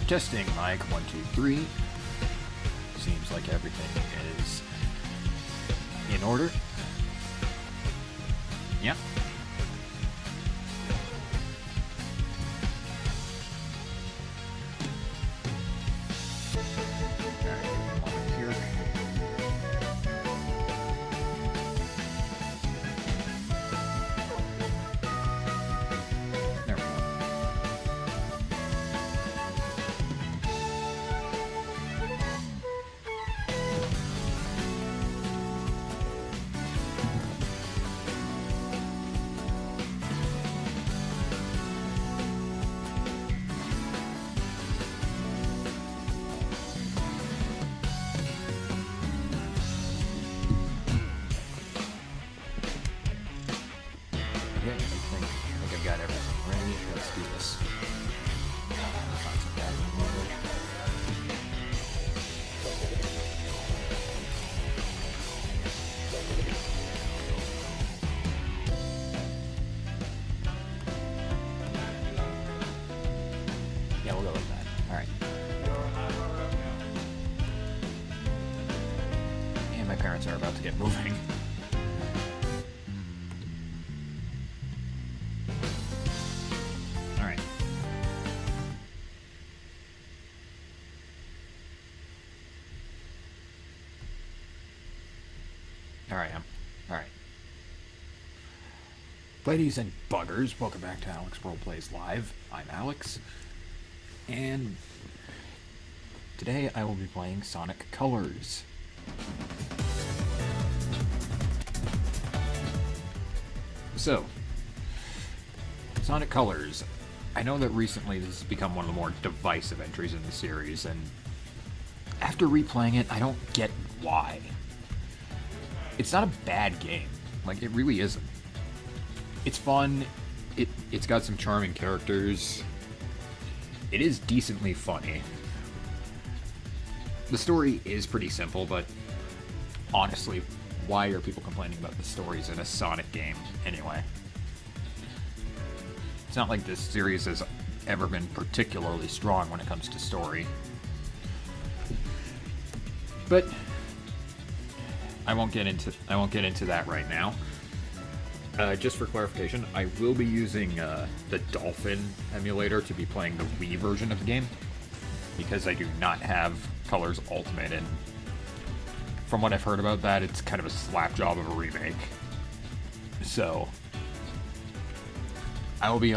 Testing, mic 1, 2, 3. Seems like everything is in order. Yeah. I think I've got everything ready. Let's do this. Find some bad removal. Yeah, we'll go with that. Alright. And my parents are about to get moving. There I am. Alright. Ladies and buggers, welcome back to Alexworld Plays Live. I'm Alex. And today I will be playing Sonic Colors. So, Sonic Colors. I know that recently this has become one of the more divisive entries in the series, and after replaying it, I don't get why. It's not a bad game. Like, it really isn't. It's fun. It's got some charming characters. It is decently funny. The story is pretty simple, but honestly, why are people complaining about the stories in a Sonic game anyway? It's not like this series has ever been particularly strong when it comes to story. But I won't get into that right now. Just for clarification, I will be using the Dolphin emulator to be playing the Wii version of the game, because I do not have Colors Ultimate, and from what I've heard about that, it's kind of a slap job of a remake. So I will be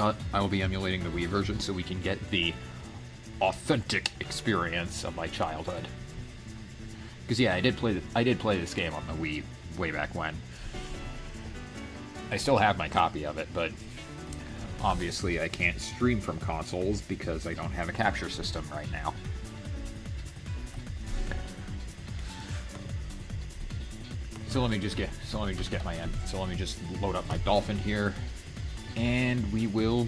emulating the Wii version so we can get the authentic experience of my childhood. Because yeah, I did play this game on the Wii way back when. I still have my copy of it, but obviously I can't stream from consoles because I don't have a capture system right now. So let me just load up my Dolphin here, and we will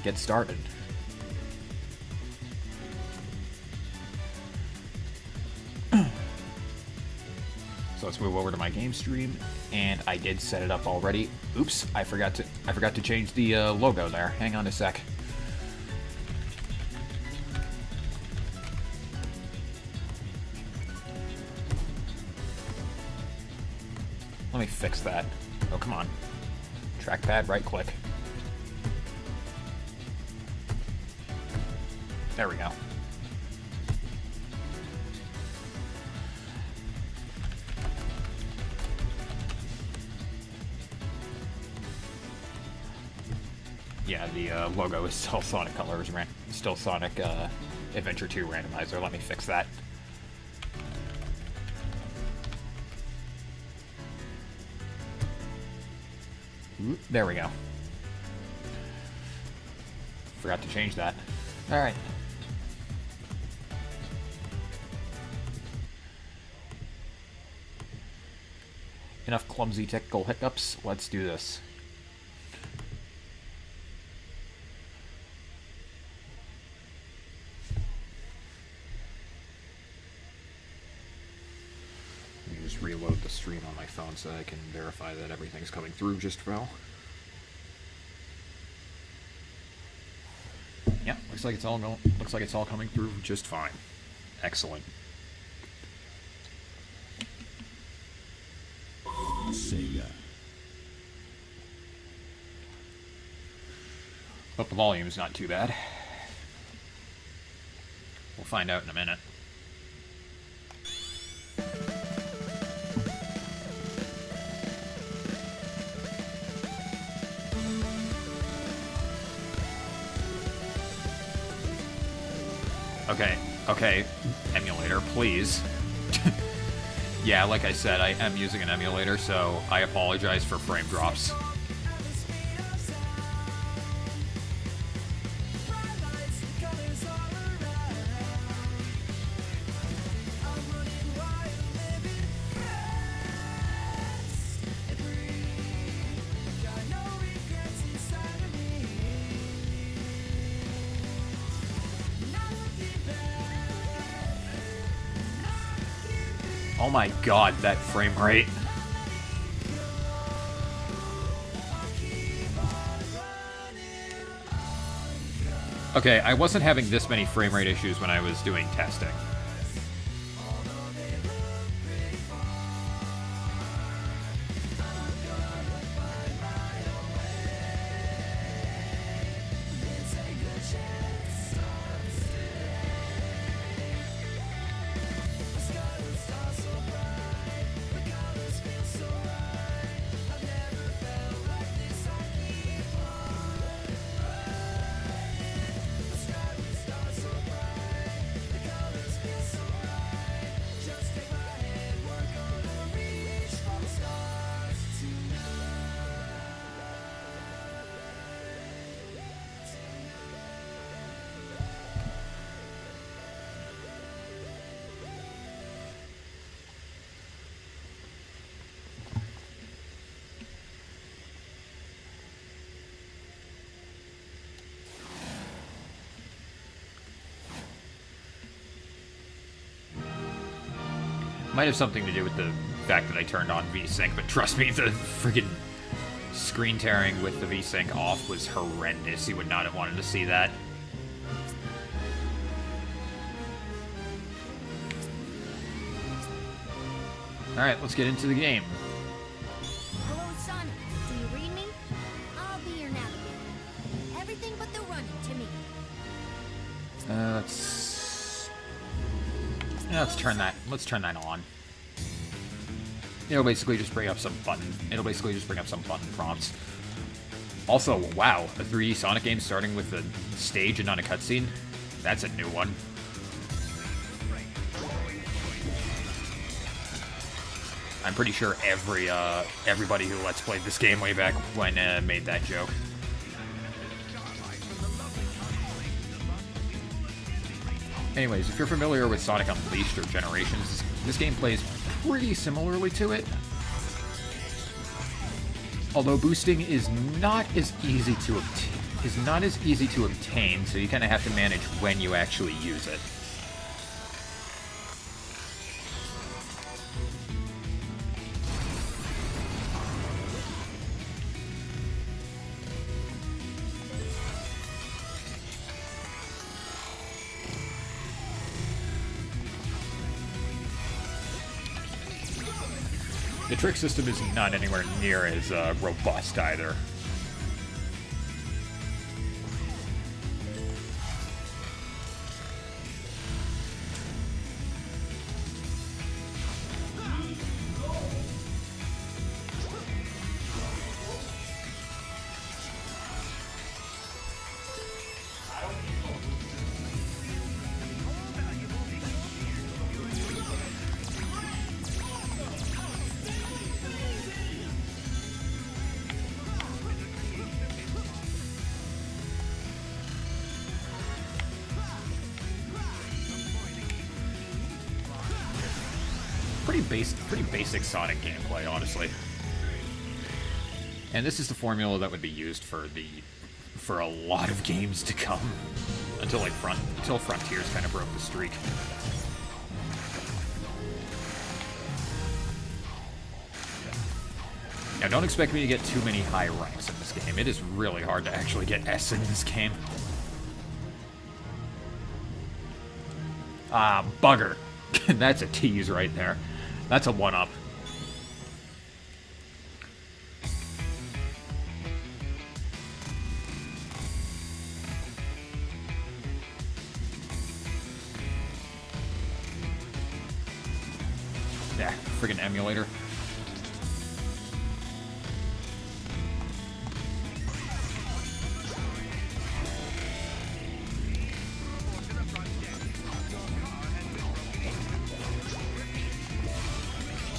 get started. So let's move over to my game stream, and I did set it up already. Oops, I forgot to change the logo there. Hang on a sec. Let me fix that. Oh, come on. Trackpad, right click. There we go. Yeah, the logo is still Sonic Colors, still Sonic Adventure 2 randomizer. Let me fix that. Ooh, there we go. Forgot to change that. Alright. Enough clumsy technical hiccups. Let's do this. Reload the stream on my phone so I can verify that everything's coming through just well. Yeah, looks like it's all coming through just fine. Excellent. Sega. But the volume's not too bad. We'll find out in a minute. Okay, emulator, please. Yeah, like I said, I am using an emulator, so I apologize for frame drops. Oh my god, that frame rate. Okay, I wasn't having this many frame rate issues when I was doing testing. Might have something to do with the fact that I turned on VSync, but trust me, the friggin' screen tearing with the VSync off was horrendous. You would not have wanted to see that. Alright, let's get into the game. Hello, Sonic. Do you read me? I'll be your navigator. Everything but the running to me. Let's turn that on. It'll basically just bring up some button prompts. Also, wow, a 3D Sonic game starting with a stage and not a cutscene. That's a new one. I'm pretty sure everybody who Let's Played this game way back when made that joke. Anyways, if you're familiar with Sonic Unleashed or Generations, this game plays pretty similarly to it. Although boosting is not as easy to obtain, so you kind of have to manage when you actually use it. The trick system is not anywhere near as robust either. Pretty basic Sonic gameplay, honestly. And this is the formula that would be used for a lot of games to come, until Frontiers kind of broke the streak. Now, don't expect me to get too many high ranks in this game. It is really hard to actually get S in this game. Ah, bugger. That's a tease right there. That's a one-up. Yeah, friggin' emulator.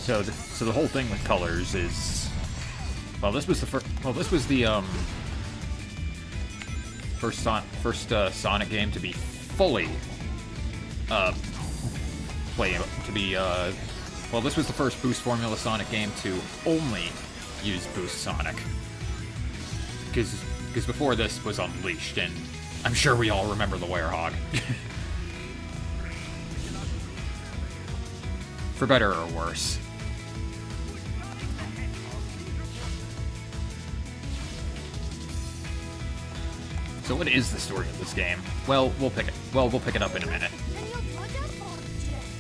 So the whole thing with colors is, well, this was the first Sonic game to be fully well, this was the first Boost Formula Sonic game to only use Boost Sonic, because before this was Unleashed, and I'm sure we all remember the Werehog. For better or worse. So what is the story of this game? Well, we'll pick it up in a minute.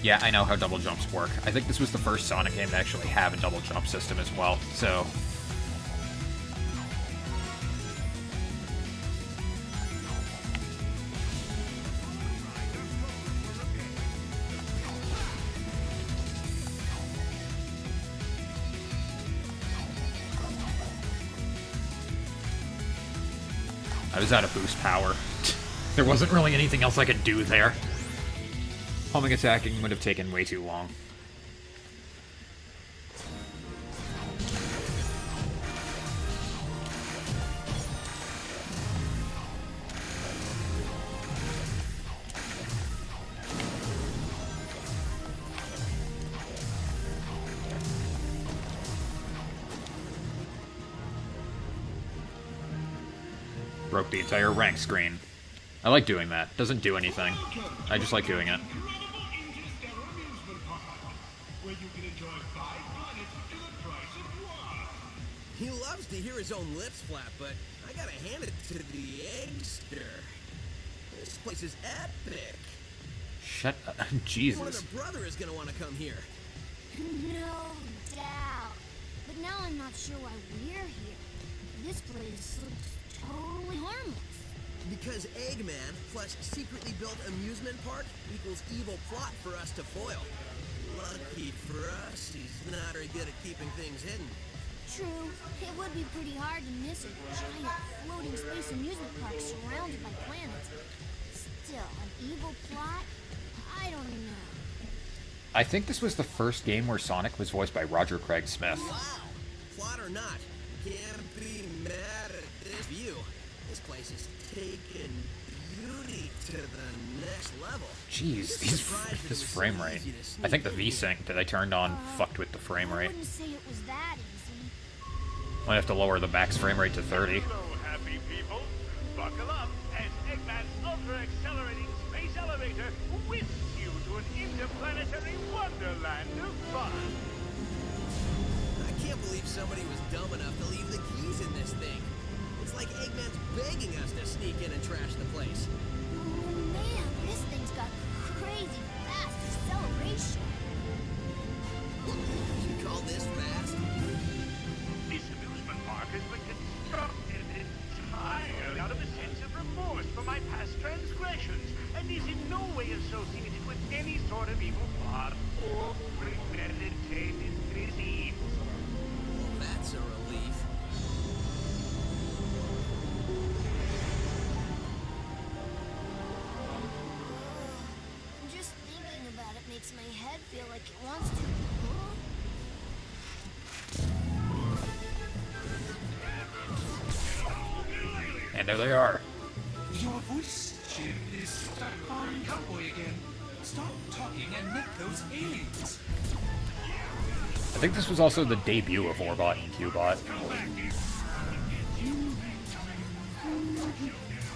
Yeah, I know how double jumps work. I think this was the first Sonic game to actually have a double jump system as well, so... I was out of boost power. There wasn't really anything else I could do there. Homing attacking would have taken way too long. Broke the entire rank screen. I like doing that. Doesn't do anything. I just like doing it. He loves to hear his own lips flap, but I gotta hand it to the Eggster. This place is epic. Shut up. Your Jesus. brother is gonna want to come here. No doubt. But now I'm not sure why we're here. This place looks totally harmless. Because Eggman plus secretly built amusement park equals evil plot for us to foil. Lucky for us, he's not very good at keeping things hidden. True, it would be pretty hard to miss a giant floating space amusement park surrounded by planets. Still, an evil plot? I don't know. I think this was the first game where Sonic was voiced by Roger Craig Smith. Wow! Plot or not, can't be mad at this view. This place is taking beauty to the next level. Jeez, this frame rate. I think the V-Sync that I turned on fucked with the frame I rate. wouldn't say it was that easy. Might have to lower the max frame rate to 30. Hello, happy people. Buckle up as Eggman's ultra-accelerating space elevator whisks you to an interplanetary wonderland of fun. I can't believe somebody was dumb enough to leave the keys in this thing. It's like Eggman's begging us to sneak in and trash the place. Man, this thing's got crazy fast acceleration. You call this fast? This amusement park has been constructed entirely out of a sense of remorse for my past transgressions, and is in no way associated with any sort of evil plot or premeditated disease. Well, that's a relief. Just thinking about it makes my head feel like it wants to. And there they are. Your voice, Jim, is that fine cowboy again. Stop talking and let those aliens. I think this was also the debut of Orbot and Cubot.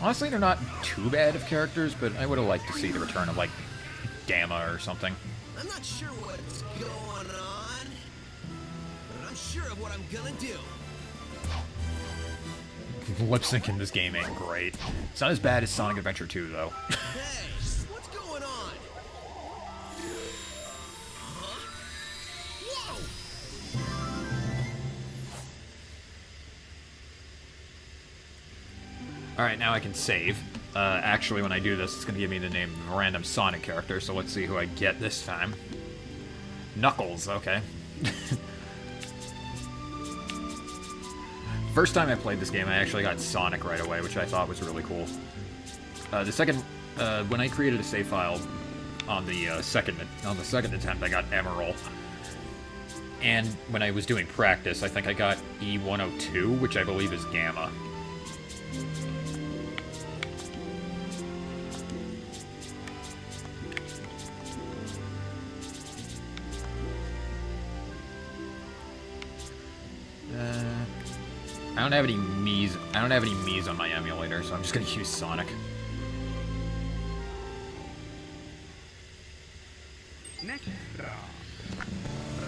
Honestly, they're not too bad of characters, but I would have liked to see the return of, like, Gamma or something. I'm not sure what's going on, but I'm sure of what I'm gonna do. Lip sync in this game ain't great. It's not as bad as Sonic Adventure 2, though. Hey, what's going on? Alright, now I can save. Actually, when I do this, it's going to give me the name of a random Sonic character, so let's see who I get this time. Knuckles, okay. First time I played this game, I actually got Sonic right away, which I thought was really cool. The second, when I created a save file on the second attempt, I got Emerald. And when I was doing practice, I think I got E102, which I believe is Gamma. I don't have any Mii's. I don't have any Mii's on my emulator, so I'm just gonna use Sonic.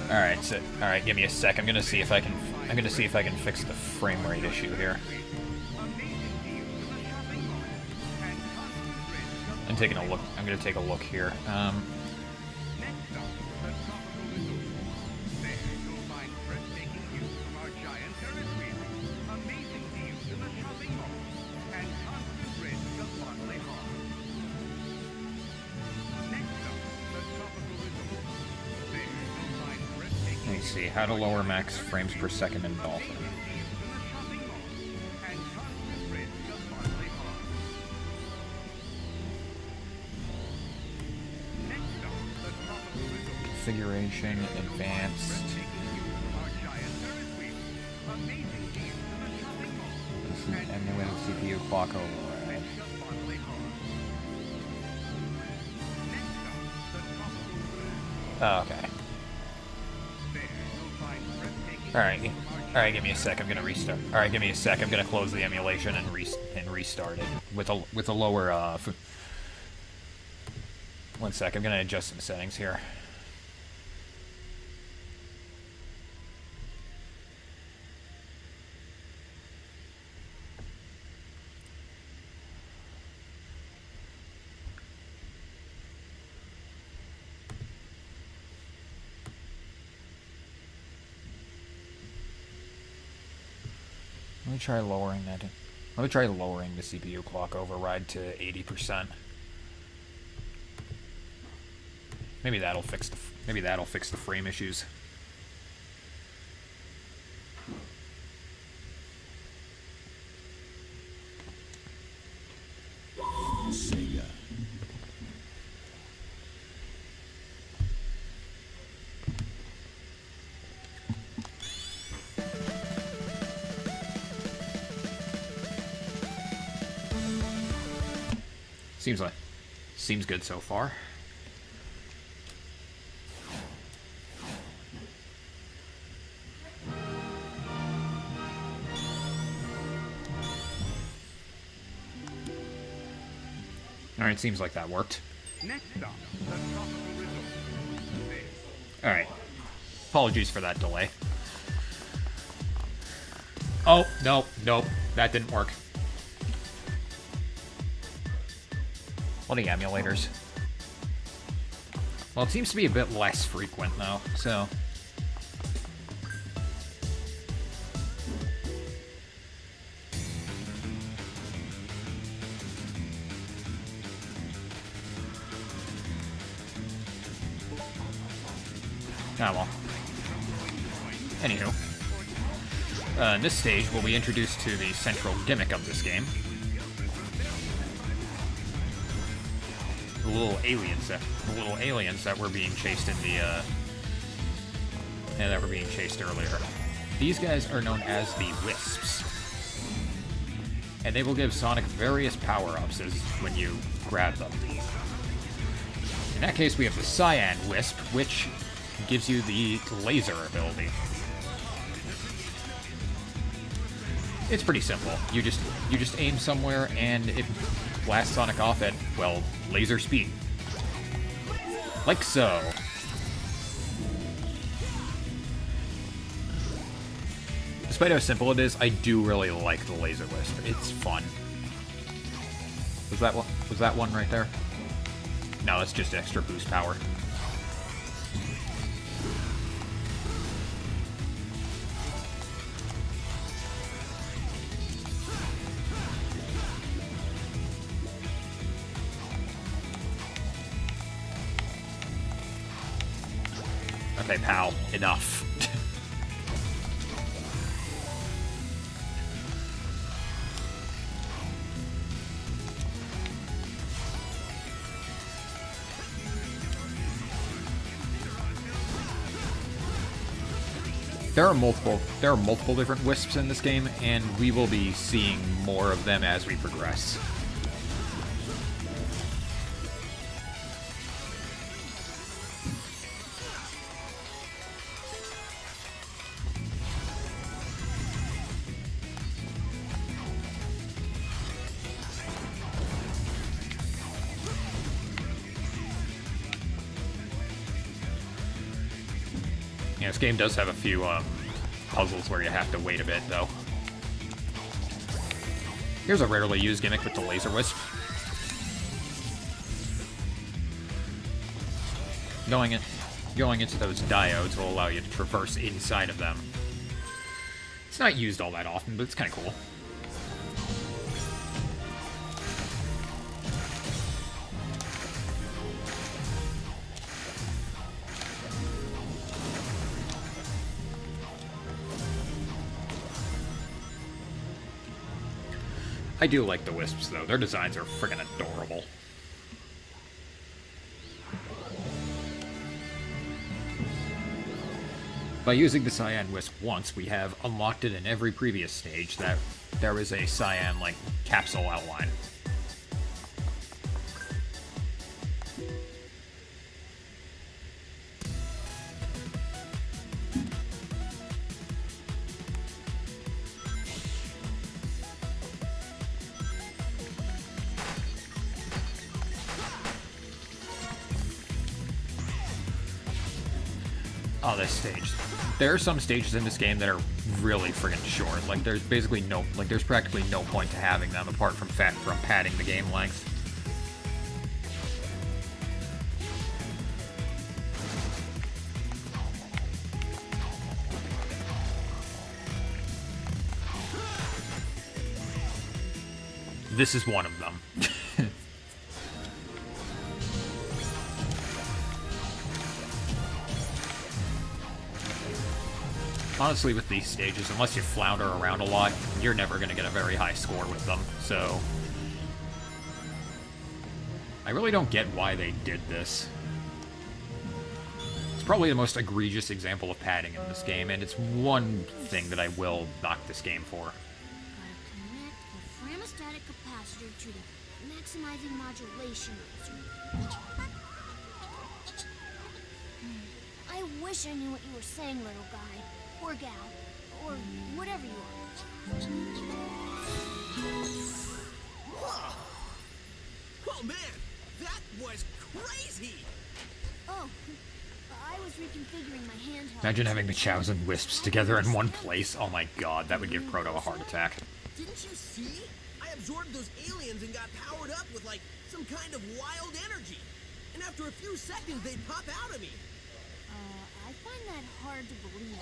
Alright, so alright, give me a sec. I'm gonna see if I can fix the frame rate issue here. I'm taking a look. I'm gonna take a look here. Let me see, how to lower max frames per second in Dolphin. Configuration, advanced. Emulated CPU clock override. Oh, okay. Alright, give me a sec, I'm gonna restart. Alright, give me a sec, I'm gonna close the emulation and restart it with a lower, 1 sec, I'm gonna adjust some settings here. Let me try lowering that. Let me try lowering the CPU clock override to 80%. Maybe that'll fix the frame issues. Sega. Seems good so far. Alright, seems like that worked. Alright. Apologies for that delay. Oh, nope, that didn't work. Bloody emulators. Well, it seems to be a bit less frequent, though, so... Ah, well. Anywho. In this stage, we'll be introduced to the central gimmick of this game. The little aliens that were being chased in the, that were being chased earlier. These guys are known as the Wisps. And they will give Sonic various power-ups when you grab them. In that case, we have the Cyan Wisp, which gives you the laser ability. It's pretty simple. You just aim somewhere and it blasts Sonic off at, well, laser speed. Like so. Despite how simple it is, I do really like the Laser Wisp. It's fun. Was that one right there? No, that's just extra boost power. Okay, pal, enough. There are multiple different wisps in this game, and we will be seeing more of them as we progress. Yeah, this game does have a few puzzles where you have to wait a bit, though. Here's a rarely used gimmick with the laser wisp. Going into those diodes will allow you to traverse inside of them. It's not used all that often, but it's kind of cool. I do like the wisps, though. Their designs are friggin' adorable. By using the cyan wisp once, we have unlocked it in every previous stage that there is a cyan, like, capsule outline. Oh, this stage. There are some stages in this game that are really friggin' short. Like, there's basically there's practically no point to having them apart from padding the game length. This is one of them. Honestly, with these stages, unless you flounder around a lot, you're never going to get a very high score with them, so... I really don't get why they did this. It's probably the most egregious example of padding in this game, and it's one thing that I will knock this game for. Gotta connect the thermostatic capacitor to the maximizing modulation laser. I wish I knew what you were saying, little guy. Or gal. Or whatever you are. Whoa! Oh man, that was crazy! Oh, I was reconfiguring my handheld. Imagine having the chows and wisps together in one place. Oh my god, that would give Proto a heart attack. Didn't you see? I absorbed those aliens and got powered up with, like, some kind of wild energy. And after a few seconds, they'd pop out of me. I find that hard to believe.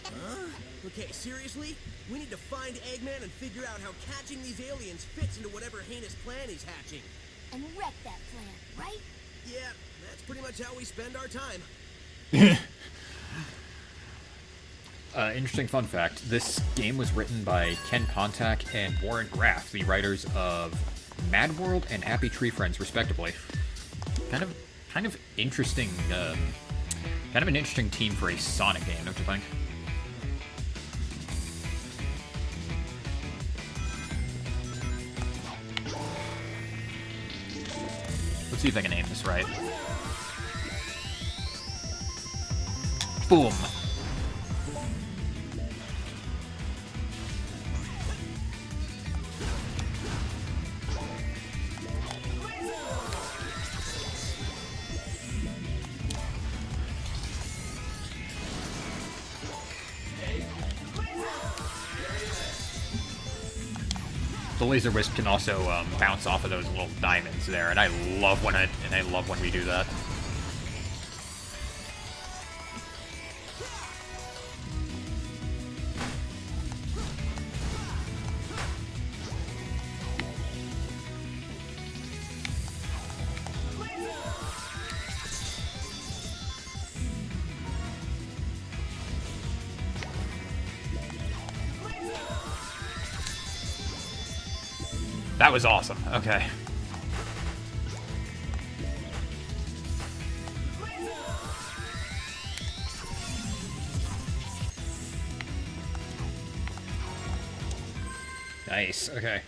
Huh? Okay, seriously? We need to find Eggman and figure out how catching these aliens fits into whatever heinous plan he's hatching. And wreck that plan, right? Yeah, that's pretty much how we spend our time. Interesting fun fact. This game was written by Ken Pontac and Warren Graff, the writers of Mad World and Happy Tree Friends, respectively. Kind of interesting, kind of an interesting team for a Sonic game, don't you think? Let's see if I can aim this right. Boom! The laser wisp can also bounce off of those little diamonds there, and I love when we do that. That was awesome. Okay. Nice. Okay.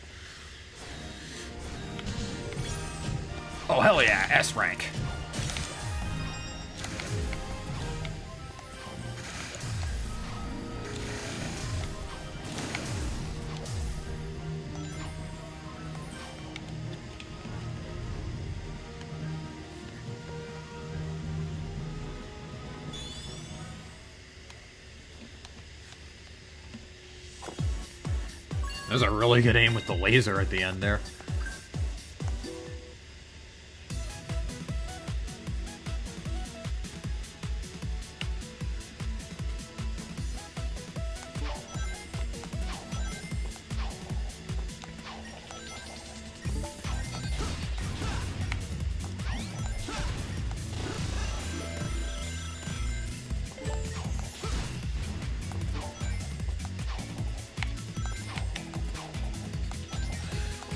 Oh, hell yeah. S rank. That was a really good aim with the laser at the end there.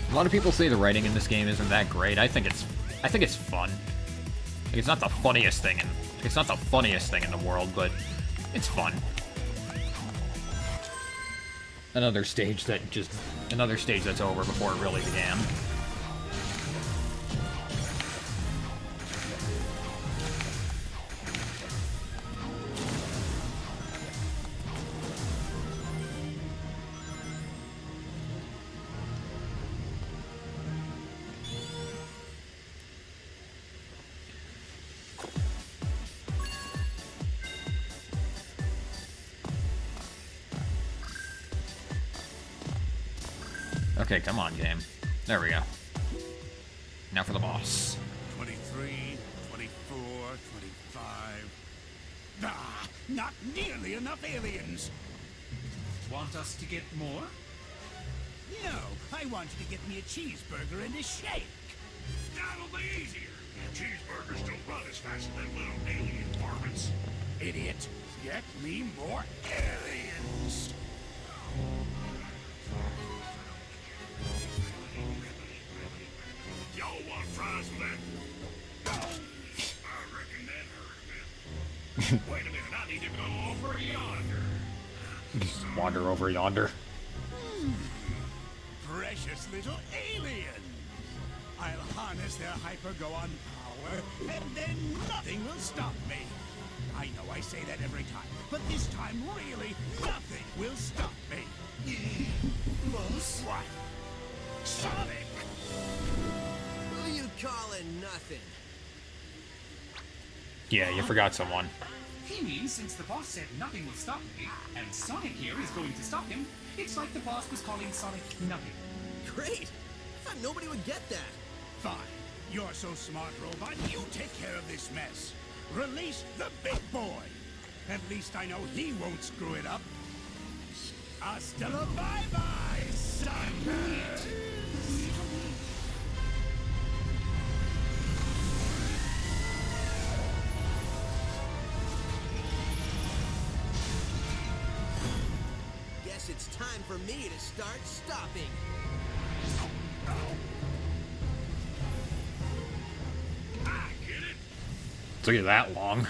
A lot of people say the writing in this game isn't that great. I think it's fun. Like, it's not the funniest thing in the world, but it's fun. Another stage that's over before it really began. Okay, come on, game. There we go. Now for the boss. 23, 24, 25. Ah, not nearly enough aliens. Want us to get more? No, I want you to get me a cheeseburger and a shake. That'll be easier. Cheeseburgers don't run as fast as them little alien varmints. Idiot, get me more aliens. Y'all want fries with that? I reckon that hurt a bit. Wait a minute, I need to go over yonder. Just wander over yonder. Precious little aliens. I'll harness their hypergoon power, and then nothing will stop me. I know I say that every time, but this time really, nothing will stop me. What? Sonic! Who you calling nothing? Yeah, you forgot someone. He means since the boss said nothing will stop me, and Sonic here is going to stop him, it's like the boss was calling Sonic nothing. Great! I thought nobody would get that. Fine. You're so smart, robot. You take care of this mess. Release the big boy. At least I know he won't screw it up. Hasta la bye-bye, sucker! Guess it's time for me to start stopping. I get it. Took you that long.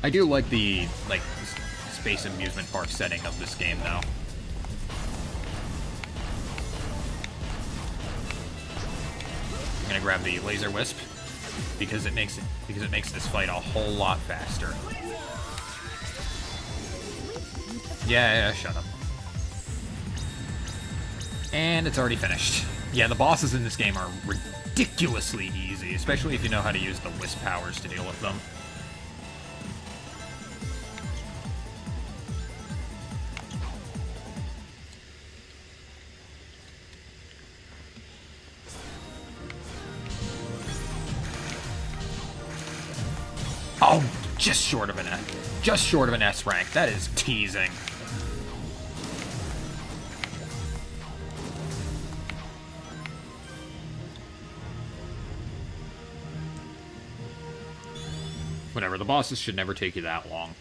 I do like the space amusement park setting of this game, though. I'm gonna grab the laser wisp because it makes this fight a whole lot faster. Yeah, shut up. And it's already finished. Yeah, the bosses in this game are ridiculously easy, especially if you know how to use the wisp powers to deal with them. Oh, just short of an S rank. That is teasing. Whatever, the bosses should never take you that long.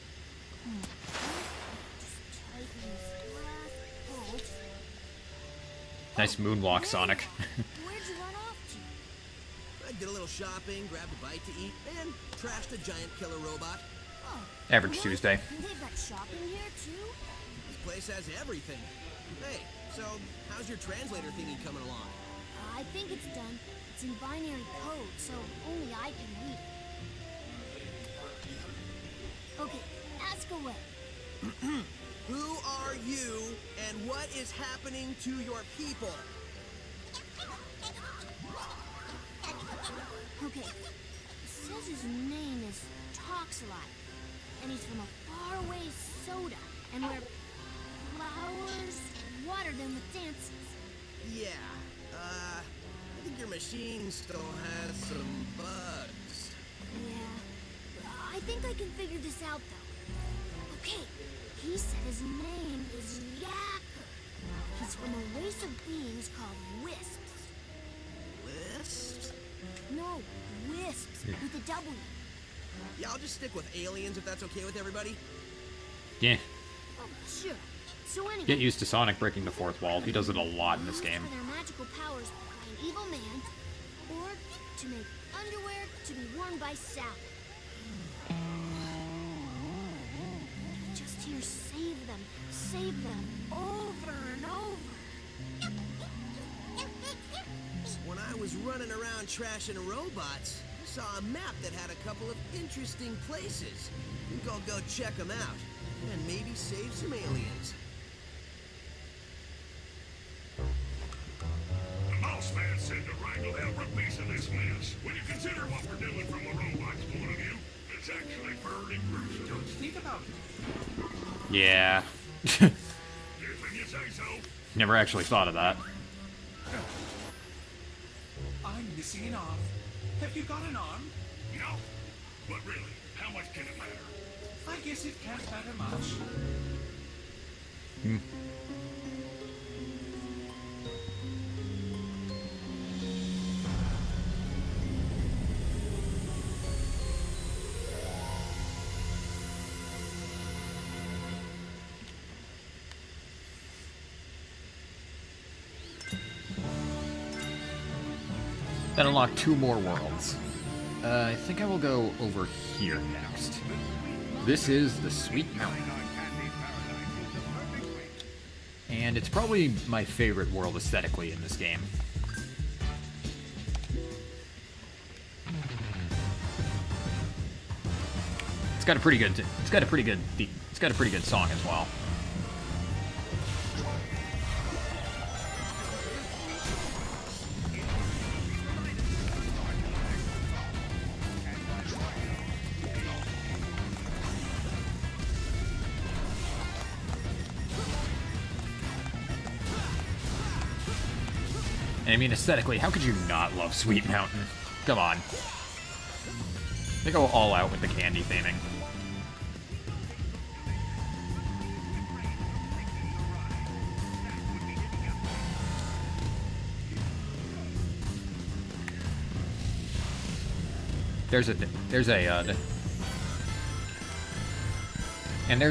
Nice moonwalk, Sonic. Where'd you run off to? I did a little shopping, grabbed a bite to eat, and trashed a giant killer robot. Oh, Average what? Tuesday. They've got shopping here too? This place has everything. Hey, so how's your translator thingy coming along? I think it's done. It's in binary code, so only I can read it. Okay, ask away. Who are you, and what is happening to your people? Okay, it says his name is Toxalite, and he's from a faraway soda, and where flowers water them with dances. Yeah, I think your machine still has some bugs. Yeah, I think I can figure this out, though. Okay, he said his name is Yacker. He's from a race of beings called Wisps. Wisps? No, Wisps, with a W. Yeah, I'll just stick with aliens if that's okay with everybody. Yeah. Oh, sure. So anyway, Get used to Sonic breaking the fourth wall. He does it a lot in this used game. for their magical powers by an evil man, or to make underwear to be worn by Sally. Just hear save them, over and over. When I was running around trashing robots, I saw a map that had a couple of interesting places. I think I'll go check them out, and maybe save some aliens. The mouse man said to wrangle every piece of this mess. When you consider what we're doing from a robot's point of view, it's actually pretty gruesome. Don't think about it. Yeah. If you say so. Never actually thought of that. I'm missing an arm. Have you got an arm? No. But really, how much can it matter? I guess it can't matter much. That unlocked 2 more worlds. I think I will go over here next. This is the Sweet Mountain. And it's probably my favorite world aesthetically in this game. It's got a pretty good song as well. I mean, aesthetically, how could you not love Sweet Mountain? Come on. They go all out with the candy theming. There's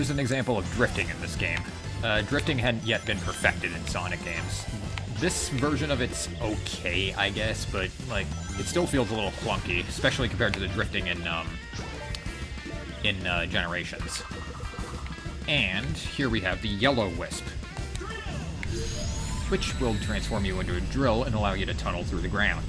an example of drifting in this game. Drifting hadn't yet been perfected in Sonic games. This version of it's okay, I guess, but like it still feels a little clunky, especially compared to the drifting in Generations. And here we have the Yellow Wisp, which will transform you into a drill and allow you to tunnel through the ground.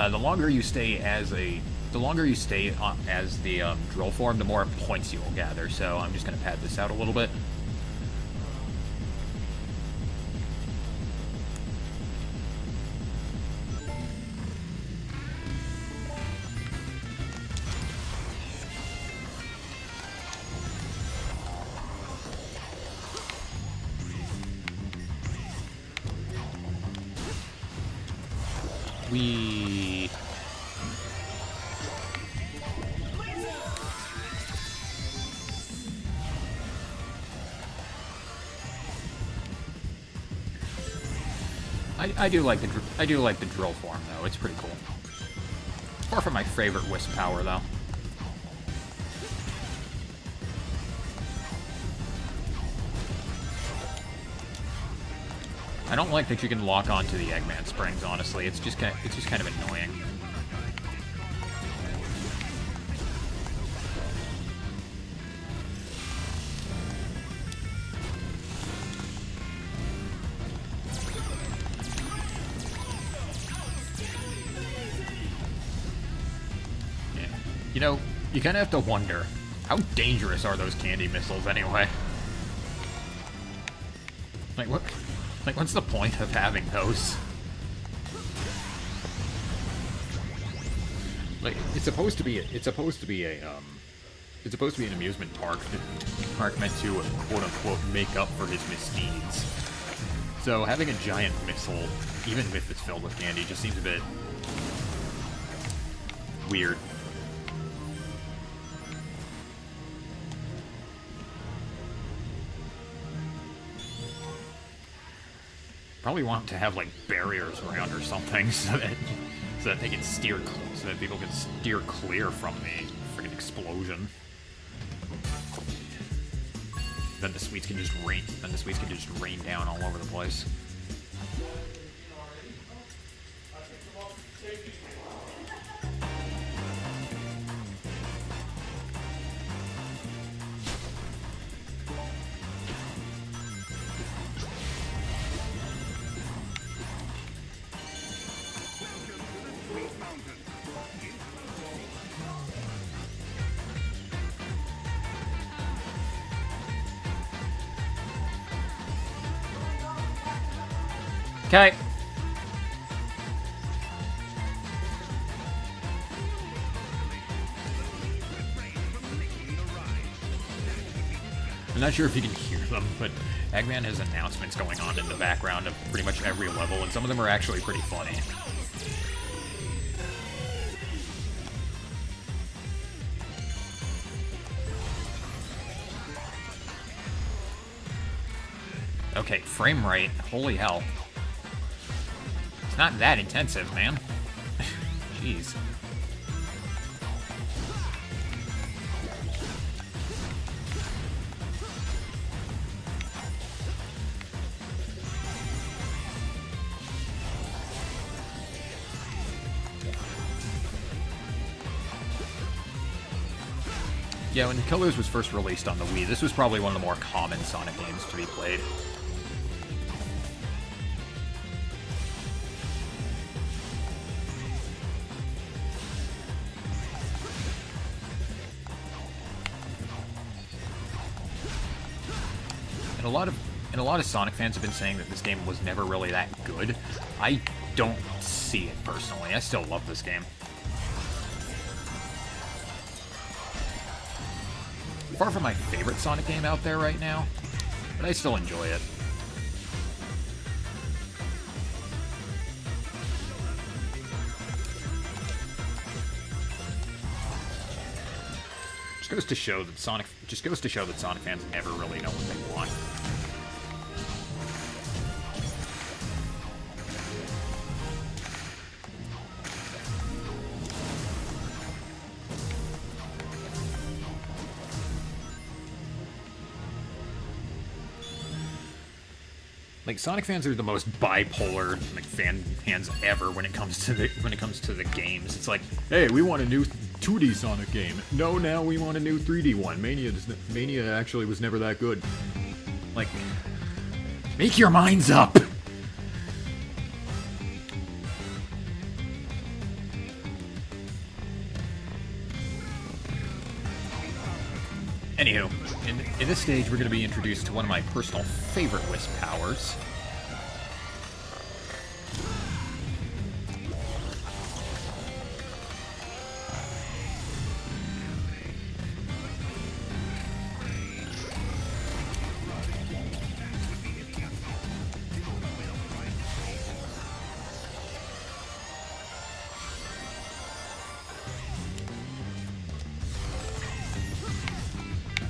The longer you stay as the drill form, the more points you will gather. So I'm just going to pad this out a little bit. I do like the drill form though. It's pretty cool. Far from my favorite wisp power though. I don't like that you can lock onto the Eggman springs. Honestly, it's just kind of annoying. You know, you kind of have to wonder, how dangerous are those candy missiles anyway? Like, what's the point of having those? Like, it's supposed to be an amusement park meant to quote unquote make up for his misdeeds. So having a giant missile, even if it's filled with candy, just seems a bit weird. Probably want to have like barriers around or something so that they can so that people can steer clear from the freaking explosion. Then the sweets can just rain down all over the place. Okay. I'm not sure if you can hear them, but Eggman has announcements going on in the background of pretty much every level, and some of them are actually pretty funny. Okay, frame rate. Holy hell. It's not that intensive, man. Jeez. Yeah, when Killers was first released on the Wii, this was probably one of the more common Sonic games to be played. And a lot of Sonic fans have been saying that this game was never really that good. I don't see it personally. I still love this game. Far from my favorite Sonic game out there right now, but I still enjoy it. Just goes to show that Sonic fans never really know what they want. Like, Sonic fans are the most bipolar like fans ever when it comes to the games. It's like, hey, we want a new 2D Sonic game. No, now we want a new 3D one. Mania actually was never that good. Like, make your minds up. Anywho, in this stage, we're going to be introduced to one of my personal favorite Wisp powers.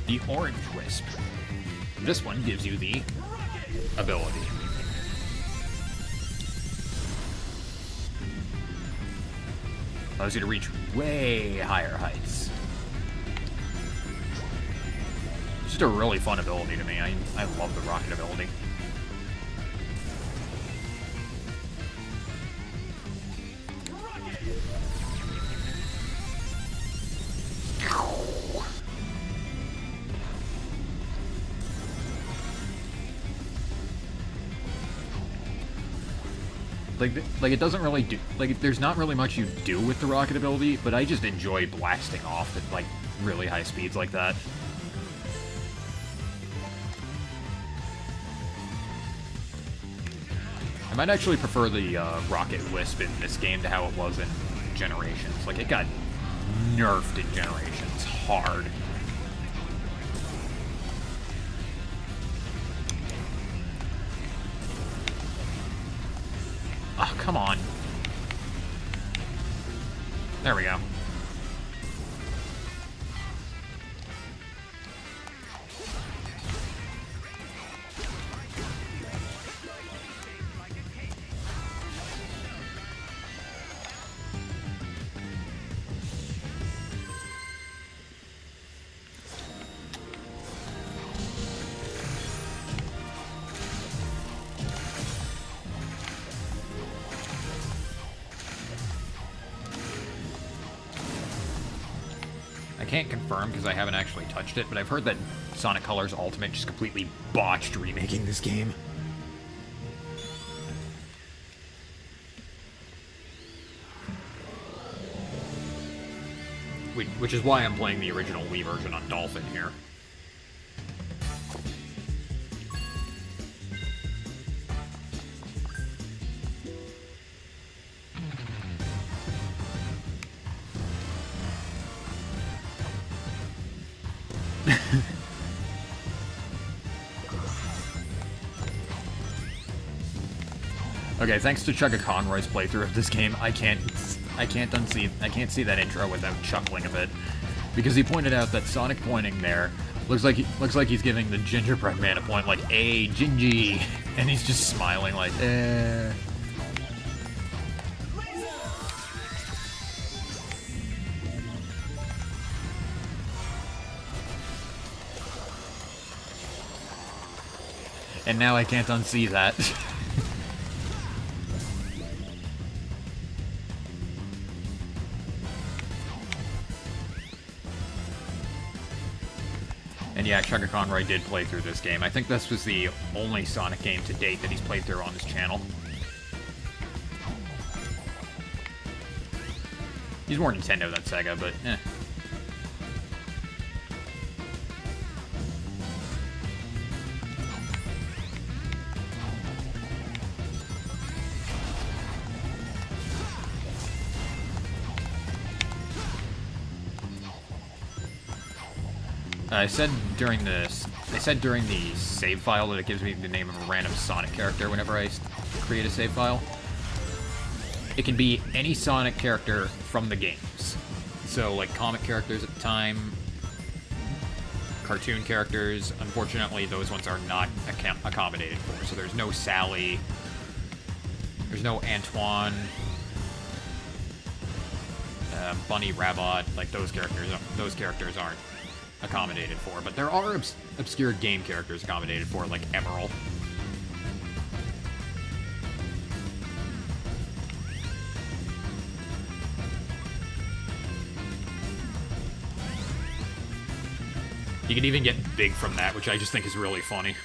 The Orange Wisp. This one gives you the ability. Allows you to reach way higher heights. It's just a really fun ability to me. I love the rocket ability. Like it doesn't really do, like, there's not really much you do with the rocket ability, but I just enjoy blasting off at, like, really high speeds like that. I might actually prefer the rocket wisp in this game to how it was in Generations. Like, it got nerfed in Generations hard. Oh, come on. There we go. I can't confirm because I haven't actually touched it, but I've heard that Sonic Colors Ultimate just completely botched remaking this game. Which is why I'm playing the original Wii version on Dolphin here. Okay, thanks to Chugga Conroy's playthrough of this game, I can't see that intro without chuckling a bit, because he pointed out that Sonic pointing there looks like he's giving the gingerbread man a point, like, "Hey, Gingy," and he's just smiling like, eh. And now I can't unsee that. And yeah, Chugga Conroy did play through this game. I think this was the only Sonic game to date that he's played through on his channel. He's more Nintendo than Sega, but eh. I said during the save file that it gives me the name of a random Sonic character whenever I create a save file. It can be any Sonic character from the games. So, like, comic characters at the time, cartoon characters. Unfortunately, those ones are not accommodated for. So there's no Sally, there's no Antoine, Bunny Rabbit. Like, those characters aren't accommodated for, but there are obscure game characters accommodated for, like Emerald. You can even get Big from that, which I just think is really funny.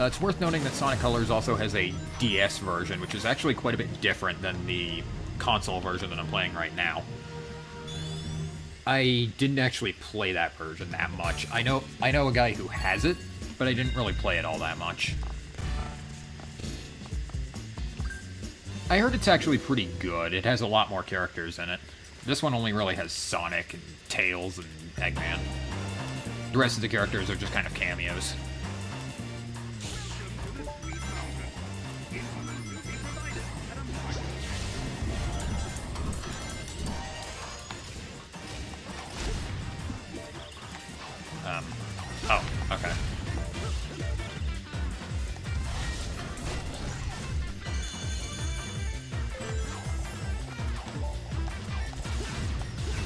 It's worth noting that Sonic Colors also has a DS version, which is actually quite a bit different than the console version that I'm playing right now. I didn't actually play that version that much. I know a guy who has it, but I didn't really play it all that much. I heard it's actually pretty good. It has a lot more characters in it. This one only really has Sonic and Tails and Eggman. The rest of the characters are just kind of cameos.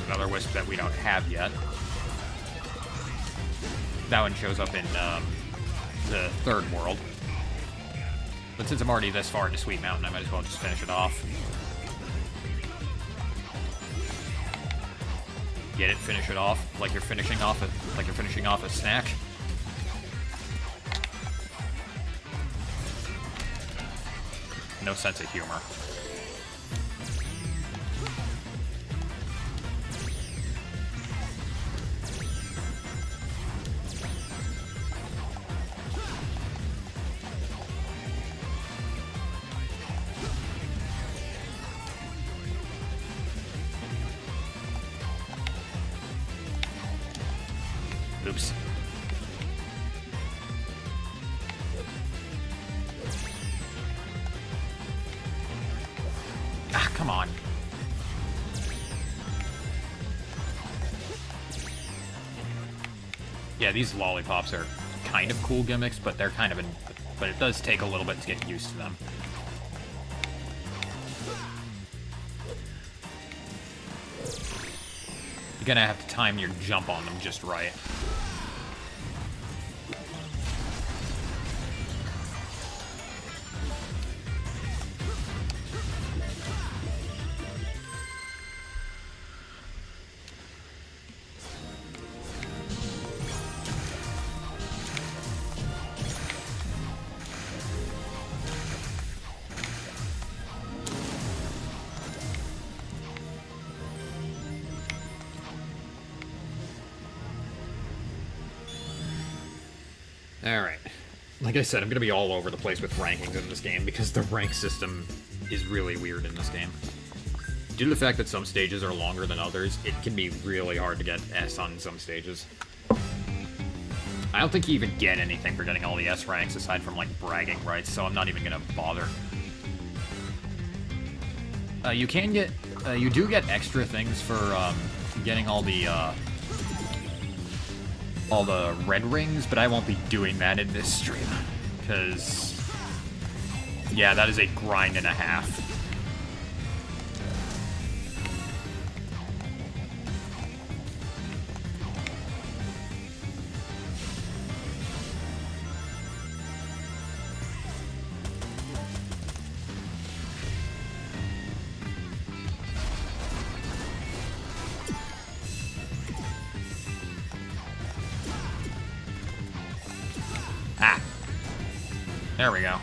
another wisp that we don't have yet. That one shows up in the third world. But since I'm already this far into Sweet Mountain, I might as well just finish it off. Get it, finish it off, like you're finishing off a snack. No sense of humor. Oops. Ah, come on. Yeah, these lollipops are kind of cool gimmicks, but they're kind of but it does take a little bit to get used to them. You're gonna have to time your jump on them just right. Alright. Like I said, I'm going to be all over the place with rankings in this game because the rank system is really weird in this game. Due to the fact that some stages are longer than others, it can be really hard to get S on some stages. I don't think you even get anything for getting all the S ranks aside from, like, bragging rights, so I'm not even going to bother. You can get... you do get extra things for, getting all the red rings, but I won't be doing that in this stream, because, yeah, that is a grind and a half. There we go.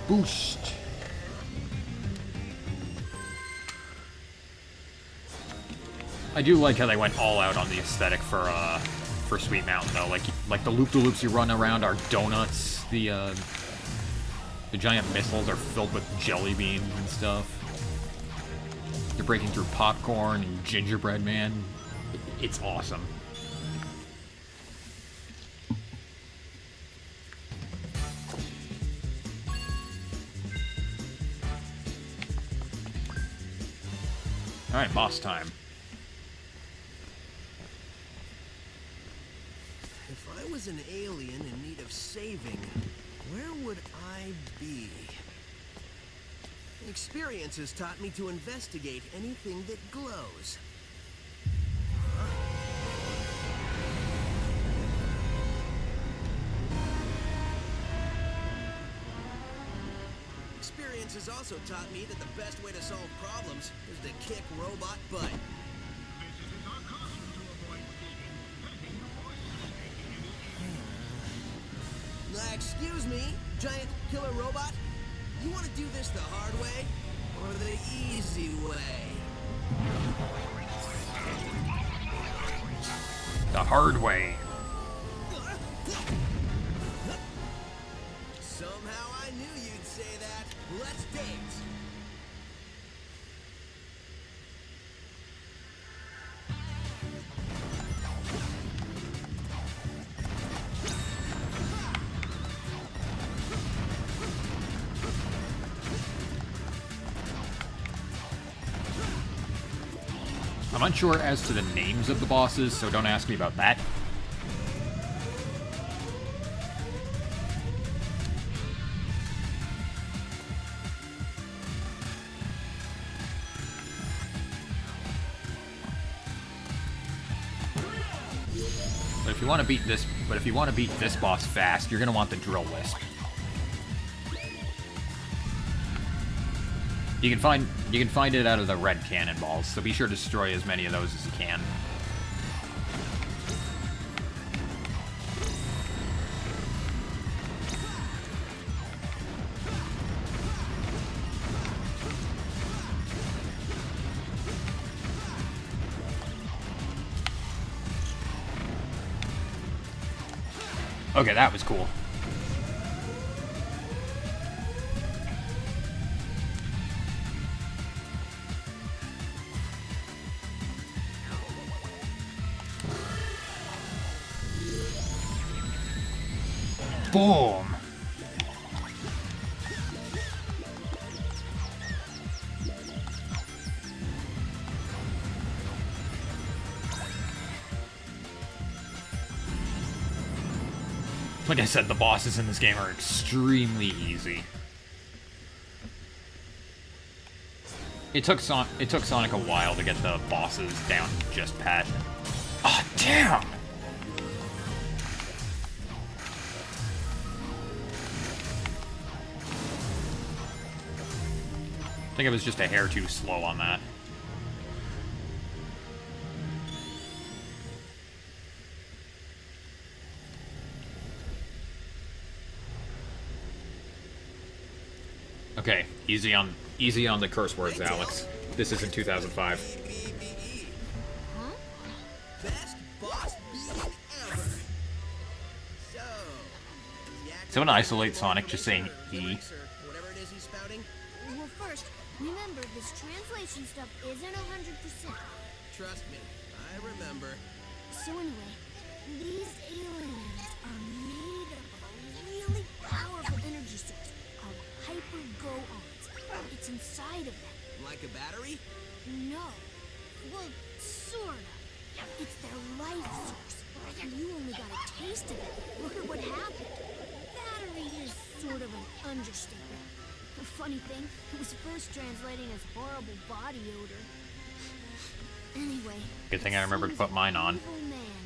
Boost. I do like how they went all out on the aesthetic for Sweet Mountain, though. Like the loop-de-loops you run around are donuts. The giant missiles are filled with jelly beans and stuff. You're breaking through popcorn and gingerbread man. It's awesome. Alright, boss time. If I was an alien in need of saving, where would I be? Experience has taught me to investigate anything that glows. Experience has also taught me that the best way to solve problems is to kick robot butt. Excuse me, giant killer robot? You want to do this the hard way or the easy way? The hard way. Somehow I knew you'd say that. Let's date. I'm unsure as to the names of the bosses, so don't ask me about that. But if you want to beat this boss fast, you're gonna want the drill wisp. You can find it out of the red cannonballs, so be sure to destroy as many of those as you can. Okay, that was cool. Boom! Like I said, the bosses in this game are extremely easy. It took Sonic a while to get the bosses down just pat. Ah, oh, damn! I think it was just a hair too slow on that. Okay, easy on the curse words, Alex. This isn't 2005. Huh? Best boss beating ever. So, someone isolate Sonic just saying E. Whatever it is he's spouting. Well, first, remember this translation stuff isn't 100%. Trust me, I remember. So anyway, these aliens are made of a really powerful energy source called hyper-go-ons. It's inside of them. Like a battery? No. Well, sort of. It's their life source. And you only got a taste of it. Look at what happened. Battery is sort of an understatement. The funny thing, it was first translating as horrible body odor. Anyway. Good thing I remembered to put mine on. Evil man.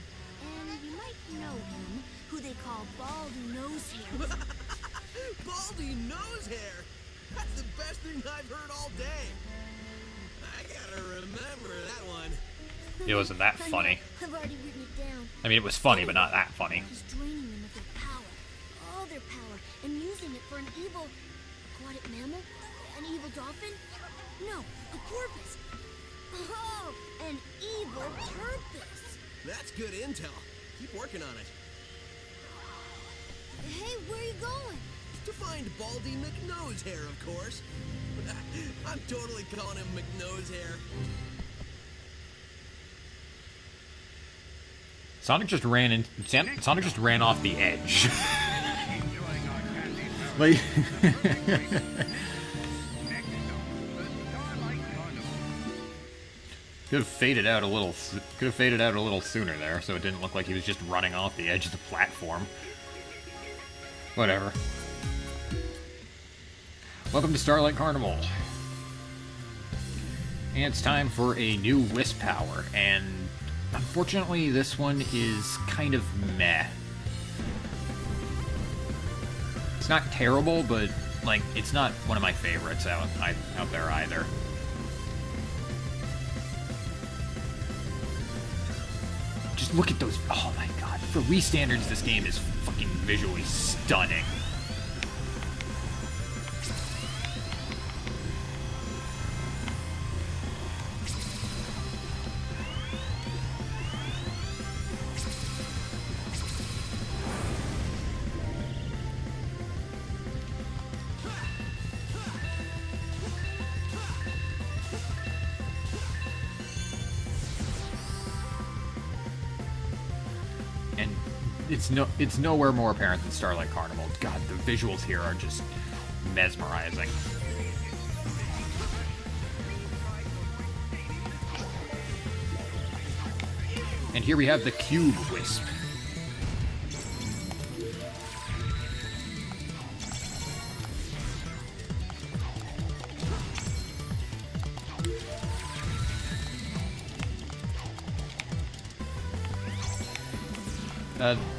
And you might know him, who they call Baldy Nosehair. Baldy Nosehair? That's the best thing I've heard all day. I gotta remember that one. It wasn't that funny. I've already written it down. I mean, it was funny, but not that funny. He's draining them of their power, all their power, and using it for an evil aquatic mammal, an evil dolphin. No, a porpoise. Oh, an evil purpose. That's good intel. Keep working on it. Hey, where are you going? To find Baldy McNosehair, of course. I'm totally calling him McNosehair. Sonic just ran off the edge. Like could have faded out a little sooner there, so it didn't look like he was just running off the edge of the platform. Whatever. Welcome to Starlight Carnival. And it's time for a new Wisp power, and unfortunately this one is kind of meh. It's not terrible, but like it's not one of my favorites out there either. Just look at those. Oh my god. For Wii standards, this game is fucking visually stunning. It's nowhere more apparent than Starlight Carnival. God, the visuals here are just mesmerizing. And here we have the Cube Wisp.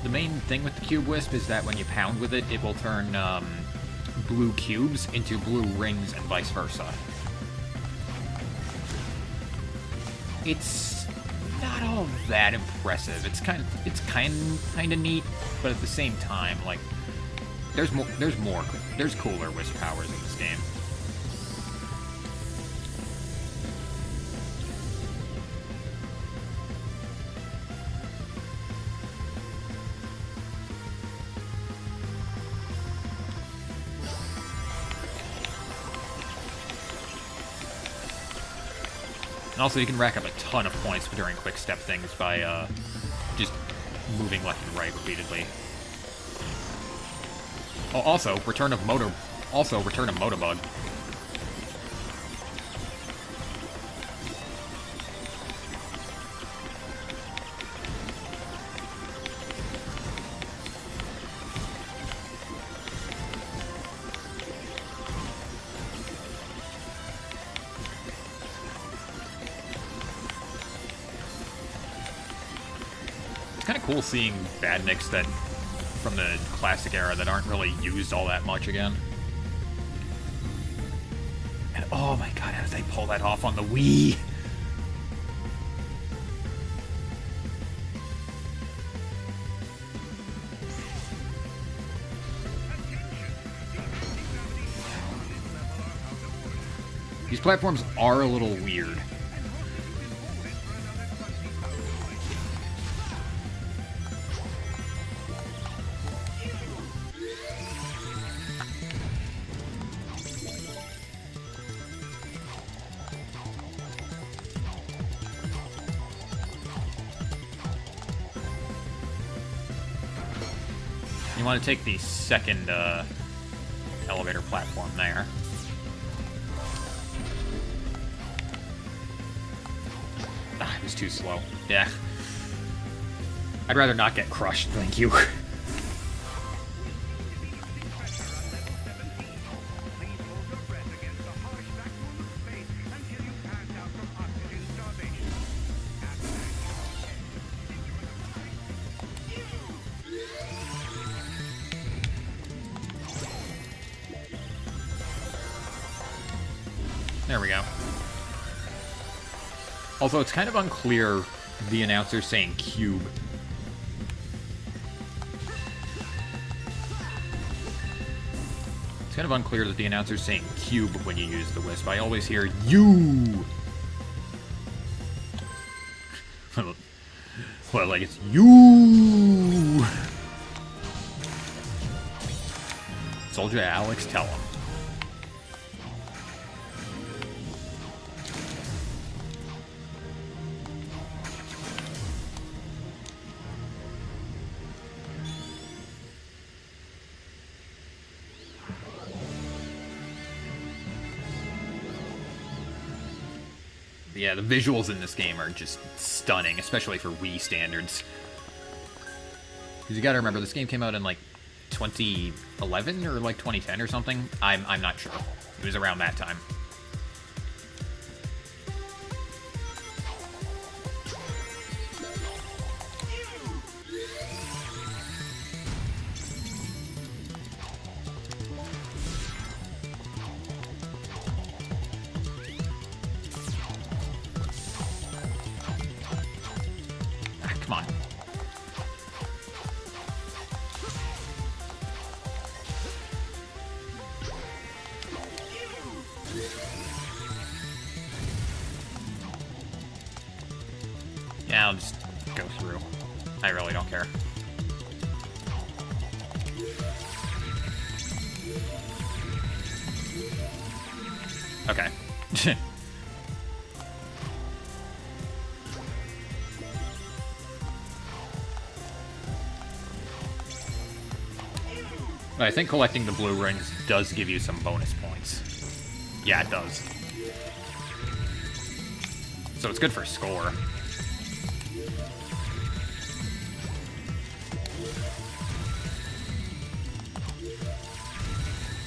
The main thing with the Cube Wisp is that when you pound with it, it will turn blue cubes into blue rings and vice versa. It's not all that impressive. It's kind of neat, but at the same time, like there's cooler Wisp powers in this game. And also, you can rack up a ton of points during quick step things by just moving left and right repeatedly. Oh, also, return of Motobug. It's kind of cool seeing badniks that from the classic era that aren't really used all that much again. And oh my god, how did they pull that off on the Wii? These platforms are a little weird. You want to take the second elevator platform there. Ah, it was too slow. Yeah. I'd rather not get crushed, thank you. There we go. Also, it's kind of unclear the announcer saying cube. It's kind of unclear that the announcer's saying cube when you use the Wisp. I always hear you. Well, like it's you. Soldier Alex, tell him. Yeah, the visuals in this game are just stunning, especially for Wii standards. Because you gotta remember, this game came out in like 2011 or like 2010 or something. I'm not sure. It was around that time. Come on. Yeah, I'll just go through. I really don't care. Okay. I think collecting the blue rings does give you some bonus points. Yeah, it does. So it's good for score.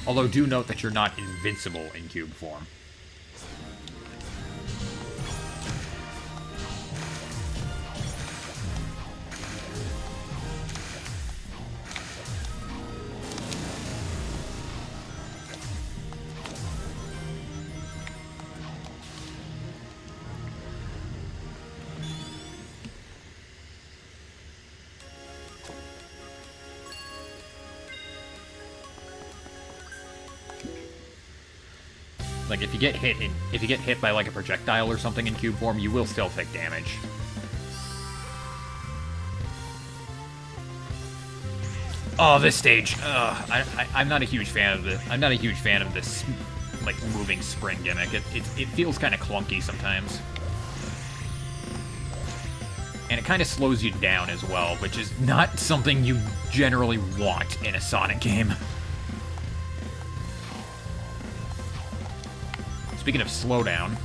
Although do note that you're not invincible in cube form. Like, if you get hit by, like, a projectile or something in cube form, you will still take damage. Oh, this stage. I'm not a huge fan of this. I'm not a huge fan of this, like, moving spring gimmick. It feels kind of clunky sometimes. And it kind of slows you down as well, which is not something you generally want in a Sonic game. Speaking of slowdown,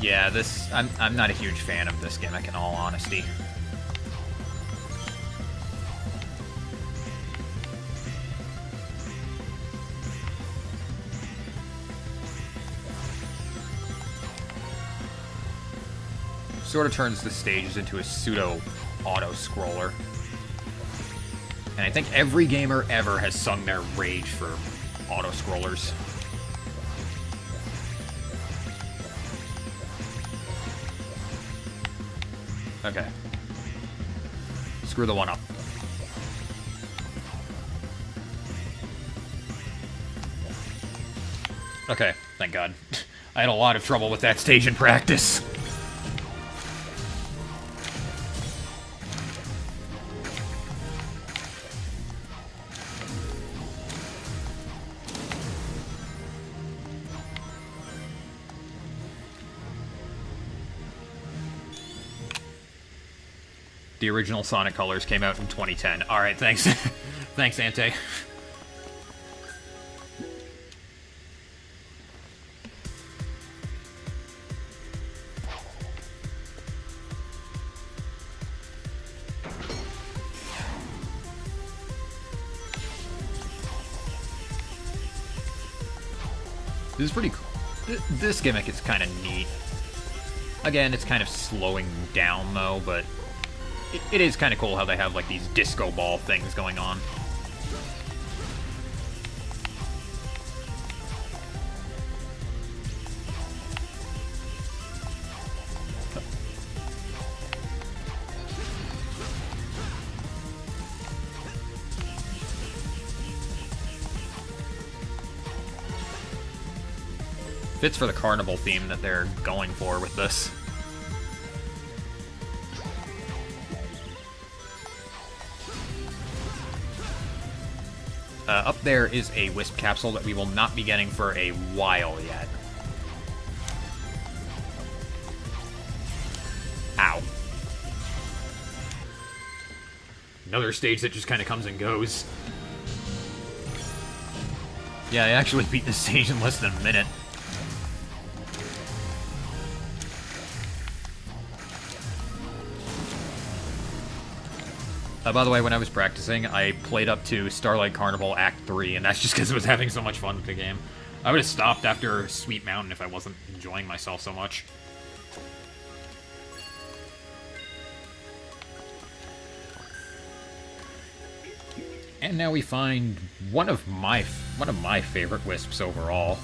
yeah, I'm not a huge fan of this gimmick in all honesty. Sort of turns the stages into a pseudo auto-scroller. And I think every gamer ever has sung their rage for auto-scrollers. Okay. Screw the one up. Okay, thank God. I had a lot of trouble with that stage in practice. The original Sonic Colors came out in 2010. Alright, thanks. Thanks, Ante. This is pretty cool. This gimmick is kind of neat. Again, it's kind of slowing down, though, but it is kind of cool how they have, like, these disco ball things going on. Fits for the carnival theme that they're going for with this. Up there is a Wisp capsule that we will not be getting for a while yet. Ow. Another stage that just kind of comes and goes. Yeah, I actually beat this stage in less than a minute. By the way, when I was practicing, I played up to Starlight Carnival Act 3, and that's just because I was having so much fun with the game. I would have stopped after Sweet Mountain if I wasn't enjoying myself so much. And now we find one of my favorite Wisps overall.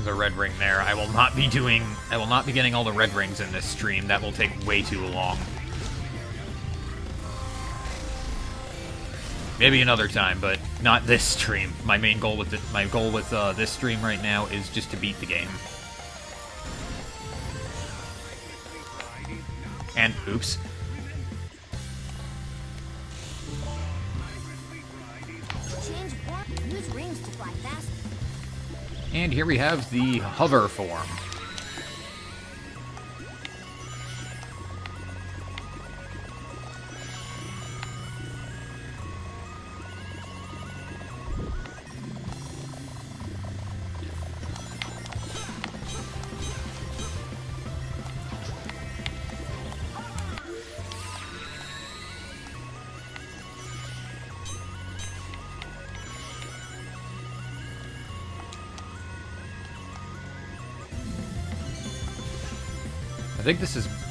There's a red ring there. I will not be getting all the red rings in this stream. That will take way too long. Maybe another time, but not this stream. My main goal with this stream right now is just to beat the game. And oops. Change form, use rings to fly faster. And here we have the hover form.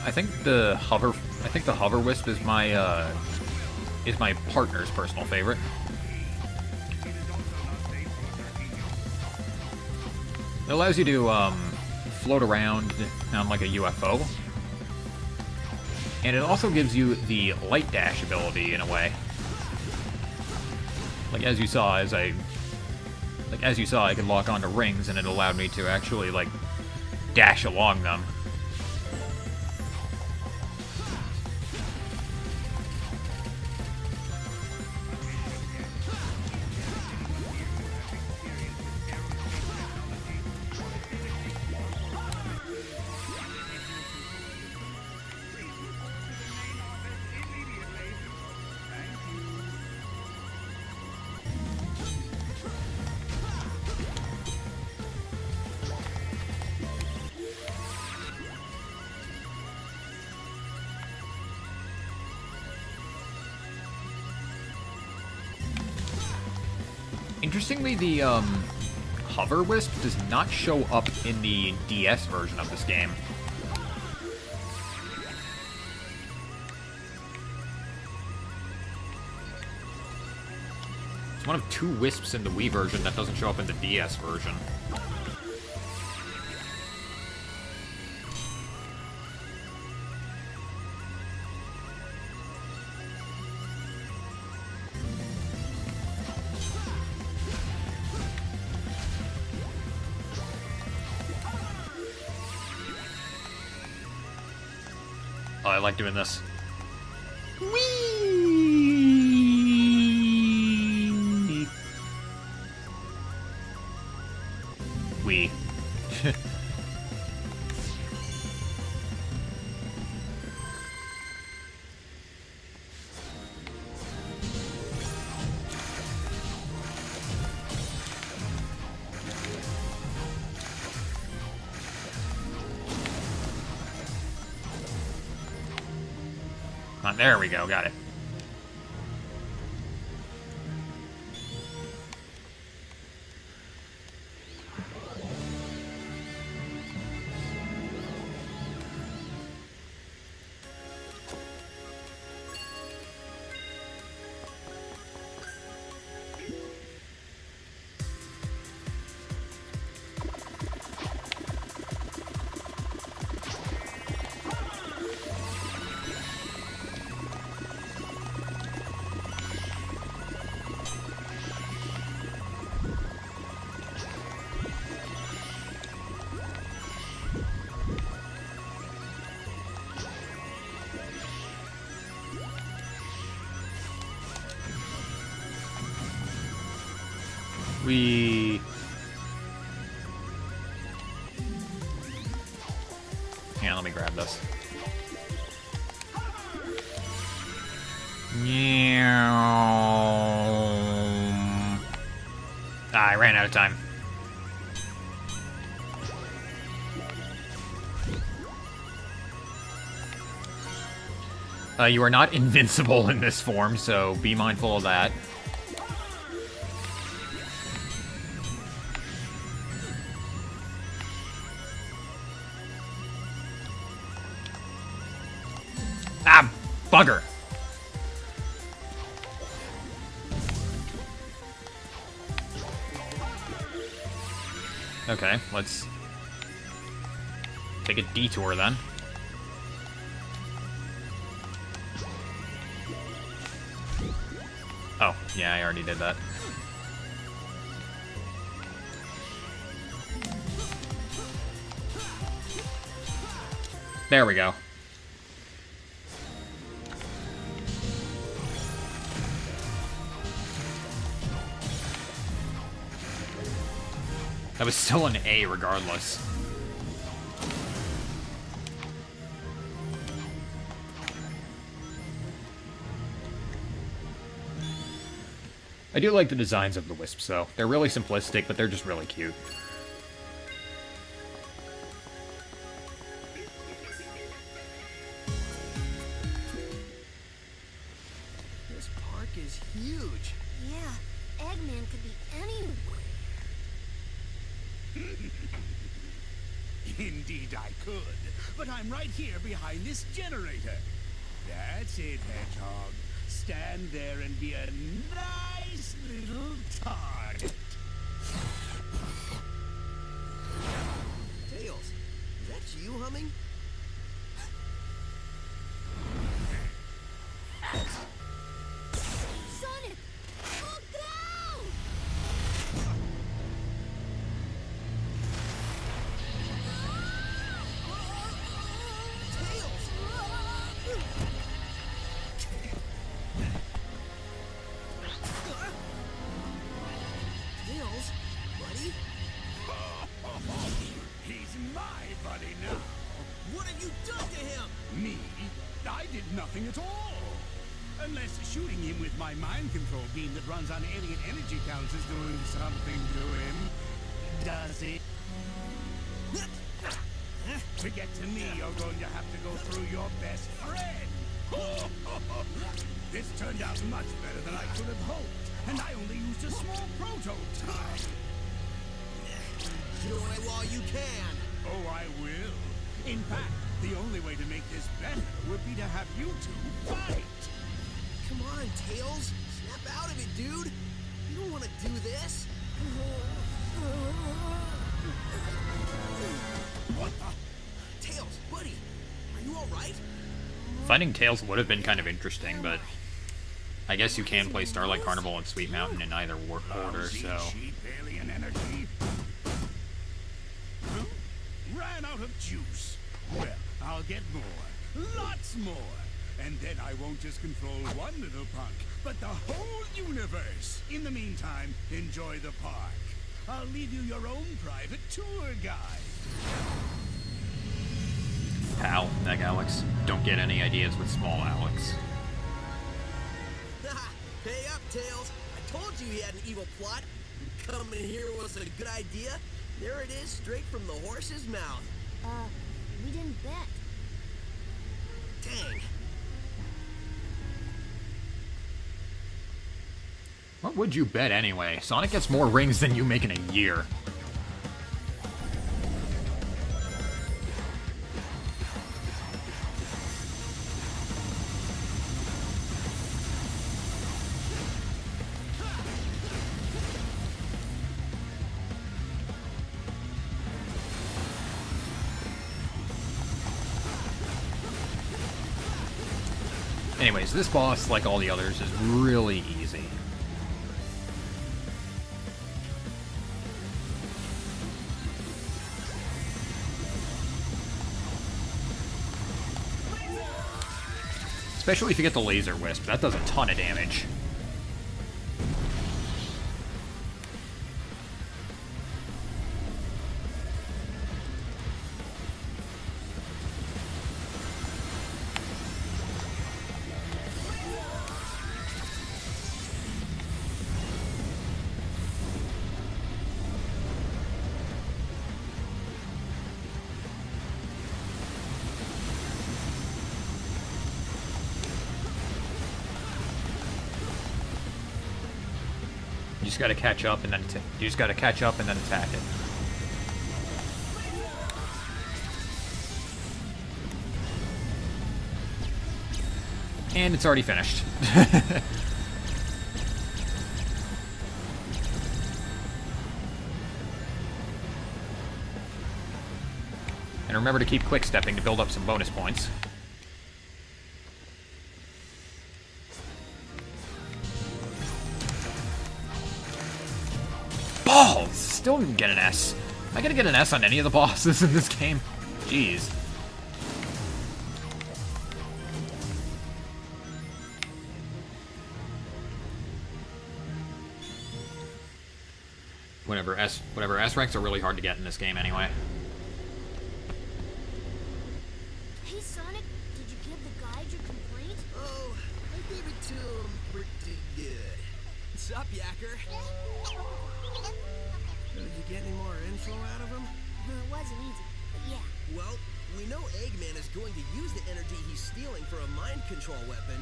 I think the hover wisp is my partner's personal favorite. It allows you to float around on like a UFO, and it also gives you the light dash ability in a way. Like as you saw, I could lock onto rings, and it allowed me to actually like dash along them. Interestingly, the hover wisp does not show up in the DS version of this game. It's one of two wisps in the Wii version that doesn't show up in the DS version. Oh, I like doing this. Whee! Wee. There we go, got it. Hang on, let me grab this. Ah, I ran out of time. You are not invincible in this form, so be mindful of that. Ah, bugger. Okay, let's take a detour then. Oh, yeah, I already did that. There we go. That was still an A regardless. I do like the designs of the wisps, though. They're really simplistic, but they're just really cute. This park is huge. Yeah, Eggman could be anywhere. Indeed I could, but I'm right here behind this generator. That's it, Hedgehog. Stand there and be a nice little target. Tails, is that you humming? Sonic! Look out! Tails! Tails, buddy? He's my buddy now. What have you done to him? Me? I did nothing at all. Unless shooting him with my mind control beam that runs on alien energy counts is doing something to him. Does it? To get to me, you're going to have to go through your best friend. This turned out much better than I could have hoped, and I only used a small prototype. Do it while you can. Oh, I will. In fact, the only way to make this better would be to have you two fight. Come on, Tails. Snap out of it, dude. You don't want to do this. What the? Tails, buddy, are you all right? Fighting Tails would have been kind of interesting, but I guess you can play Starlight Carnival and Sweet Mountain in either order, Lousy, so... cheap alien energy. Huh? Ran out of juice. Well, I'll get more. Lots more. And then I won't just control one little punk, but the whole universe. In the meantime, enjoy the park. I'll leave you your own private tour guide. Pal, Egg Alex. Don't get any ideas with small Alex. Pay up, Tails. I told you he had an evil plot. Coming here was a good idea. There it is, straight from the horse's mouth. We didn't bet. Dang. What would you bet anyway? Sonic gets more rings than you make in a year. Anyways, this boss, like all the others, is really easy. Especially if you get the laser wisp, that does a ton of damage. You just gotta catch up and then attack it. And it's already finished. And remember to keep quick-stepping to build up some bonus points. Balls! Still didn't get an S. Am I gonna get an S on any of the bosses in this game? Jeez. Whatever S ranks are really hard to get in this game anyway. Hey, Sonic, did you give the guide your complaint? Oh, I gave it to him pretty good. What's up, Yacker? Did you get any more info out of him? It wasn't easy, but yeah. Well, we know Eggman is going to use the energy he's stealing for a mind control weapon.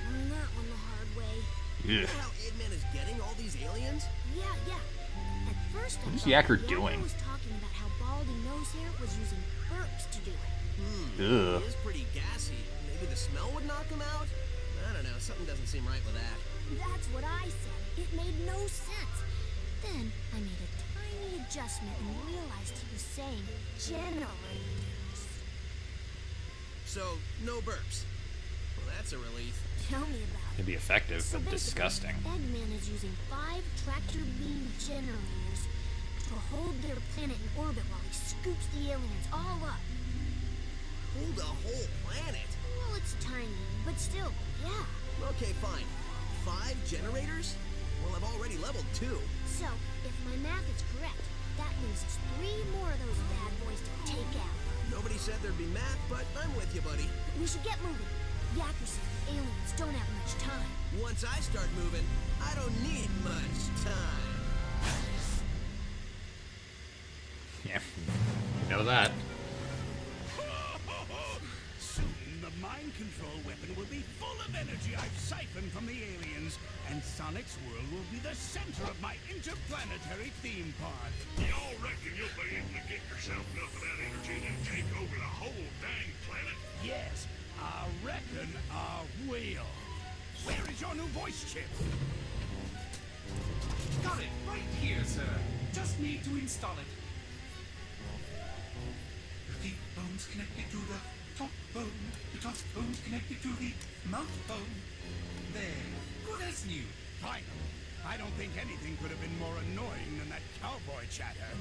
Learned that one the hard way. You know how Eggman is getting all these aliens? Yeah. At first, What is thought Yacker Yacker doing? was talking about how Baldy Nosehair was using burps to do it. Ugh. He is pretty gassy. Maybe the smell would knock him out? I don't know, something doesn't seem right with that. That's what I said. It made no sense. Then I made a tiny adjustment and realized he was saying generators. So, no burps. Well, that's a relief. Tell me about it. It'd be effective, So but basically, disgusting. Eggman is using 5 tractor beam generators to hold their planet in orbit while he scoops the aliens all up. Hold a whole planet? Well, it's tiny, but still, yeah. Okay, fine. 5 generators? Well, I've already leveled 2. So, if my math is correct, that leaves us 3 more of those bad boys to take out. Nobody said there'd be math, but I'm with you, buddy. We should get moving. Yacker says the aliens don't have much time. Once I start moving, I don't need much time. Yeah, you know that. Soon, the mind control weapon will be full of energy I've siphoned from the aliens, and Sonic's world will be the center of my interplanetary theme park. Y'all reckon you'll be able to get yourself enough of that energy to take over the whole dang planet? Yes, I reckon I will. Where is your new voice chip? Got it right here, sir. Just need to install it. The feet bone's connected to the top bone. The top bone's connected to the mouth bone. There. Good as new. Finally. I don't think anything could have been more annoying than that cowboy chatter.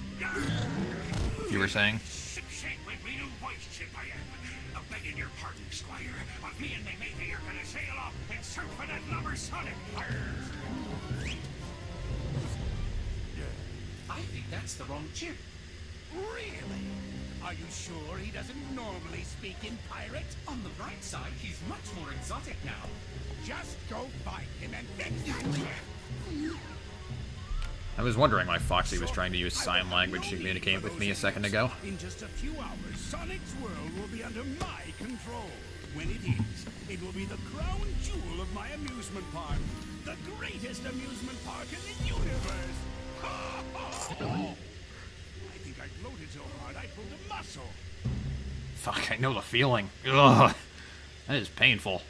You were saying? Shake with me new voice chip I am. Begging your pardon, Squire, but me and the matey are gonna sail off and search for that lumber Sonic. I think that's the wrong chip. Really? Are you sure he doesn't normally speak in pirate? On the bright side, he's much more exotic now. Just go find him and... I was wondering why Foxy was trying to use sign language to communicate with me a second ago. In just a few hours, Sonic's world will be under my control. When it is, it will be the crown jewel of my amusement park. The greatest amusement park in the universe. I think I gloated so hard I pulled a muscle. Fuck, I know the feeling. Ugh. That is painful.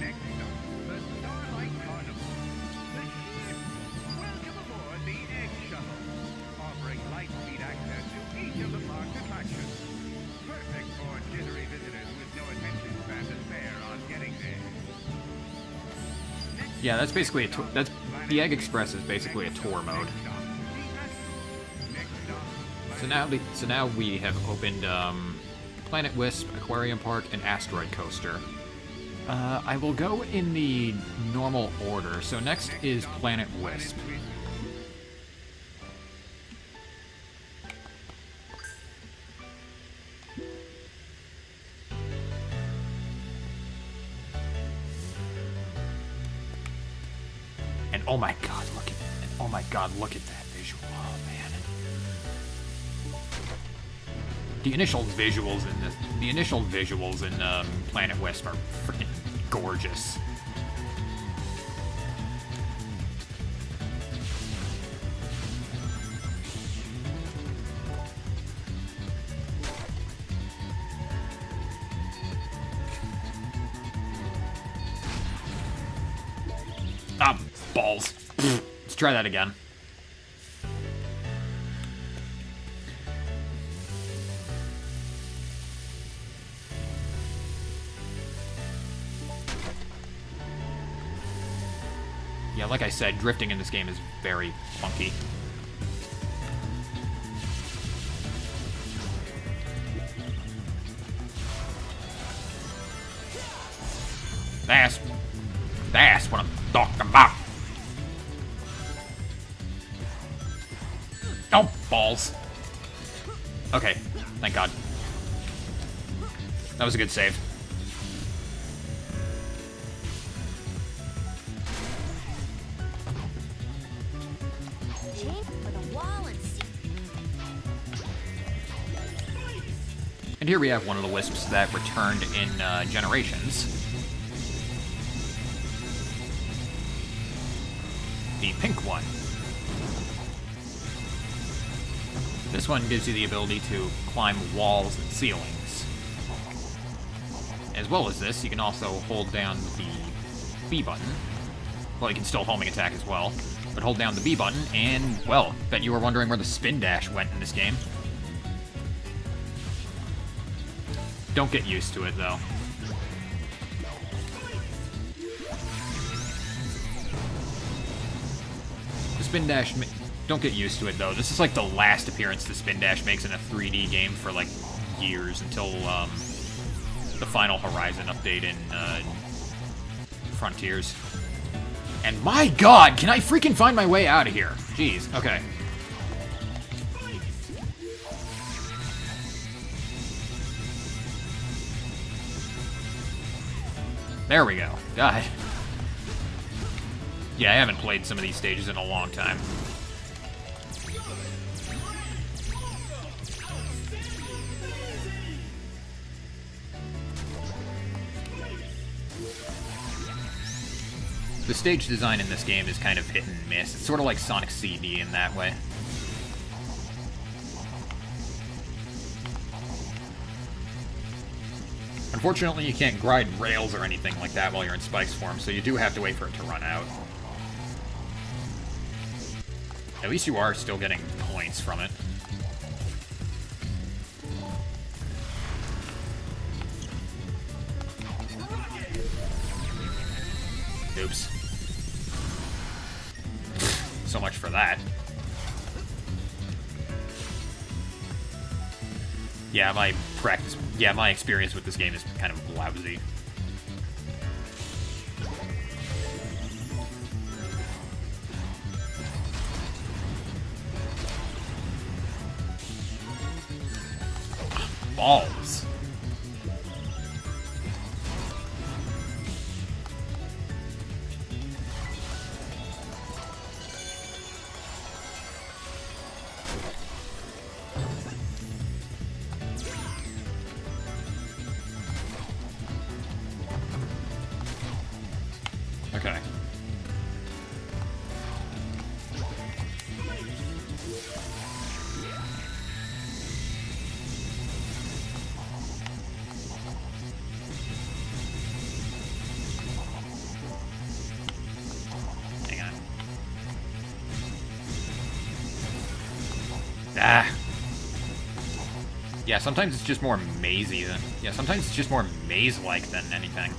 Next up, the Starlight Carnival. The ship. Welcome aboard the Egg Shuttle, offering light-speed access to each of the park's attractions. Perfect for jittery visitors with no attention span to spare on getting there. Yeah, that's basically that's the Egg Express is basically a tour mode. So now we have opened Planet Wisp, Aquarium Park, and Asteroid Coaster. I will go in the normal order. So next is Planet Wisp. And oh my god, look at that visual. Oh man. The initial visuals in Planet Wisp are freaking gorgeous. Ah, balls. try that again. Yeah, like I said, drifting in this game is very funky. That's what I'm talking about. Oh, balls. Okay, thank God. That was a good save. And here we have one of the wisps that returned in Generations. The pink one. This one gives you the ability to climb walls and ceilings. As well as this, you can also hold down the B button. Well, you can still homing attack as well, but hold down the B button, and, well, bet you were wondering where the spin dash went in this game. Don't get used to it, though. The spin dash... Don't get used to it, though. This is like the last appearance the spin dash makes in a 3D game for, like, years, until, the final Horizon update in, Frontiers. And my God, can I freaking find my way out of here? Jeez, okay. There we go. God. Yeah, I haven't played some of these stages in a long time. The stage design in this game is kind of hit and miss. It's sort of like Sonic CD in that way. Unfortunately, you can't grind rails or anything like that while you're in Spike's form, so you do have to wait for it to run out. At least you are still getting points from it. Oops. So much for that. Yeah, my experience with this game is kind of lousy. Balls. Okay. Hang on. Ah. Yeah, sometimes it's just more mazy than... Yeah, sometimes it's just more maze-like than anything.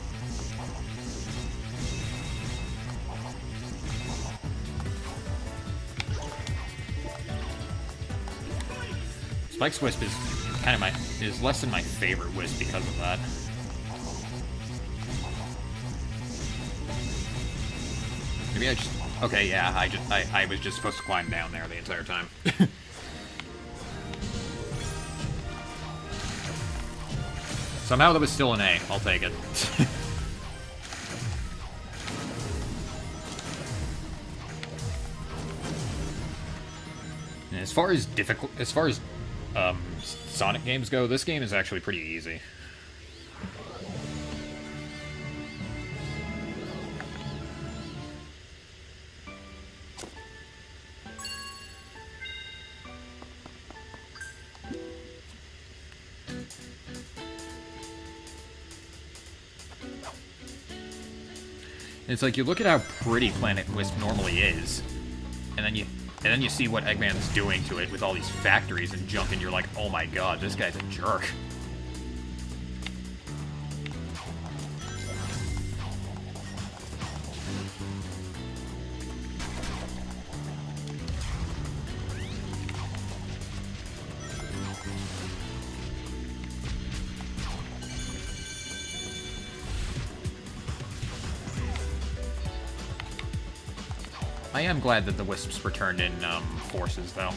Spike's Wisp is kind of is less than my favorite Wisp because of that. Maybe I just... Okay, yeah, I was just supposed to climb down there the entire time. Somehow that was still an A. I'll take it. And as far as Sonic games go, this game is actually pretty easy. It's like, you look at how pretty Planet Wisp normally is, then you see what Eggman's doing to it with all these factories and junk, and you're like, oh my god, this guy's a jerk. I am glad that the Wisps returned in Forces, though.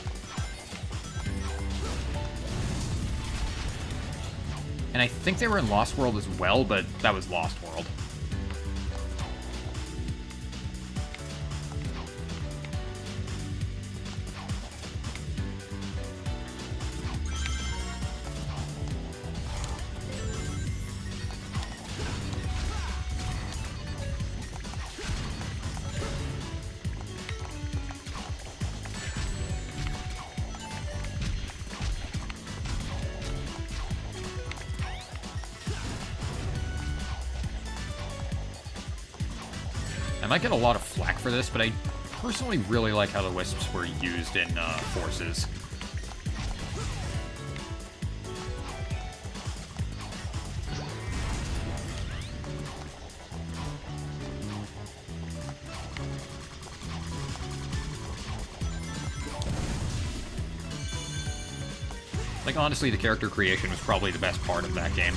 And I think they were in Lost World as well, but that was Lost World. I might get a lot of flack for this, but I personally really like how the Wisps were used in Forces. Like, honestly, the character creation was probably the best part of that game.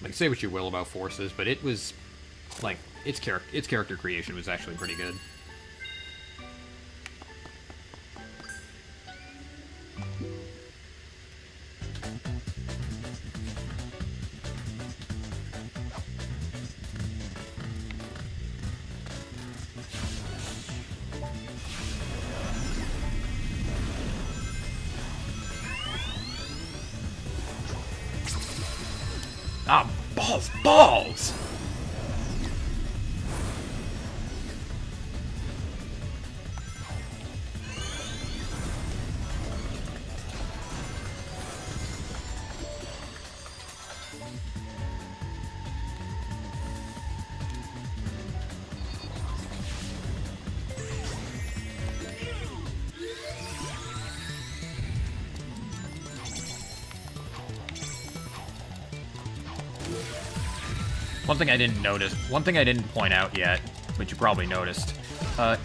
Like, say what you will about Forces, but it was, like, its character creation was actually pretty good. Ah, balls! One thing I didn't point out yet, but you probably noticed,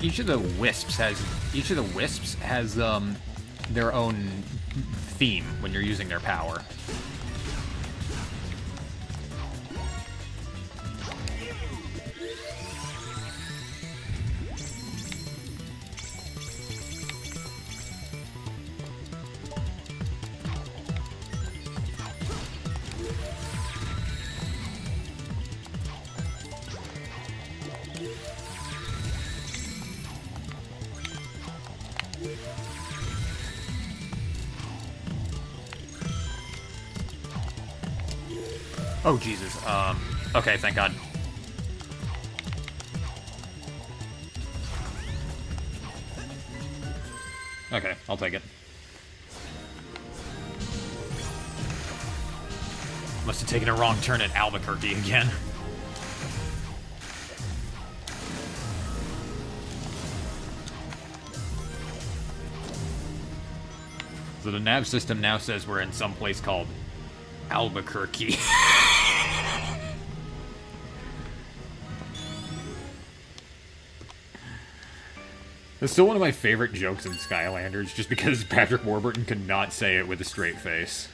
each of the wisps has their own theme when you're using their power. Oh, Jesus. Okay, thank God. Okay, I'll take it. Must have taken a wrong turn at Albuquerque again. So the nav system now says we're in some place called Albuquerque. It's still one of my favorite jokes in Skylanders, just because Patrick Warburton could not say it with a straight face.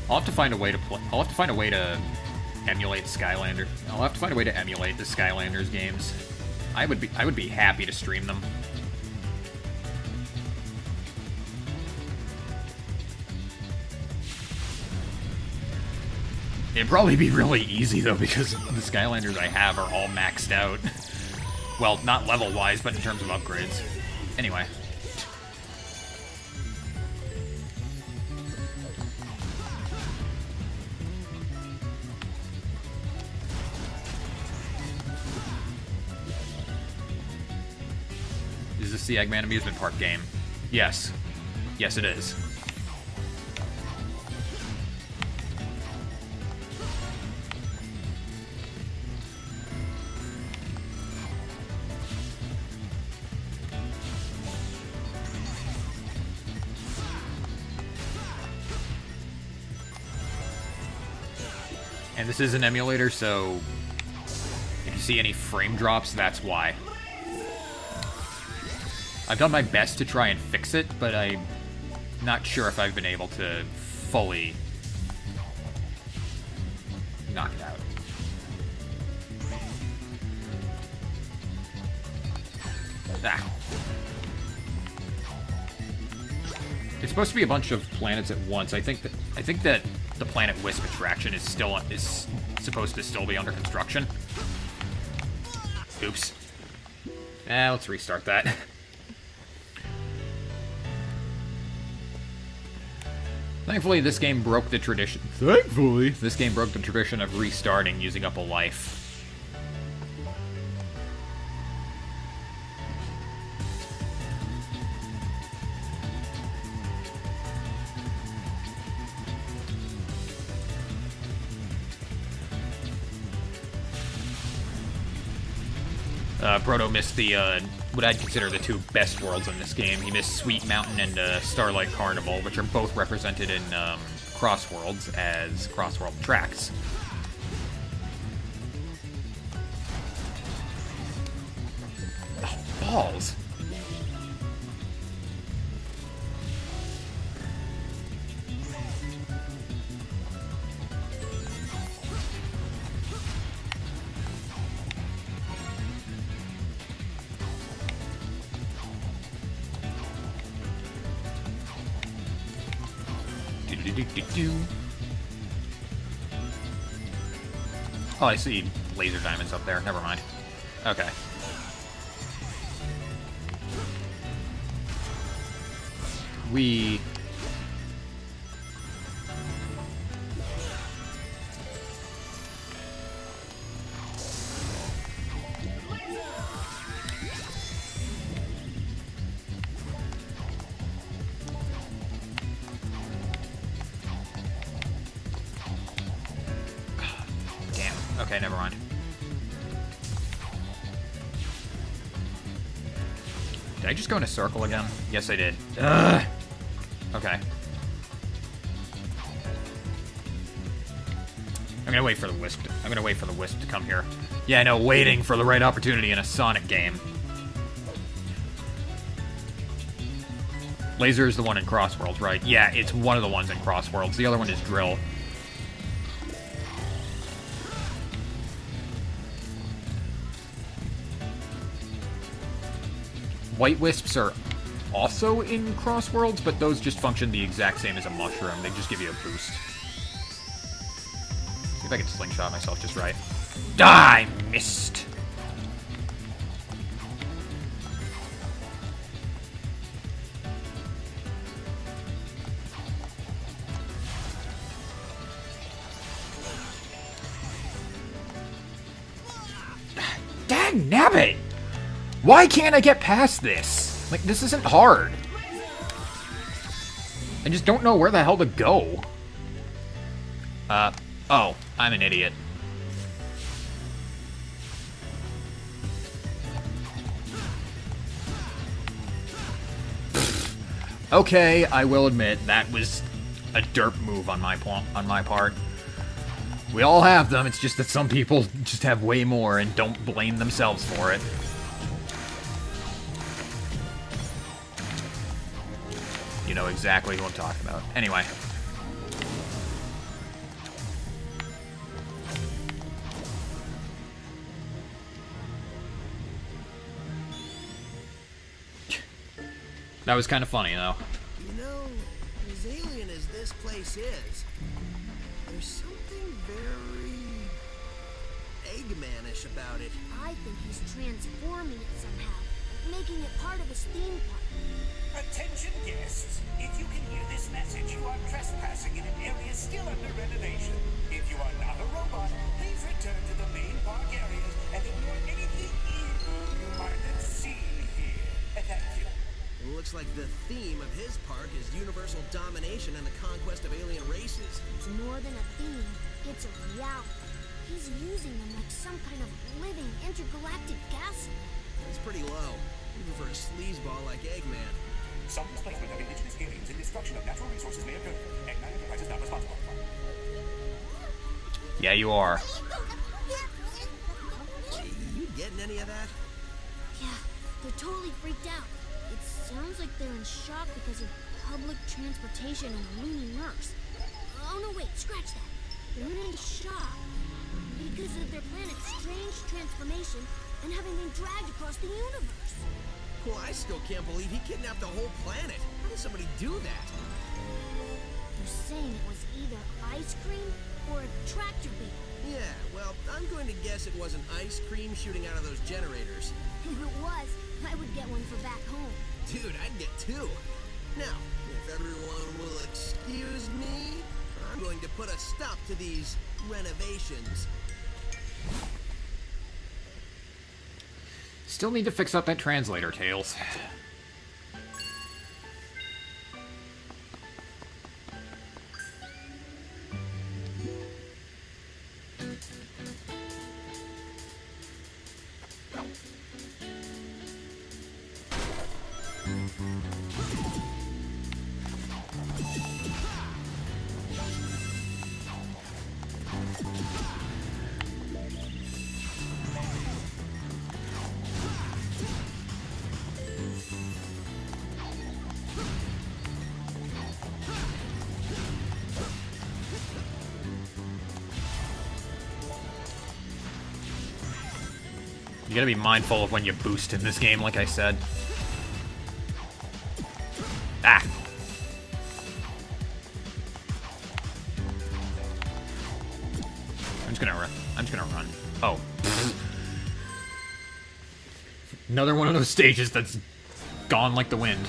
I'll have to find a way to I'll have to find a way to emulate Skylander. I'll have to find a way to emulate the Skylanders games. I would be happy to stream them. It'd probably be really easy, though, because the Skylanders I have are all maxed out. Well, not level-wise, but in terms of upgrades. Anyway. Is this the Eggman amusement park game? Yes. Yes, it is. And this is an emulator, so if you see any frame drops, that's why. I've done my best to try and fix it, but I'm not sure if I've been able to fully knock it out. Ah. It's supposed to be a bunch of planets at once. I think that the Planet Wisp attraction is supposed to still be under construction. Oops. Let's restart that. Thankfully, this game broke the tradition. Thankfully, this game broke the tradition of restarting using up a life. Proto missed the, what I'd consider the two best worlds in this game. He missed Sweet Mountain and Starlight Carnival, which are both represented in Crossworlds as Crossworld tracks. Oh, balls. Oh, I see laser diamonds up there. Never mind. Okay. We... Okay, never mind. Did I just go in a circle again? Yes, I did. Ugh. Okay. I'm gonna wait for the Wisp. I'm gonna wait for the Wisp to come here. Yeah, I know, waiting for the right opportunity in a Sonic game. Laser is the one in Crossworlds, right? Yeah, it's one of the ones in Crossworlds. The other one is Drill. White Wisps are also in Crossworlds, but those just function the exact same as a mushroom. They just give you a boost. See if I can slingshot myself just right. I missed! Dang nabbit! Why can't I get past this? Like, this isn't hard. I just don't know where the hell to go. Oh, I'm an idiot. Okay, I will admit, that was a derp move on my part. We all have them, it's just that some people just have way more and don't blame themselves for it. You know exactly who I'm talking about. Anyway. That was kind of funny, though. You know, as alien as this place is, There's something very Eggmanish about it. I think he's transforming it somehow, making it part of his theme park. Attention guests, if you can hear this message, you are trespassing in an area still under renovation. If you are not a robot, please return to the main park areas and ignore anything evil you might have seen here. Thank you. It looks like the theme of his park is universal domination and the conquest of alien races. It's more than a theme, it's a reality. He's using them like some kind of living intergalactic gas. It's pretty low, even for a sleazeball like Eggman. Some displacement of indigenous aliens and destruction of natural resources may occur. Eggman Enterprises not responsible. Yeah, you are. You getting any of that? Yeah, they're totally freaked out. It sounds like they're in shock because of public transportation and a loony nurse. Oh no, wait, scratch that. They're in shock because of their planet's strange transformation and having been dragged across the universe. Well, I still can't believe he kidnapped the whole planet. How did somebody do that? They're saying it was either ice cream or a tractor beam. Yeah, well, I'm going to guess it wasn't ice cream shooting out of those generators. If it was, I would get one for back home. Dude, I'd get two. Now, if everyone will excuse me, I'm going to put a stop to these renovations. Still need to fix up that translator, Tails. You gotta be mindful of when you boost in this game, like I said. Ah! I'm just gonna run. Oh. Another one of those stages that's gone like the wind.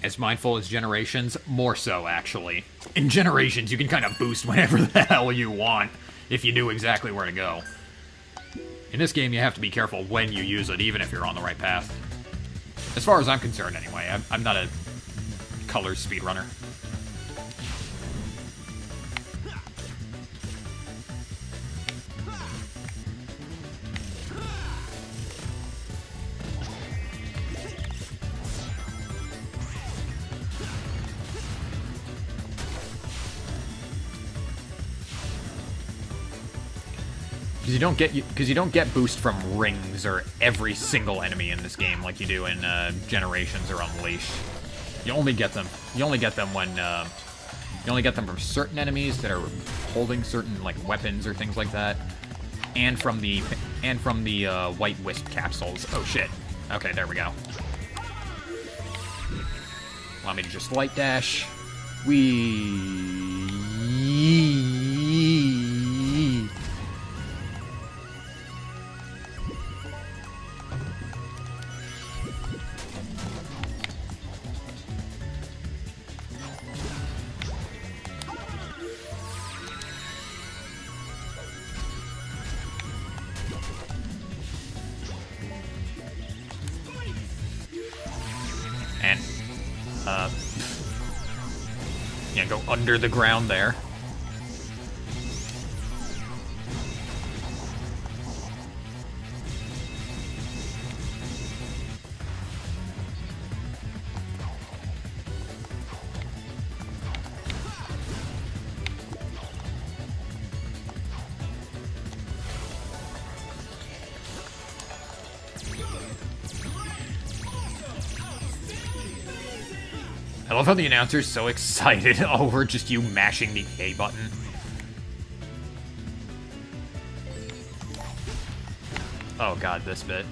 As mindful as Generations, more so, actually. In Generations, you can kind of boost whenever the hell you want, if you knew exactly where to go. In this game, you have to be careful when you use it, even if you're on the right path. As far as I'm concerned, anyway. I'm not a colors speedrunner. Because you don't get boost from rings or every single enemy in this game like you do in Generations or Unleashed. You only get them. You only get them when you only get them from certain enemies that are holding certain like weapons or things like that, and from the White Wisp capsules. Oh shit. Okay, there we go. Allow me to just light dash. And, yeah, go under the ground there. I love how the announcer's so excited over just you mashing the A button. Oh god, this bit.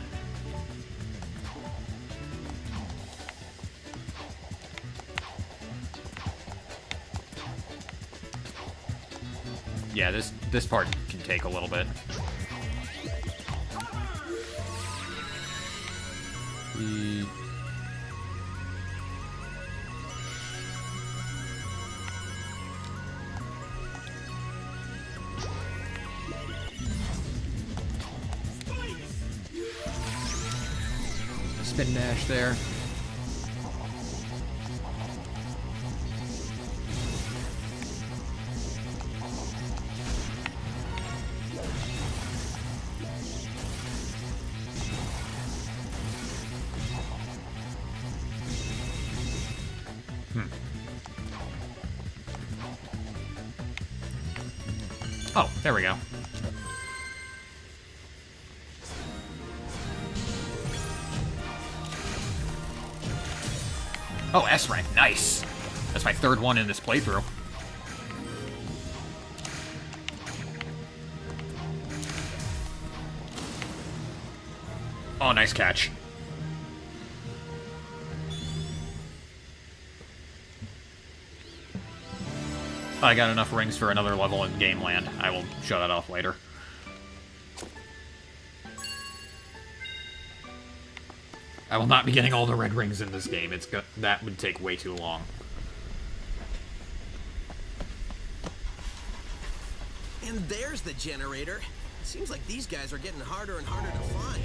Yeah, this part can take a little bit. Spin dash there. Oh, there we go. Oh, S rank, nice. That's my third one in this playthrough. Oh, nice catch. I got enough rings for another level in Game Land. I will show that off later. I will not be getting all the red rings in this game. That would take way too long. And there's the generator. It seems like these guys are getting harder and harder to find.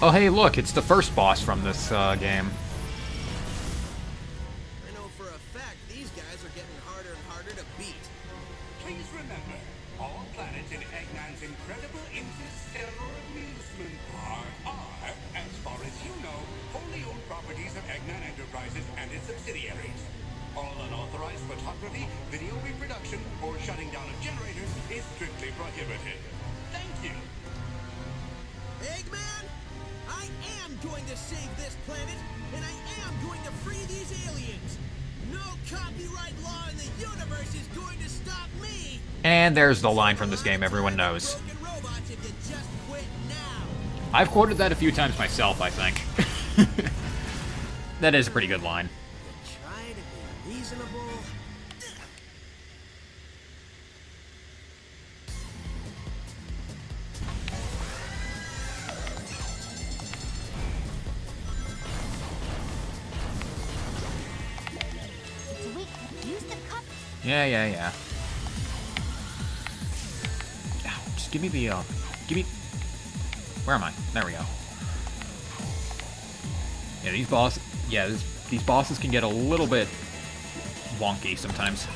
Oh, hey, look, it's the first boss from this game. I know for a fact these guys are getting harder and harder to beat. Please remember, all planets in Eggman's incredible interstellar amusement park are, as far as you know, wholly owned properties of Eggman Enterprises and its subsidiaries. All unauthorized photography, video reproduction, or shutting down of generators is strictly prohibited. Thank you. Eggman, I am going to save this planet, and I am going to free these aliens. No copyright law in the universe is going to stop me. And there's the line from this game everyone knows. Broken robots if you just quit now. I've quoted that a few times myself, I think. That is a pretty good line. Try to be reasonable. So wait, use the cup. Yeah. Ow, just give me the, where am I? There we go. Yeah, these bosses can get a little bit wonky sometimes.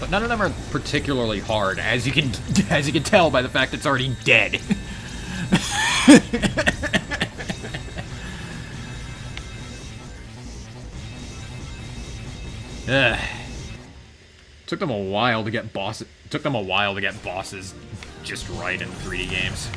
But none of them are particularly hard, as you can tell by the fact it's already dead. Ugh. Took them a while to get bosses just right in 3D games.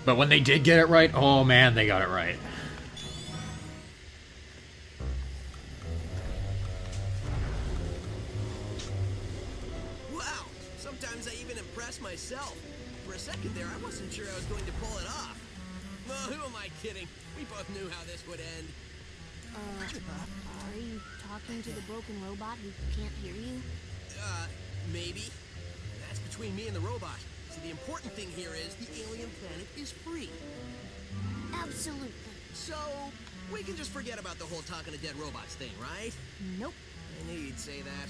But when they did get it right, oh man, they got it right. Wow, sometimes I even impress myself. For a second there, I wasn't sure I was going to pull it off. Well, who am I kidding? We both knew how this would end. Are you talking to the broken robot who can't hear you? Maybe. That's between me and the robot. See, the important thing here is the alien planet is free. Absolutely. So, we can just forget about the whole talking to dead robots thing, right? Nope. I knew you'd say that.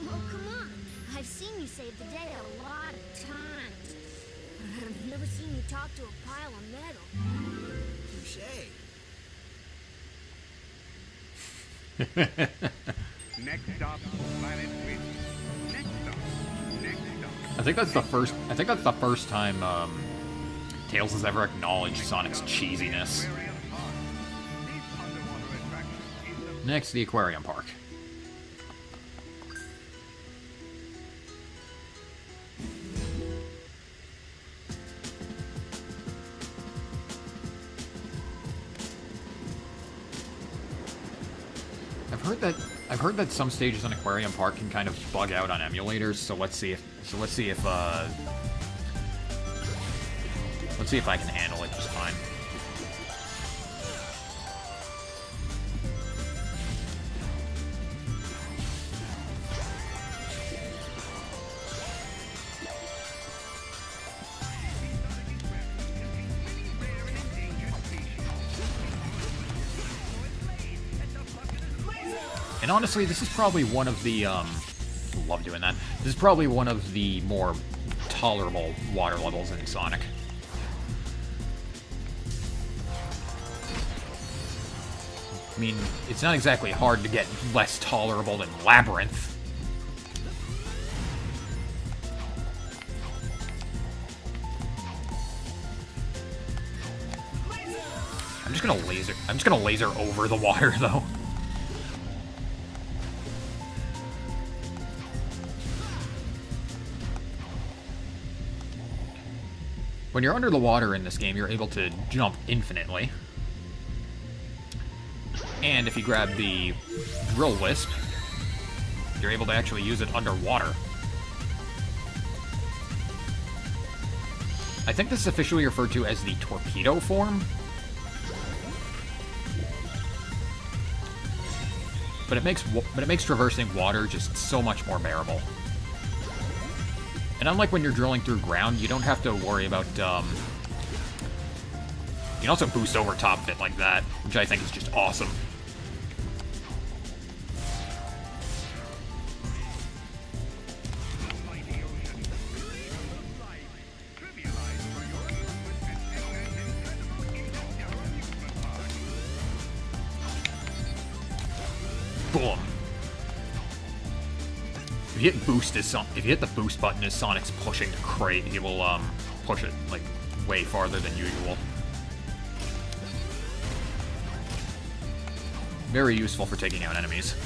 Oh, come on. I've seen you save the day a lot of times. But I've never seen you talk to a pile of metal. Touché. Next stop, Planet Ridge. Next stop, I think that's the first time Tails has ever acknowledged Sonic's cheesiness. Next, the aquarium park. I've heard that some stages in Aquarium Park can kind of bug out on emulators. So let's see if I can handle it just fine. And honestly, this is probably one of the, love doing that. This is probably one of the more tolerable water levels in Sonic. I mean, it's not exactly hard to get less tolerable than Labyrinth. I'm just gonna laser over the water, though. When you're under the water in this game, you're able to jump infinitely. And if you grab the drill wisp, you're able to actually use it underwater. I think this is officially referred to as the torpedo form. But it makes traversing water just so much more bearable. And unlike when you're drilling through ground, you don't have to worry about, you can also boost over top of it like that, which I think is just awesome. Boom. If you hit the boost button as Sonic's pushing the crate, he will push it like way farther than usual. Very useful for taking out enemies.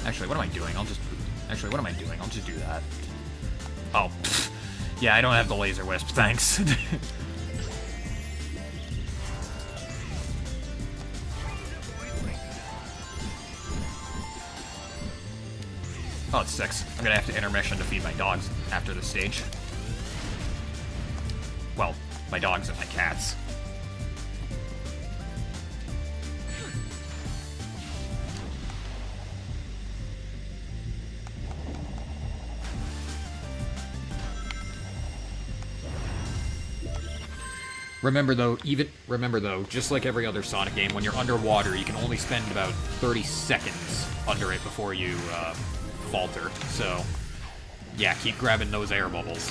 Actually, what am I doing? I'll just do that. Oh, pfft. Yeah, I don't have the laser wisp, thanks. Oh, it's 6. I'm gonna have to intermission to feed my dogs after this stage. Well, my dogs and my cats. Remember though, just like every other Sonic game, when you're underwater, you can only spend about 30 seconds under it before you, falter. So, yeah, keep grabbing those air bubbles.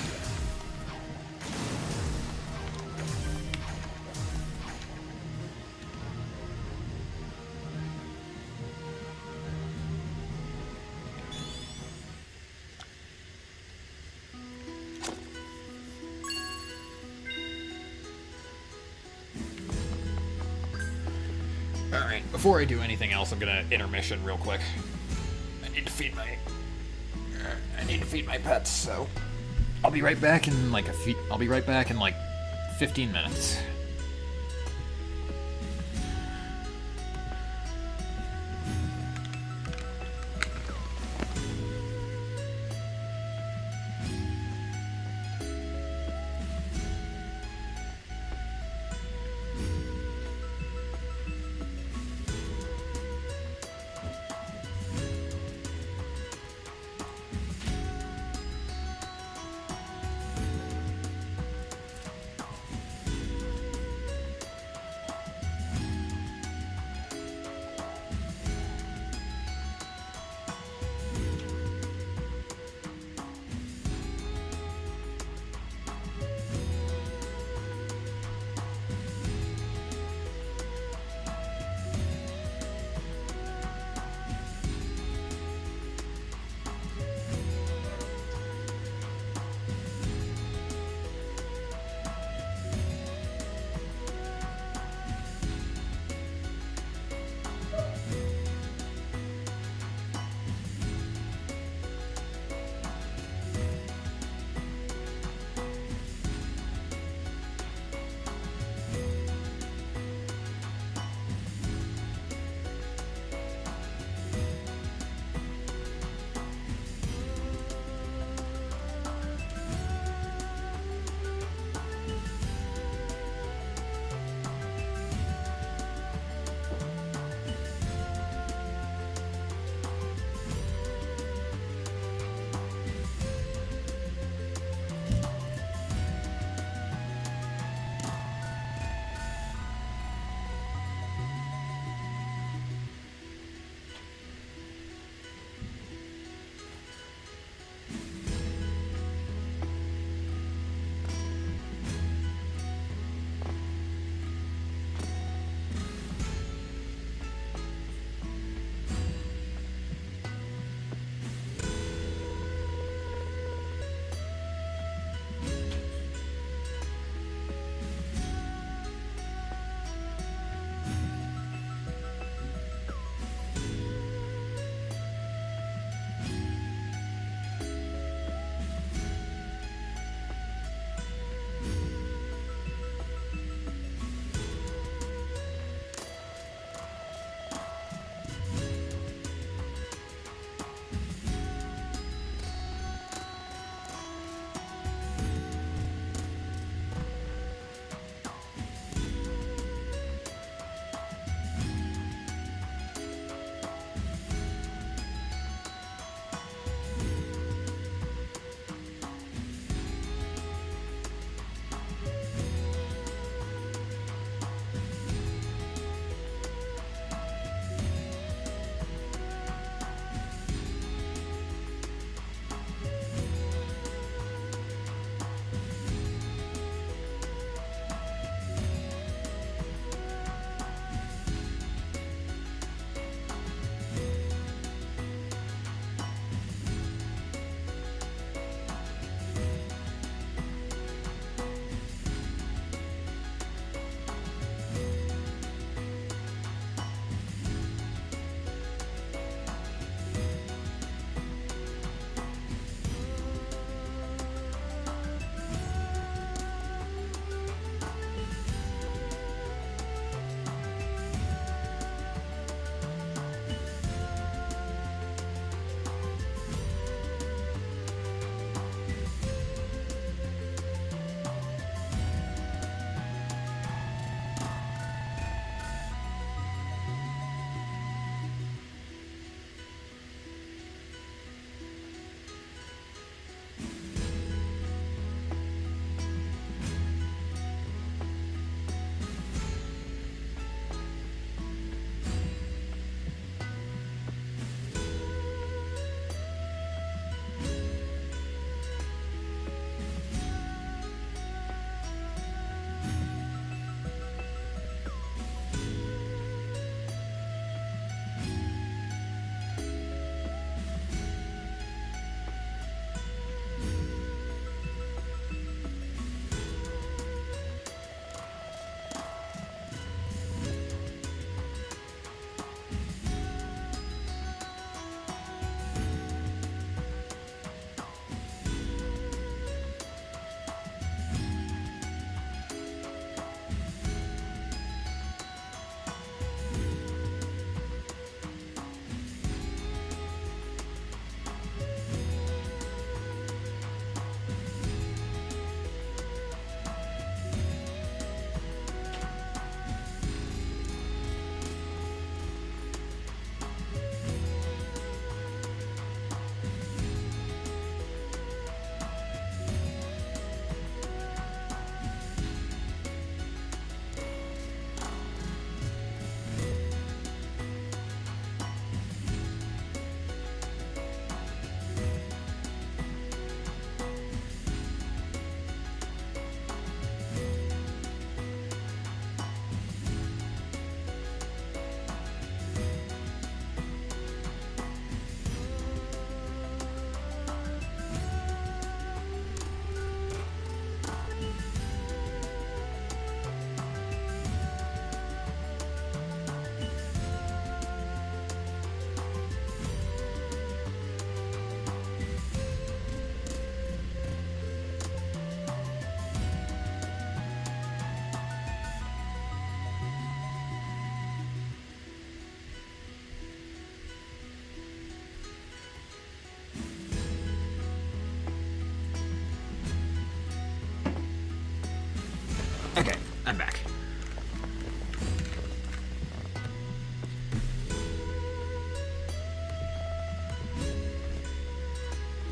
Alright, before I do anything else, I'm gonna intermission real quick. I need to feed my pets, so I'll be right back in like 15 minutes.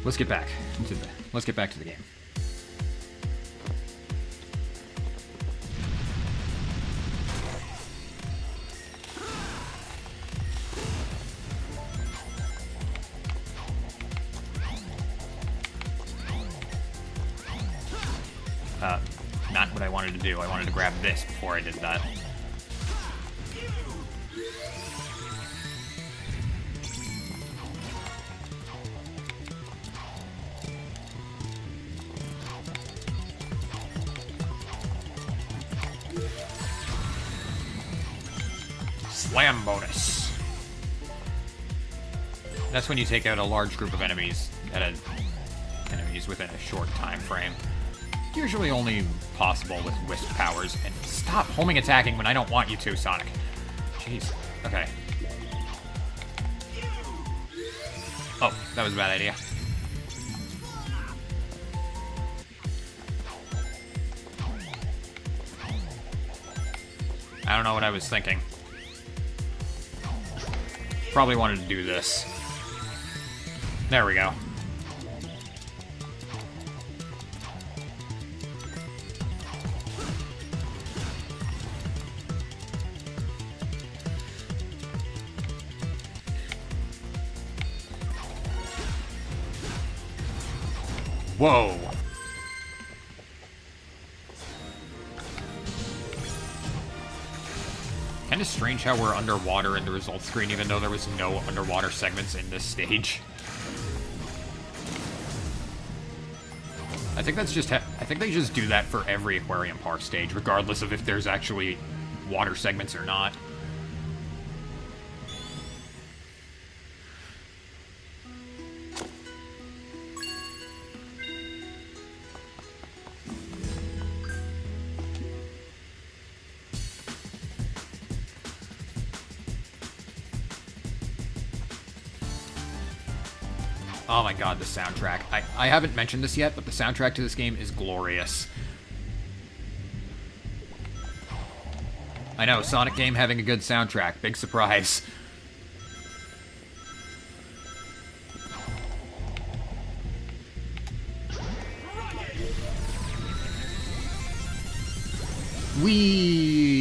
let's get back to the game. Not what I wanted to do. I wanted to grab this before I did that. Slam bonus. That's when you take out a large group of enemies within a short time frame. Usually only possible with wisp powers. And stop homing attacking when I don't want you to, Sonic. Jeez. Okay. Oh, that was a bad idea. I don't know what I was thinking. Probably wanted to do this. There we go. Whoa. Kind of strange how we're underwater in the results screen, even though there was no underwater segments in this stage. I think that's just I think they just do that for every aquarium park stage, regardless of if there's actually water segments or not. Oh my god, the soundtrack. I haven't mentioned this yet, but the soundtrack to this game is glorious. I know, Sonic game having a good soundtrack. Big surprise. Whee!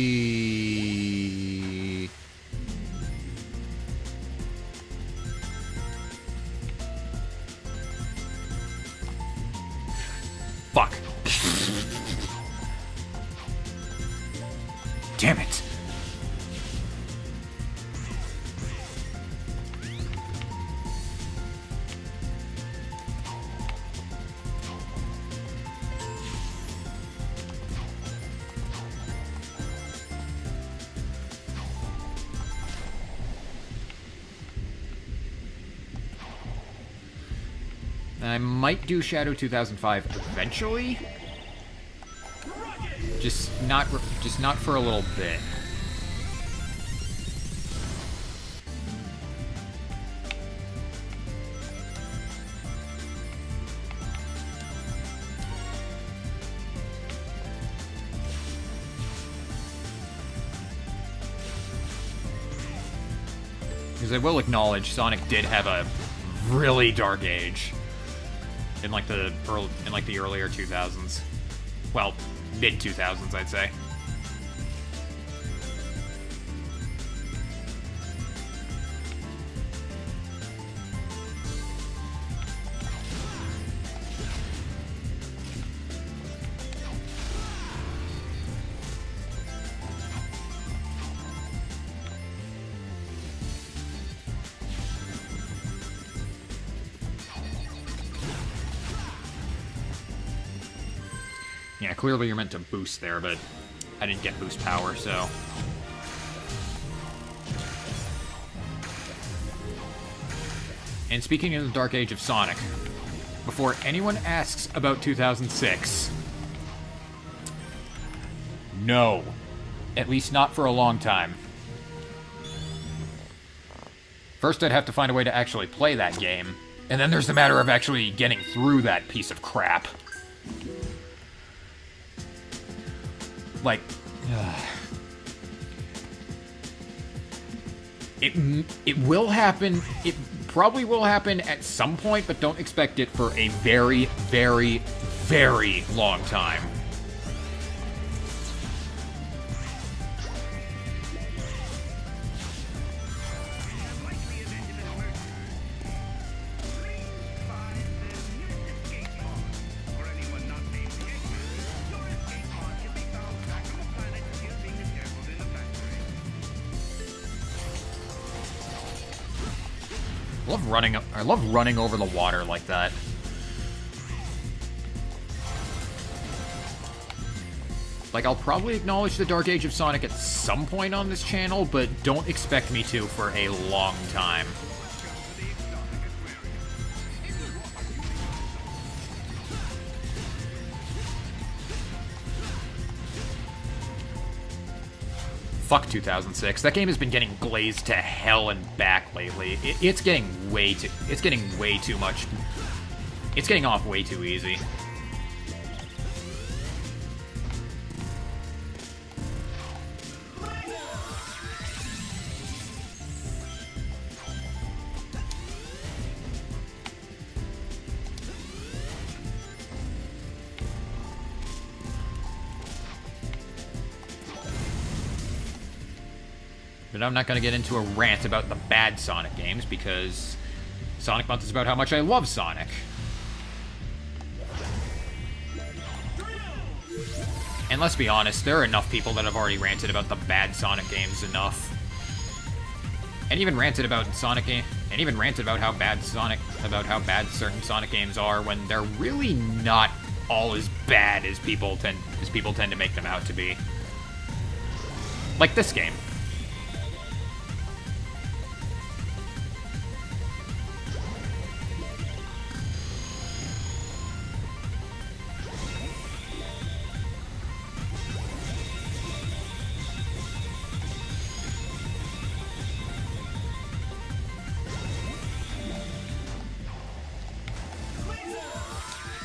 Fuck. Damn it. I might do Shadow 2005 eventually. Just not for a little bit. Because I will acknowledge Sonic did have a really dark age. In like the earlier 2000s. Well, mid 2000s, I'd say. Yeah, clearly you're meant to boost there, but I didn't get boost power, so... And speaking of the Dark Age of Sonic, before anyone asks about 2006... No. At least not for a long time. First I'd have to find a way to actually play that game, and then there's the matter of actually getting through that piece of crap. Like, it will happen. It probably will happen at some point, but don't expect it for a very, very, very long time. I love running over the water like that. Like, I'll probably acknowledge the Dark Age of Sonic at some point on this channel, but don't expect me to for a long time. Fuck 2006. That game has been getting glazed to hell and back lately. It's getting way too much. It's getting off way too easy. But I'm not going to get into a rant about the bad Sonic games, because Sonic Month is about how much I love Sonic. And let's be honest, there are enough people that have already ranted about the bad Sonic games enough. And even ranted about how bad certain Sonic games are, when they're really not all as bad as people tend to make them out to be. Like this game.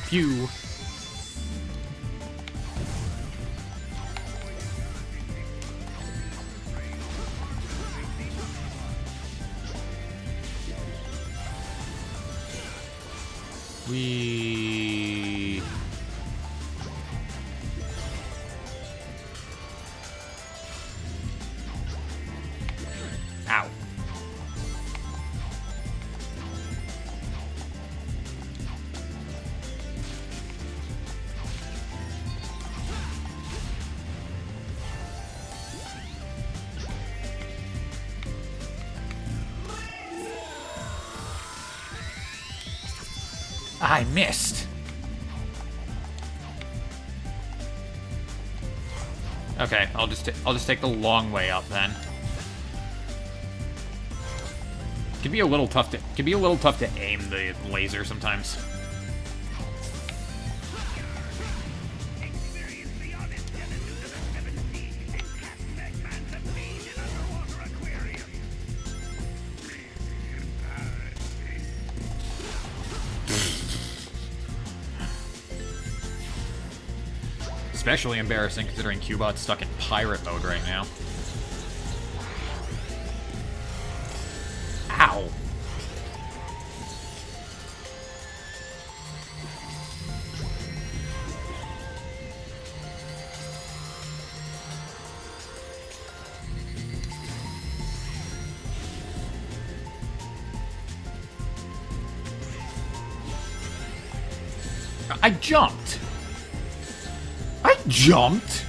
Phew. We... Ow. I missed. Okay, I'll just take the long way up then. Can be a little tough to aim the laser sometimes. Especially embarrassing considering Cubot's stuck in pirate mode right now. Ow. I jumped. Jumped?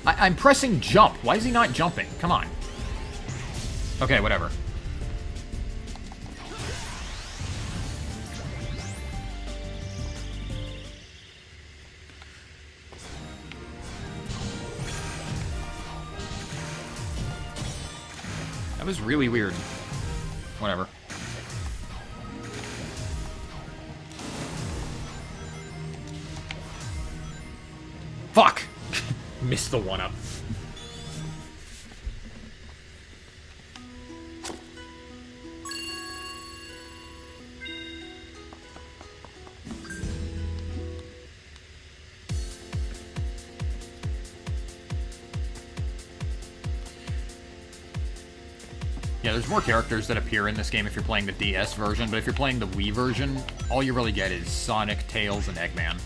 I'm pressing jump. Why is he not jumping? Come on. Okay, whatever. That was really weird. Whatever. Fuck! Missed the one-up. Yeah, there's more characters that appear in this game if you're playing the DS version, but if you're playing the Wii version, all you really get is Sonic, Tails, and Eggman.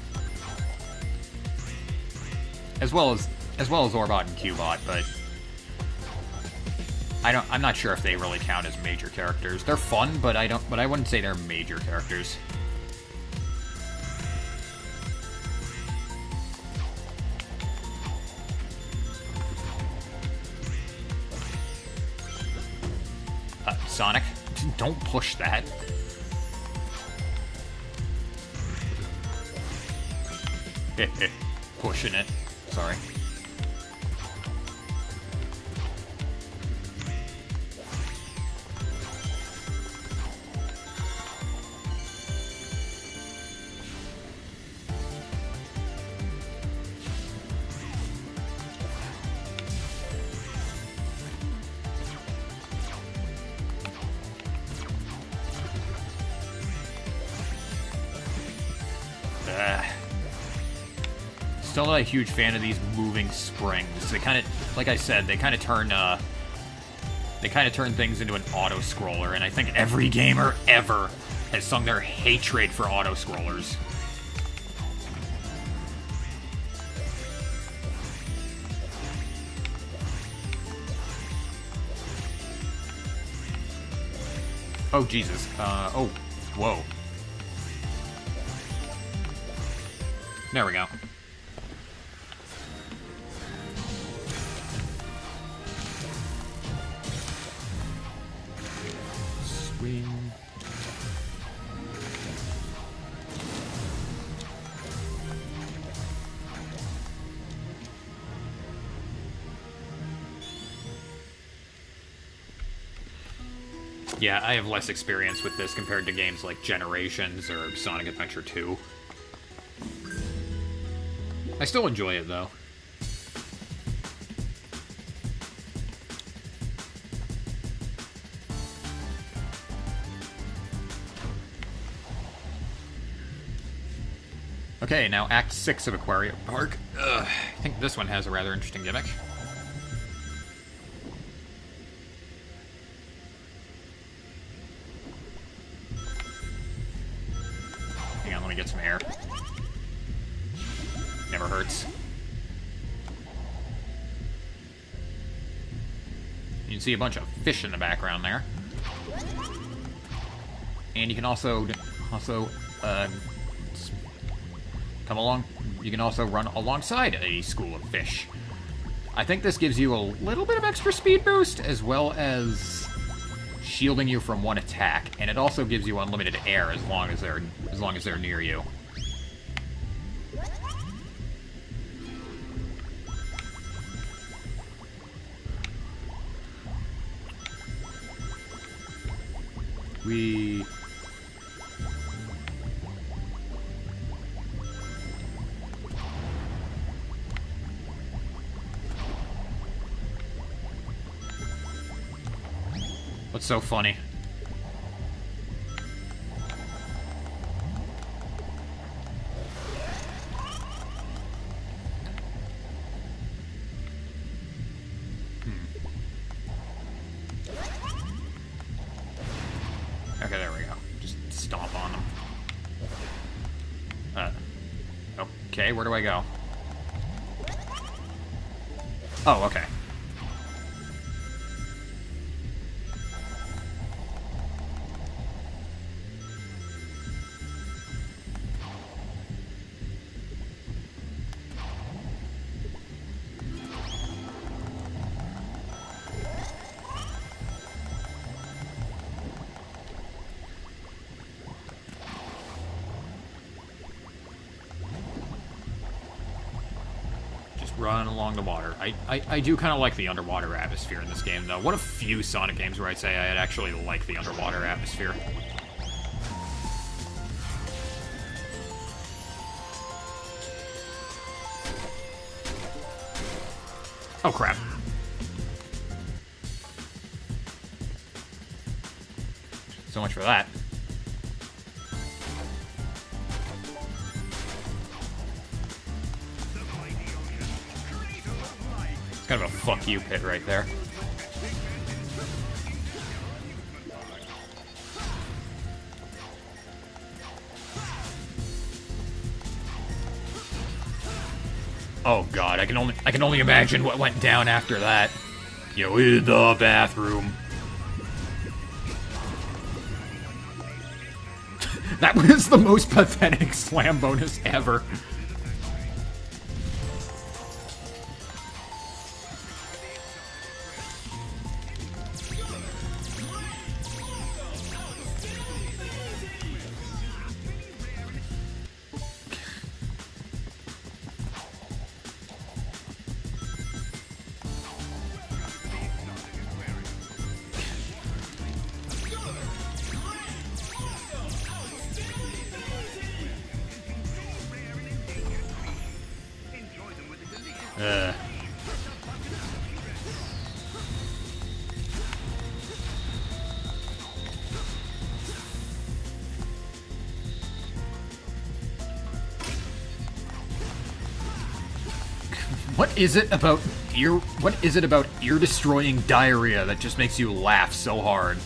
As well as Orbot and Cubot, but I'm not sure if they really count as major characters. They're fun, but I wouldn't say they're major characters. Sonic, don't push that. Pushing it. Sorry. Still not a huge fan of these moving springs. They kind of, like I said, they kind of turn things into an auto-scroller, and I think every gamer ever has sung their hatred for auto-scrollers. Oh, Jesus. Oh, whoa. There we go. Swing. Yeah, I have less experience with this compared to games like Generations or Sonic Adventure 2. I still enjoy it, though. Okay, now Act 6 of Aquarium Park. I think this one has a rather interesting gimmick. Hang on, let me get some air. Never hurts. You can see a bunch of fish in the background there. And you can also come along. You can also run alongside a school of fish. I think this gives you a little bit of extra speed boost, as well as shielding you from one attack, and it also gives you unlimited air as long as they're near you. What's so funny? Okay, there we go. Just stomp on them. Okay, where do I go? Oh, okay. Run along the water. I do kind of like the underwater atmosphere in this game, though. One of few Sonic games where I'd say I'd actually like the underwater atmosphere. Oh, crap. So much for that. Kind of a fuck you pit right there. Oh god, I can only imagine what went down after that. Yo, in the bathroom. That was the most pathetic slam bonus ever. What is it about ear-destroying diarrhea that just makes you laugh so hard?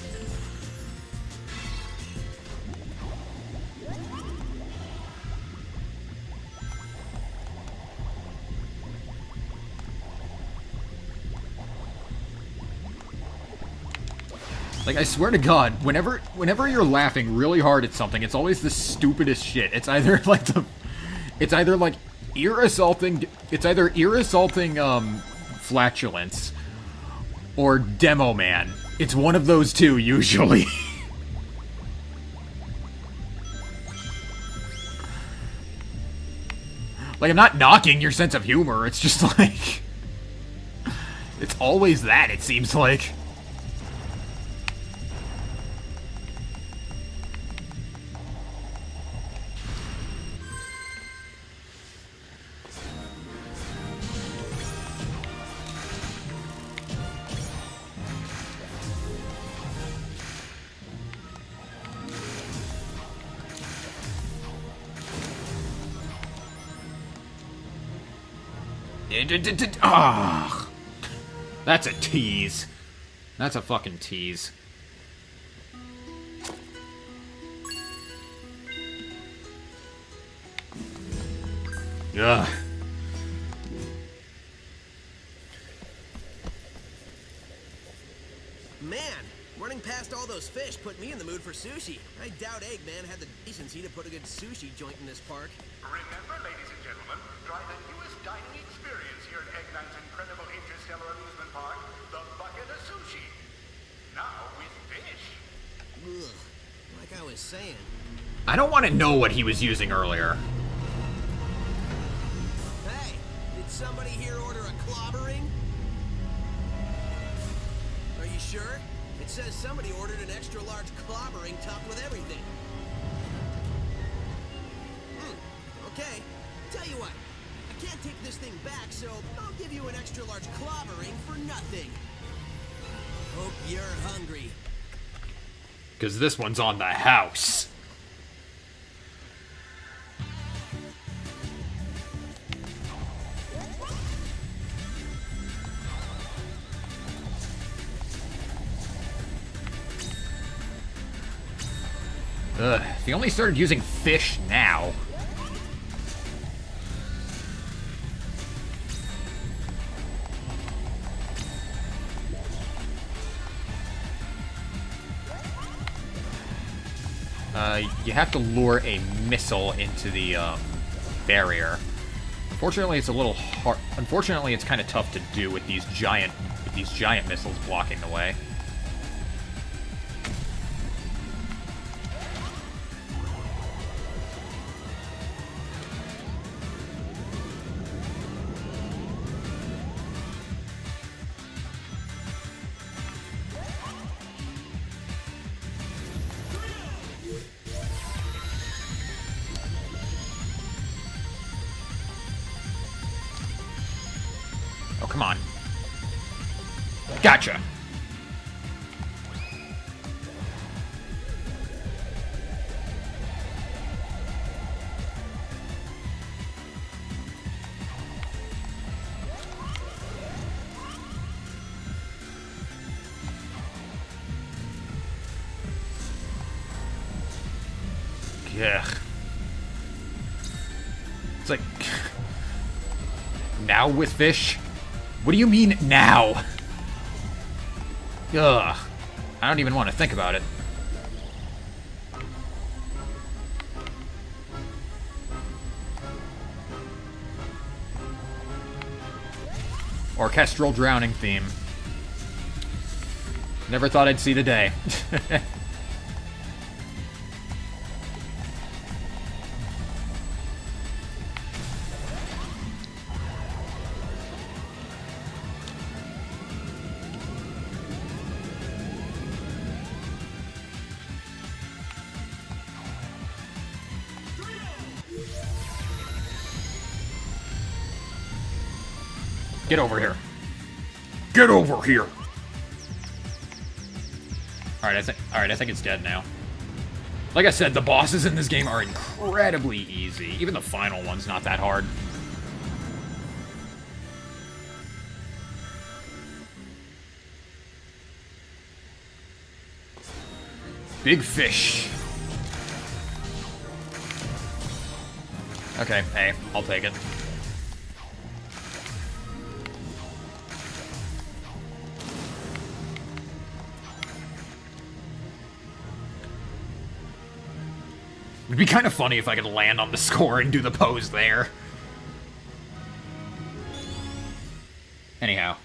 Like, I swear to God, whenever you're laughing really hard at something, it's always the stupidest shit. It's either ear assaulting flatulence or Demo Man. It's one of those two usually. Like, I'm not knocking your sense of humor, it's just like it's always that, it seems like. Ah, that's a tease. That's a fucking tease. Ugh. Man, running past all those fish put me in the mood for sushi. I doubt Eggman had the decency to put a good sushi joint in this park. Remember, ladies and gentlemen, try the newest dining experience here at Eggman's incredible interstellar amusement park, the bucket of sushi. Now with fish. Ugh, like I was saying. I don't want to know what he was using earlier. Hey, did somebody here order a clobbering? Are you sure? It says somebody ordered an extra large clobbering topped with everything. Okay, tell you what, I can't take this thing back, so I'll give you an extra large clobbering for nothing. Hope you're hungry. Because this one's on the house. Ugh, if he only started using fish now. You have to lure a missile into the barrier. Unfortunately, it's a little hard. Unfortunately, it's kind of tough to do with these giant missiles blocking the way. Oh, come on. Gotcha. Yeah. It's like Now with fish? What do you mean, now? Ugh. I don't even want to think about it. Orchestral drowning theme. Never thought I'd see the day. Get over here. Get over here. Alright, I think it's dead now. Like I said, the bosses in this game are incredibly easy. Even the final one's not that hard. Big fish. Okay, hey, I'll take it. It'd be kind of funny if I could land on the score and do the pose there. Anyhow.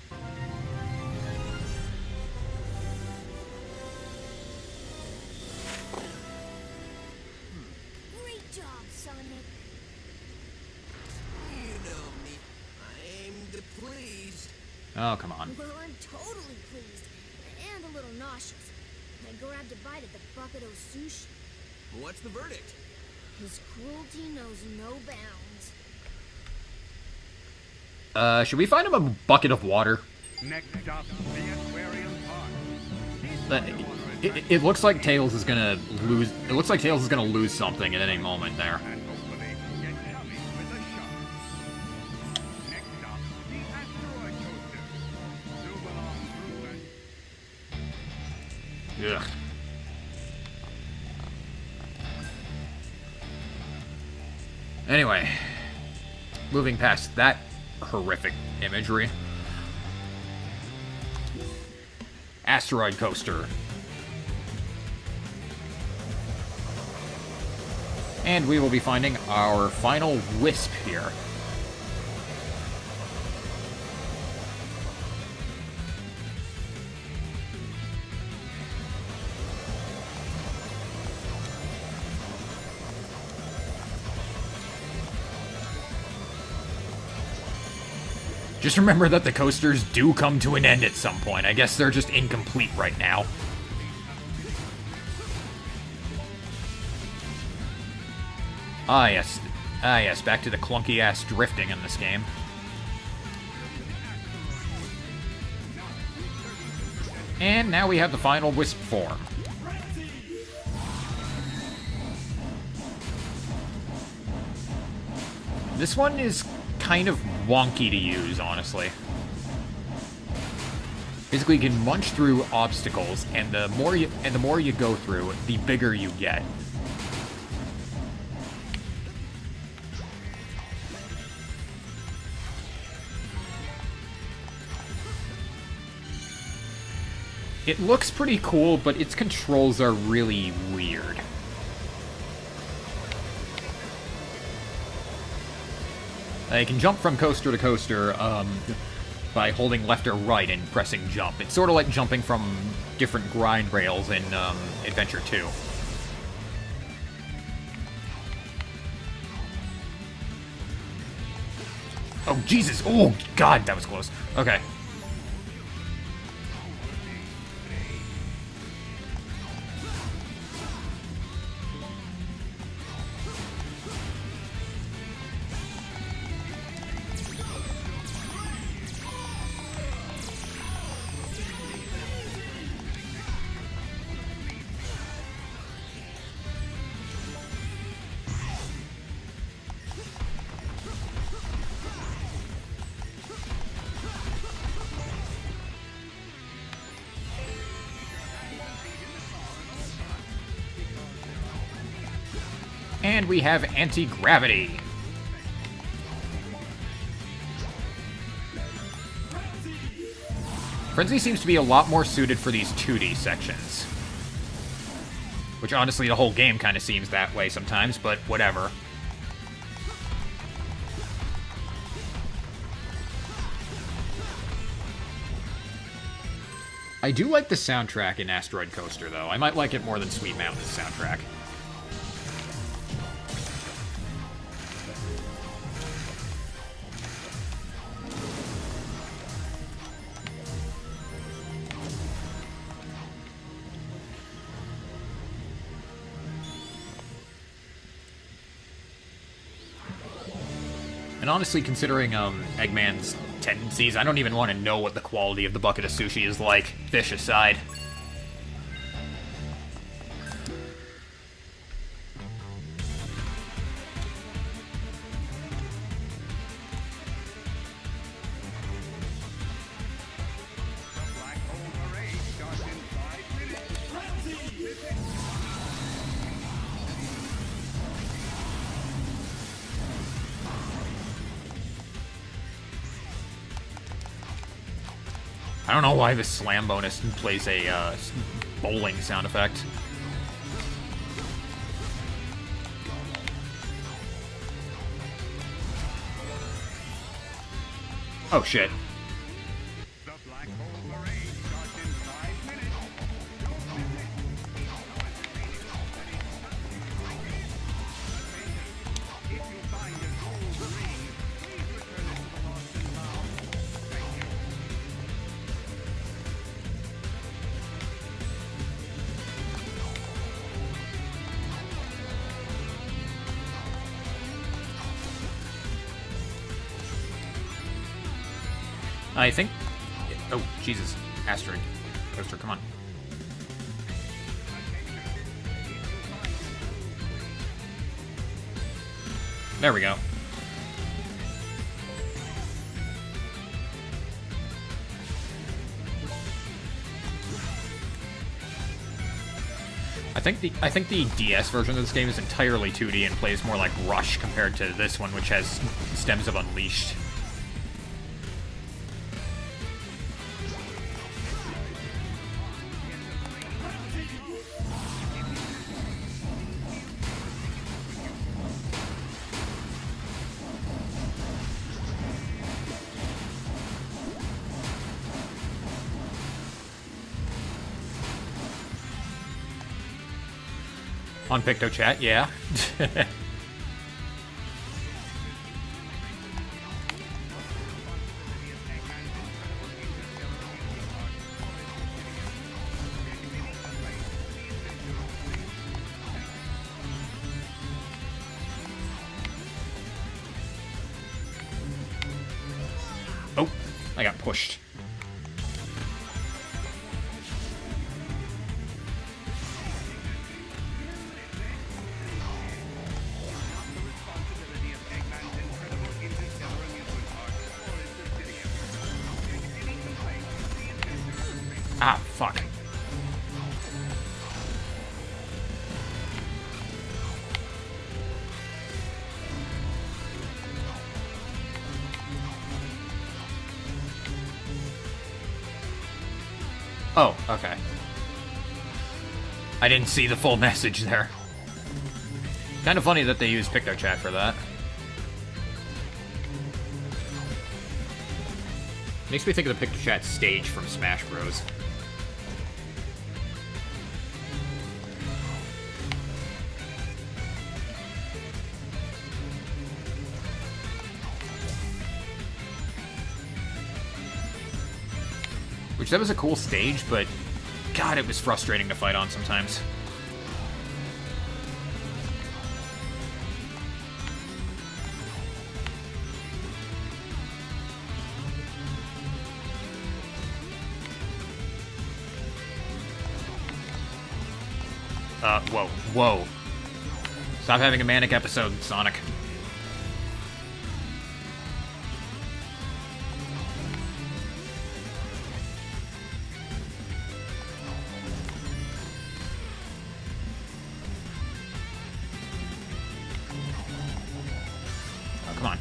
Great job, Sonic. You know me. I aim to please. Oh, come on. Well, I'm totally pleased. And a little nauseous. I grabbed a bite at the bucket of sushi. What's the verdict? His cruelty knows no bounds. Should we find him a bucket of water? Next stop, the aquarium park. It looks like Tails is gonna lose. It looks like Tails is gonna lose something at any moment there. And hopefully get yummy with a shark. Next stop, the asteroid coaster. Zoom along through and Ugh. Anyway, moving past that horrific imagery. Asteroid coaster. And we will be finding our final wisp here. Just remember that the coasters do come to an end at some point. I guess they're just incomplete right now. Ah yes, back to the clunky-ass drifting in this game. And now we have the final wisp form. This one is kind of wonky to use, honestly. Basically, you can munch through obstacles, and the more you go through, the bigger you get. It looks pretty cool, but its controls are really weird. You can jump from coaster to coaster by holding left or right and pressing jump. It's sort of like jumping from different grind rails in Adventure 2. Oh, Jesus! Oh, God, that was close. Okay. And we have anti-gravity. Frenzy seems to be a lot more suited for these 2D sections. Which, honestly, the whole game kind of seems that way sometimes, but whatever. I do like the soundtrack in Asteroid Coaster, though. I might like it more than Sweet Mountain's soundtrack. And honestly, considering Eggman's tendencies, I don't even want to know what the quality of the bucket of sushi is like, fish aside. I don't know why the slam bonus plays a bowling sound effect. Oh shit. The Black Hole Parade starts in 5 minutes. Don't miss it. If you find a gold ring, please return it to the lost and found. Thank you. I think... Oh, Jesus. Asteroid Coaster, come on. There we go. I think the DS version of this game is entirely 2D and plays more like Rush compared to this one, which has stems of Unleashed. On PictoChat, yeah. Oh, I got pushed. Ah, fuck. Oh, okay. I didn't see the full message there. Kind of funny that they use PictoChat for that. Makes me think of the PictoChat stage from Smash Bros. Which, that was a cool stage, but God, it was frustrating to fight on sometimes. Whoa, whoa. Stop having a manic episode, Sonic. Oh, come on.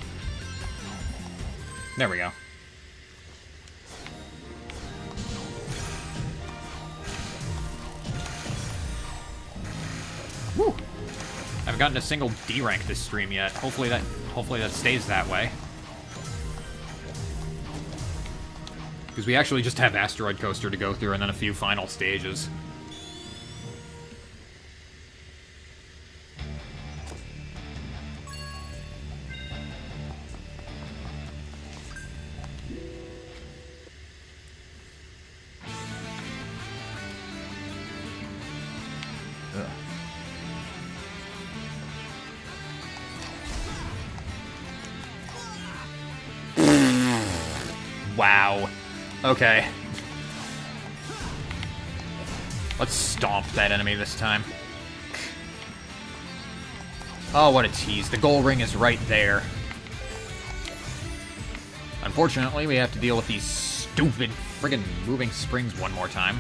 There we go. haven't gotten a single D rank this stream yet. Hopefully that stays that way. Because we actually just have Asteroid Coaster to go through and then a few final stages. Wow. Okay. Let's stomp that enemy this time. Oh, what a tease. The goal ring is right there. Unfortunately, we have to deal with these stupid friggin' moving springs one more time.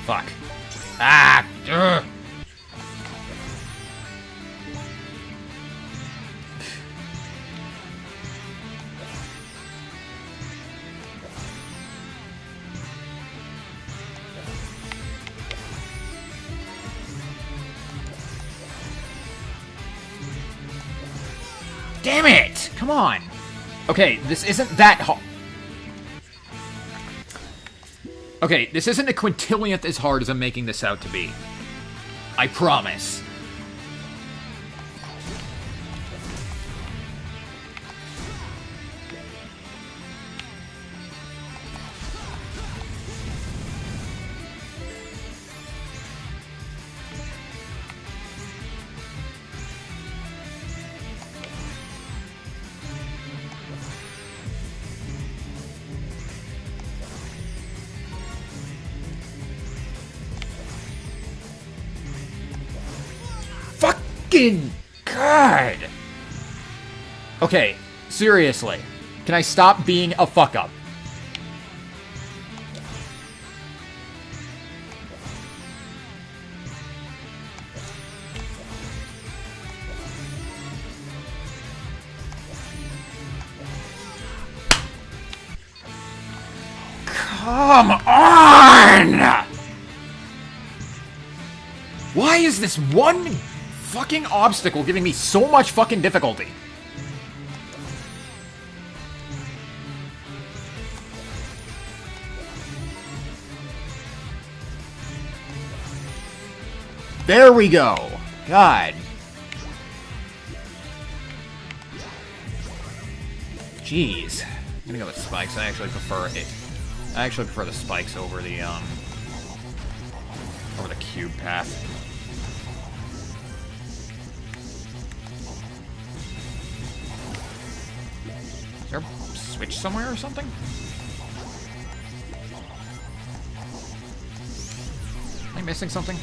Fuck. Ah! Ugh. Damn it! Come on! Okay, this isn't that hard. Okay, this isn't a quintillionth as hard as I'm making this out to be. I promise. God! Okay, seriously. Can I stop being a fuck-up? Come on! Why is this one fucking obstacle giving me so much fucking difficulty? There we go. God. Jeez. I'm gonna go with spikes. I actually prefer it. I actually prefer the spikes over the cube path. Is there a switch somewhere or something? Am I missing something?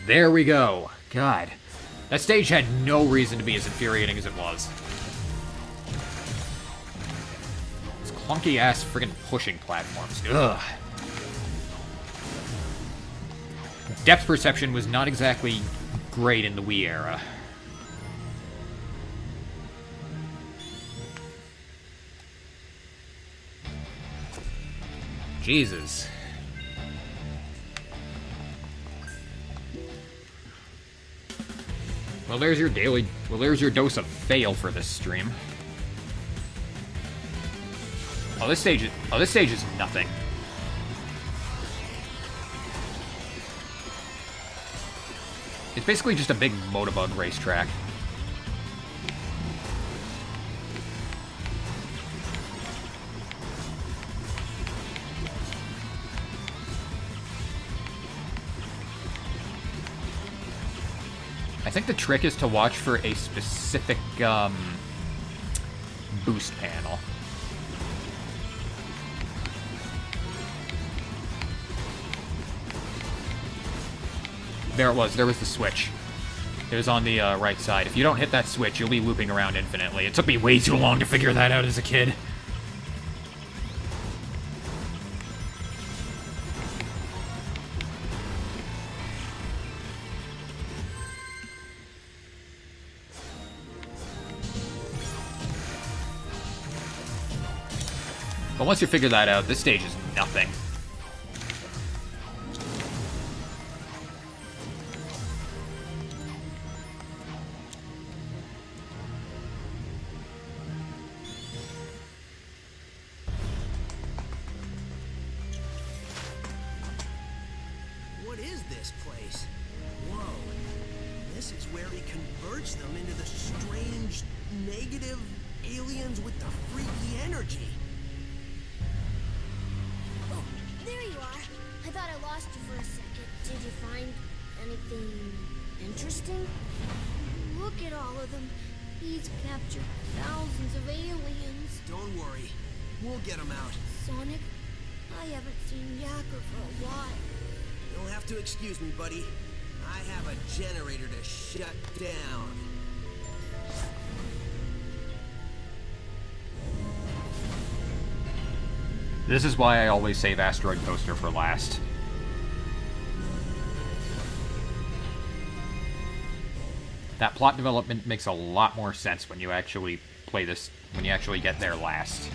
There we go. God. That stage had no reason to be as infuriating as it was. These clunky-ass friggin' pushing platforms. Ugh. Depth perception was not exactly great in the Wii era. Jesus. Well, there's your dose of fail for this stream. Oh, this stage is nothing. It's basically just a big Motobug racetrack. I think the trick is to watch for a specific boost panel. There it was. There was the switch. It was on the right side. If you don't hit that switch, you'll be looping around infinitely. It took me way too long to figure that out as a kid. But once you figure that out, this stage is nothing. What is this place? Whoa. This is where he converts them into the strange, negative aliens with the freaky energy. Oh, there you are. I thought I lost you for a second. Did you find anything interesting? Look at all of them. He's captured thousands of aliens. Don't worry. We'll get them out. Sonic, I haven't seen Yacker for a while. You'll have to excuse me, buddy. I have a generator to shut down. This is why I always save Asteroid Coaster for last. That plot development makes a lot more sense when you actually play this, when you actually get there last.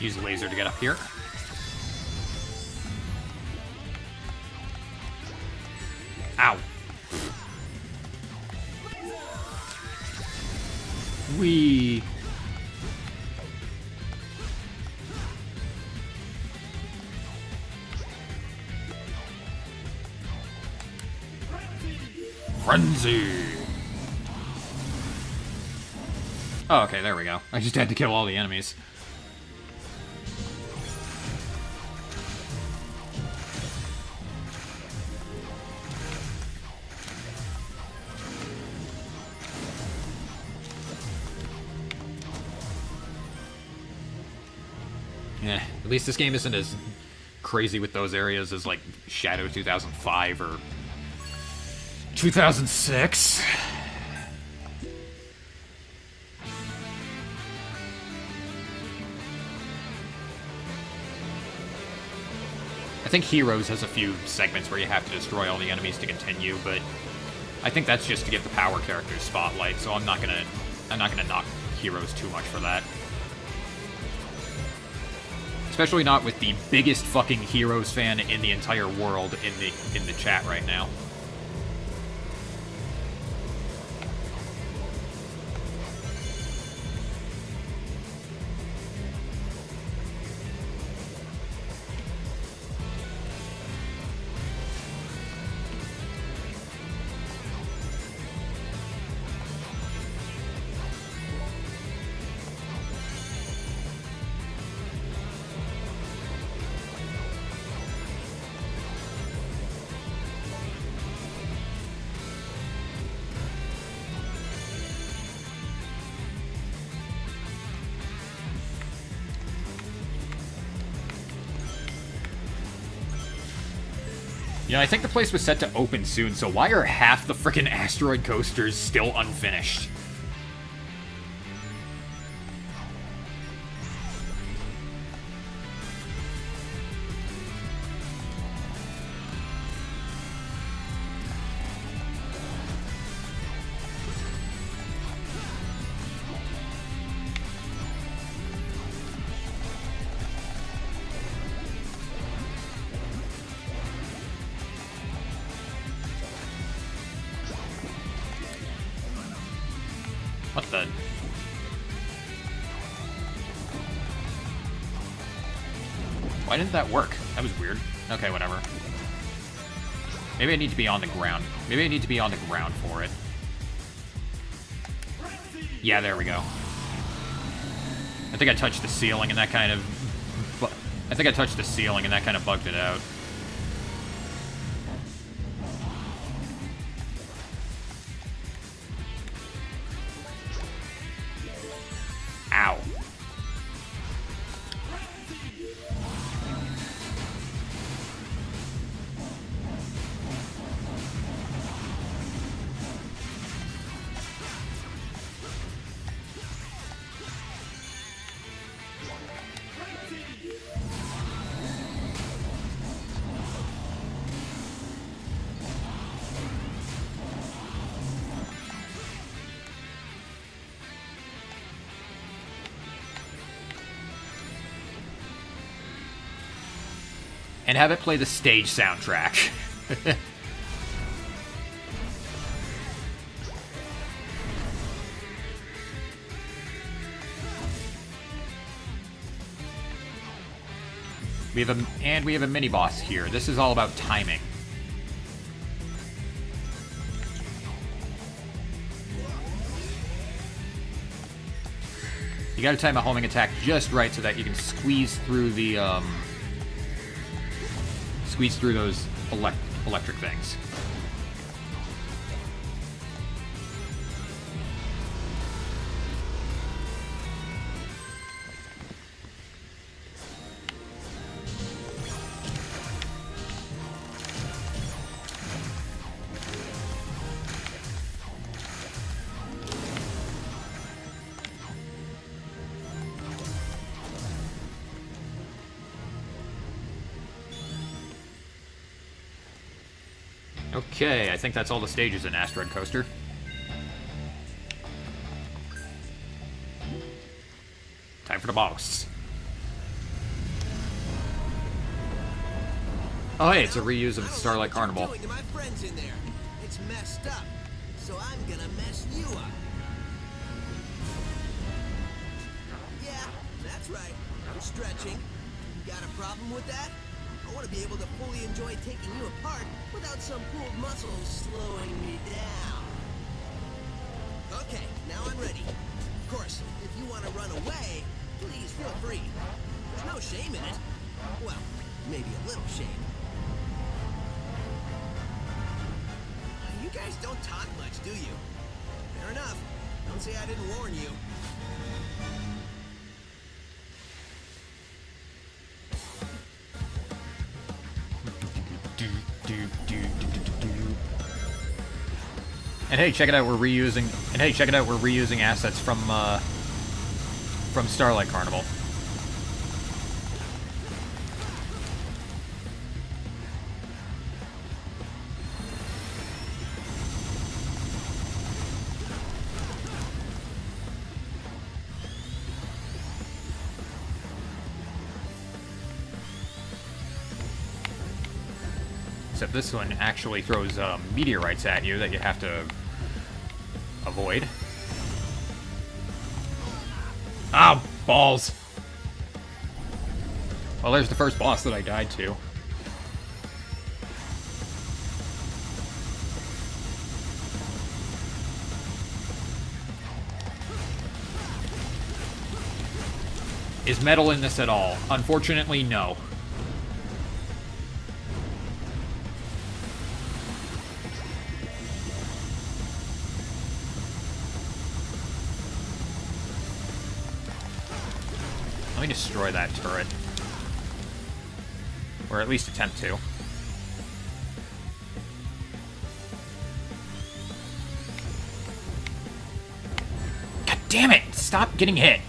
Use the laser to get up here. Ow. Whee. Frenzy. Oh, okay, there we go. I just had to kill all the enemies. Yeah, at least this game isn't as crazy with those areas as, like, Shadow 2005 or 2006. I think Heroes has a few segments where you have to destroy all the enemies to continue, but I think that's just to give the power characters spotlight, so I'm not gonna knock Heroes too much for that. Especially not with the biggest fucking Heroes fan in the entire world in the chat right now. Yeah, I think the place was set to open soon, so why are half the frickin' asteroid coasters still unfinished? What the? Why didn't that work? That was weird. Okay, whatever. Maybe I need to be on the ground. Maybe I need to be on the ground for it. Yeah, there we go. I think I touched the ceiling and that kind of... I think I touched the ceiling and that kind of bugged it out. Ow. And have it play the stage soundtrack. we have a mini boss here. This is all about timing. You gotta time a homing attack just right so that you can squeeze through the squeeze through those electric things. Okay, I think that's all the stages in Asteroid Coaster. Time for the boss. Oh hey, it's a reuse of Starlight Carnival. To my friends in there. It's messed up, so I'm gonna mess you up. Yeah, that's right. I'm stretching. You got a problem with that? I want to be able to fully enjoy taking you apart without some pulled muscles slowing me down. Okay, now I'm ready. Of course, if you want to run away, please feel free. There's no shame in it. Well, maybe a little shame. You guys don't talk much, do you? Fair enough. Don't say I didn't warn you. And hey, check it out, we're reusing assets from Starlight Carnival. Except this one actually throws meteorites at you that you have to avoid. Ah, balls! Well, there's the first boss that I died to. Is metal in this at all? Unfortunately, no. Let me destroy that turret. Or at least attempt to. God damn it! Stop getting hit!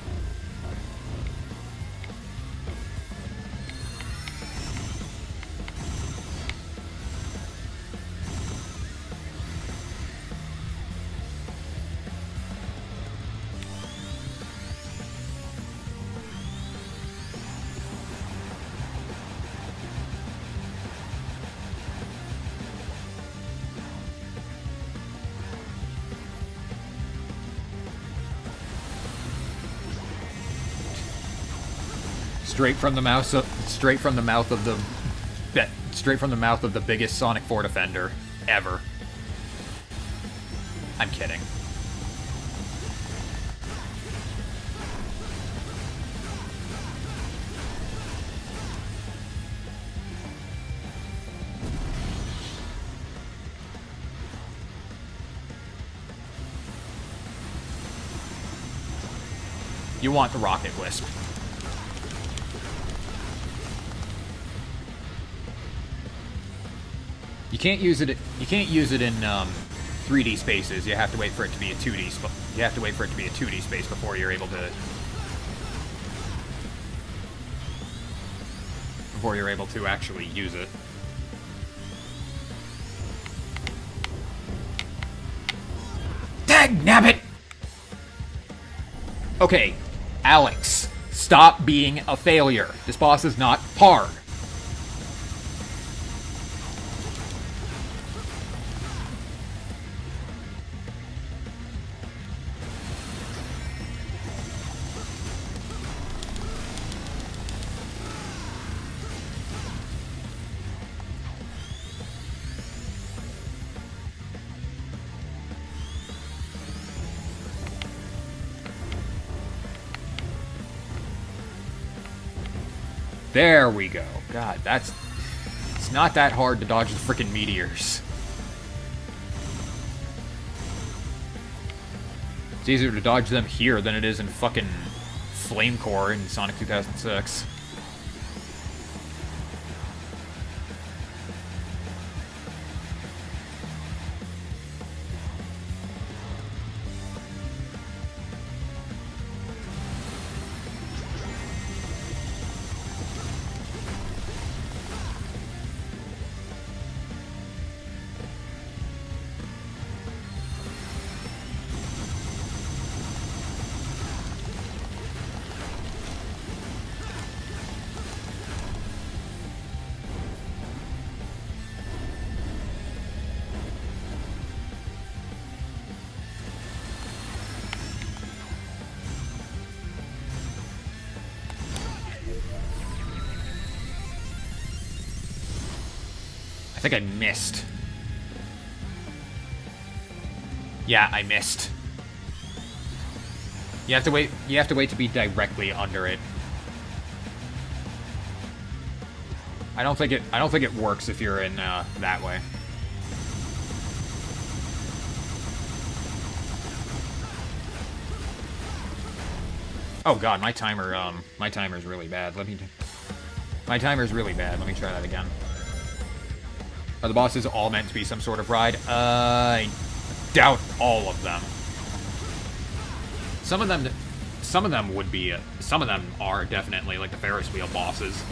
Straight from the mouth of the biggest Sonic 4 defender ever. I'm kidding. You want the Rocket Wisp. You can't use it. You can't use it in 3D spaces. You have to wait for it to be a 2D. You have to wait for it to be a 2D space before you're able to. Before you're able to actually use it. Dagnabbit! Okay, Alex, stop being a failure. This boss is not hard. There we go. God, it's not that hard to dodge the frickin' meteors. It's easier to dodge them here than it is in fucking Flame Core in Sonic 2006. I think I missed. Yeah, I missed. You have to wait to be directly under it. I don't think it works if you're in that way. Oh god, my timer's really bad. My timer's really bad. Let me try that again. Are the bosses all meant to be some sort of ride? I doubt all of them. Some of them would be. Some of them are definitely like the Ferris wheel bosses.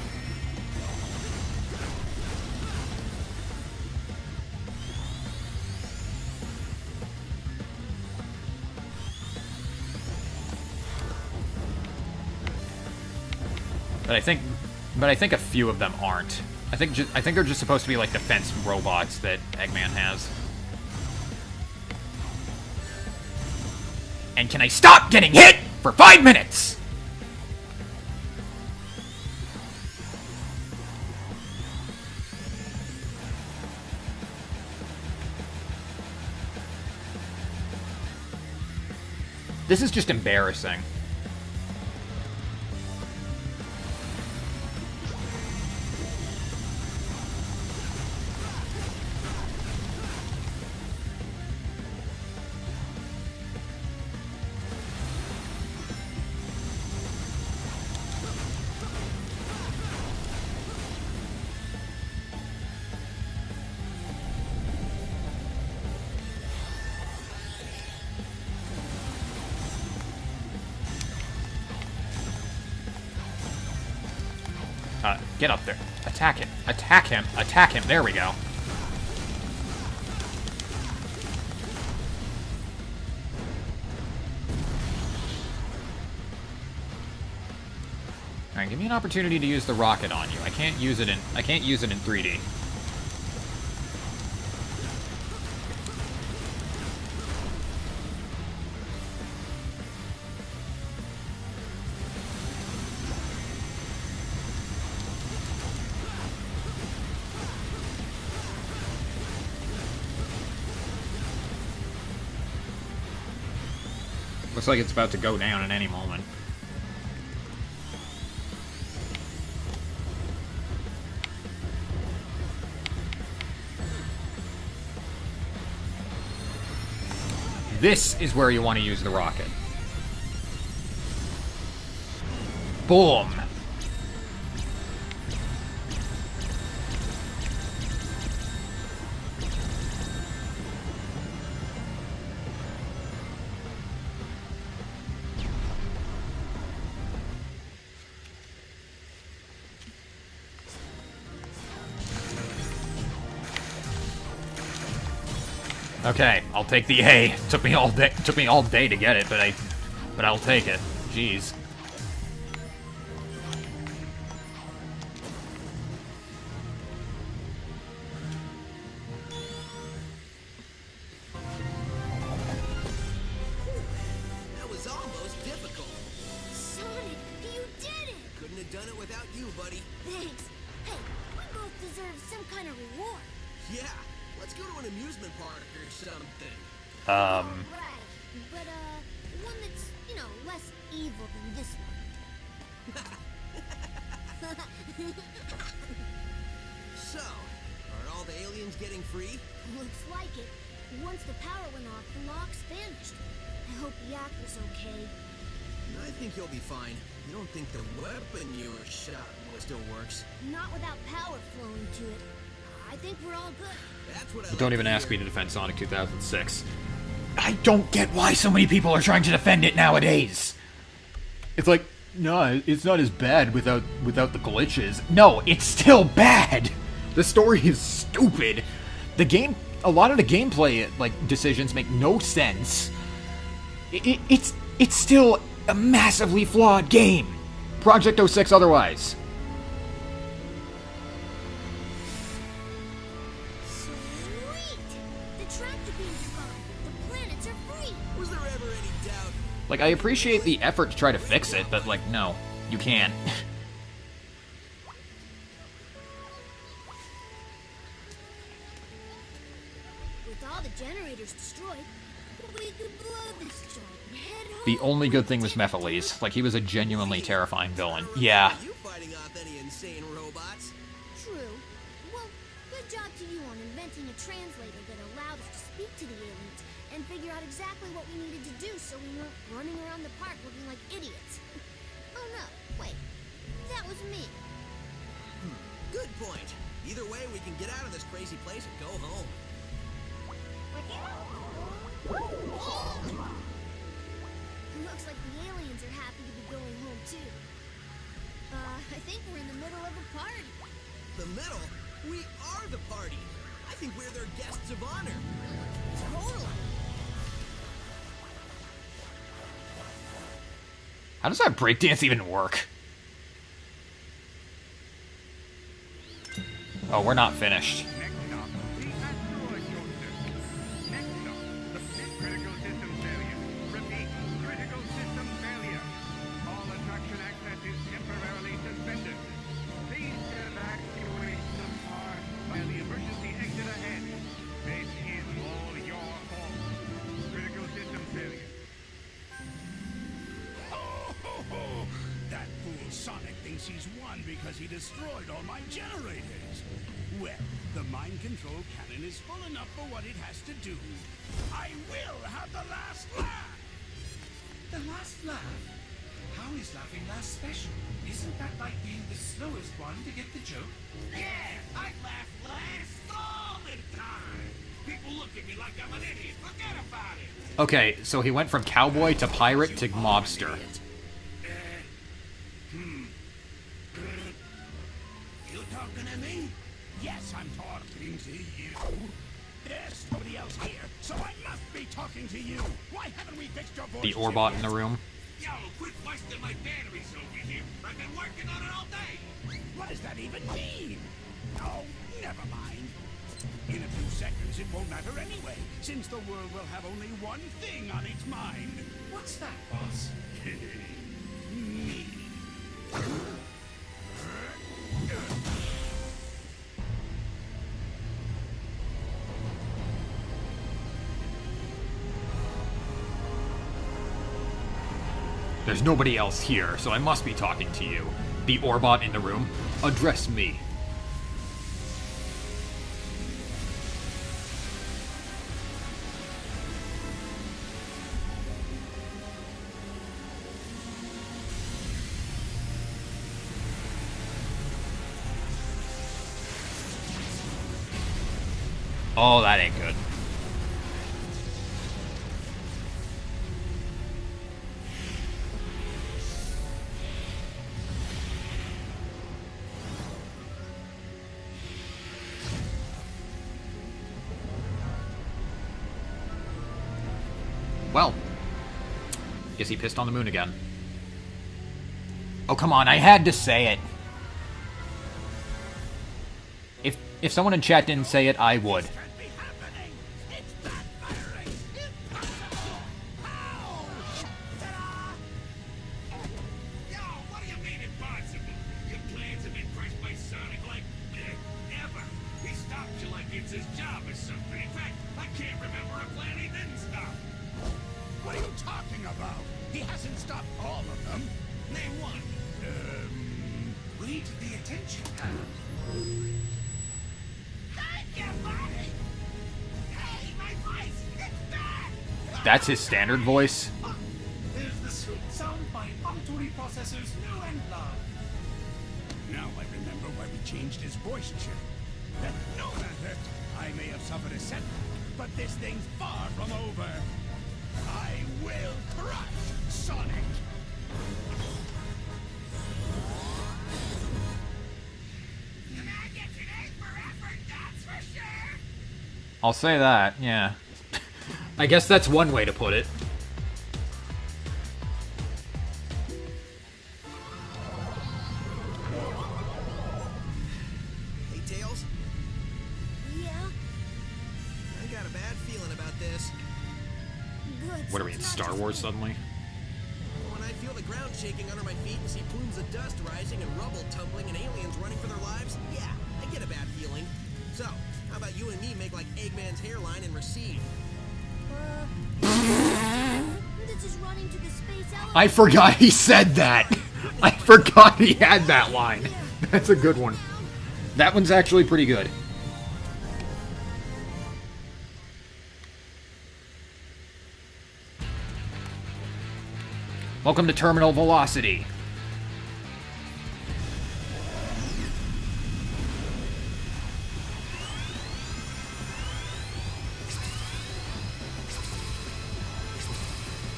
But I think a few of them aren't. I think they're just supposed to be like defense robots that Eggman has. And can I stop getting hit for 5 minutes? This is just embarrassing. Get up there. Attack him. Attack him. Attack him. There we go. Alright, give me an opportunity to use the rocket on you. I can't use it in 3D. Looks like it's about to go down at any moment. This is where you want to use the rocket. Boom! Okay, I'll take the A. Took me all day to get it, but I'll take it. Jeez. That was almost difficult. Sonic, you did it! Couldn't have done it without you, buddy. Thanks. Hey, we both deserve some kind of reward. Yeah, let's go to an amusement park or something. Right. But, one that's, you know, less evil than this one. So, are all the aliens getting free? Looks like it. Once the power went off, the locks vanished. I hope Yak was okay. I think you'll be fine. You don't think the weapon you were shot with still works? Not without power flowing to it. I think we're all good. That's what I But don't like even to ask hear. me to defend Sonic 2006. I don't get why so many people are trying to defend it nowadays. It's like, no, it's not as bad without the glitches. No, it's still bad. The story is stupid. A lot of the gameplay decisions make no sense. It's still a massively flawed game. Project 06 otherwise. Sweet! The tractor beams are gone. The planets are free. Was there ever any doubt? Like, I appreciate the effort to try to fix it, but, like, no, you can't. With all the generators destroyed, we could blow this joint and head home. The only good thing was Mephiles. Like, he was a genuinely terrifying villain. Yeah. Are you fighting off any insane robots? True. Well, good job to you on inventing a translator that allowed us to speak to the aliens and figure out exactly what we needed to do so we weren't running around the park looking like idiots. Oh no, wait. That was me. Good point. Either way, we can get out of this crazy place and go home. Looks like the aliens are happy to be going home too. I think we're in the middle of a party. The middle? We are the party. I think we're their guests of honor. Totally. How does that breakdance even work? Oh, we're not finished. Next up, the asteroid coaster. Next up, the critical system failure. Repeat, critical system failure. All attraction access is temporarily suspended. Please evacuate the park by the emergency exit ahead. This is all your fault. Critical system failure. Oh, that fool Sonic thinks he's won because he destroyed all my generators. Well, the mind control cannon is full enough for what it has to do. I will have the last laugh! The last laugh? How is laughing last special? Isn't that like being the slowest one to get the joke? Yeah, I laugh last all the time. People look at me like I'm an idiot. Forget about it. Okay, so he went from cowboy to pirate to mobster. You talking to me? Yes, I'm talking to you. There's nobody else here, so I must be talking to you. Why haven't we fixed your voice? The Orbot in the room. Yo, quit wasting my batteries over here. I've been working on it all day. What does that even mean? Oh, never mind. In a few seconds, it won't matter anyway, since the world will have only one thing on its mind. What's that, boss? Me. there's nobody else here, so I must be talking to you. The Orbot in the room. Address me. Oh, that ain't good. Well, guess he pissed on the moon again. Oh, come on, I had to say it. If someone in chat didn't say it, I would. That's his standard voice. There's the sweet sound my auditory processors know and love. Now I remember why we changed his voice chip. But no matter, I may have suffered a setback, but this thing's far from over. I will crush Sonic. I'll say that, yeah. I guess that's one way to put it. Hey, Tails. Yeah? I got a bad feeling about this. Good. What are we in Star Wars suddenly? When I feel the ground shaking under my feet and see plumes of dust rising and rubble tumbling and aliens running for their lives, yeah, I get a bad feeling. So, how about you and me make like Eggman's hairline and recede? This is running to the space elevator. I forgot he said that. I forgot he had that line. That's a good one. That one's actually pretty good. Welcome to Terminal Velocity.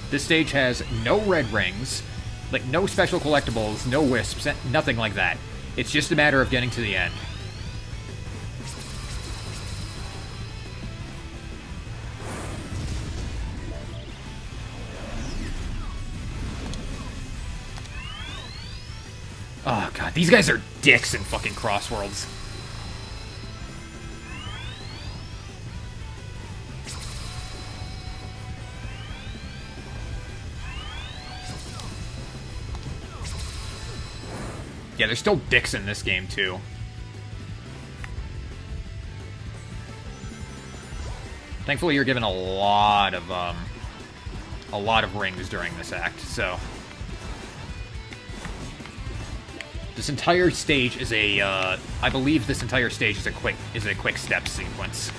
This stage has no red rings, like no special collectibles, no wisps, nothing like that. It's just a matter of getting to the end. Oh god, these guys are dicks in fucking Crossworlds. Yeah, there's still dicks in this game, too. Thankfully, you're given a lot of rings during this act, so... This entire stage is a, I believe this entire stage is a quick step sequence.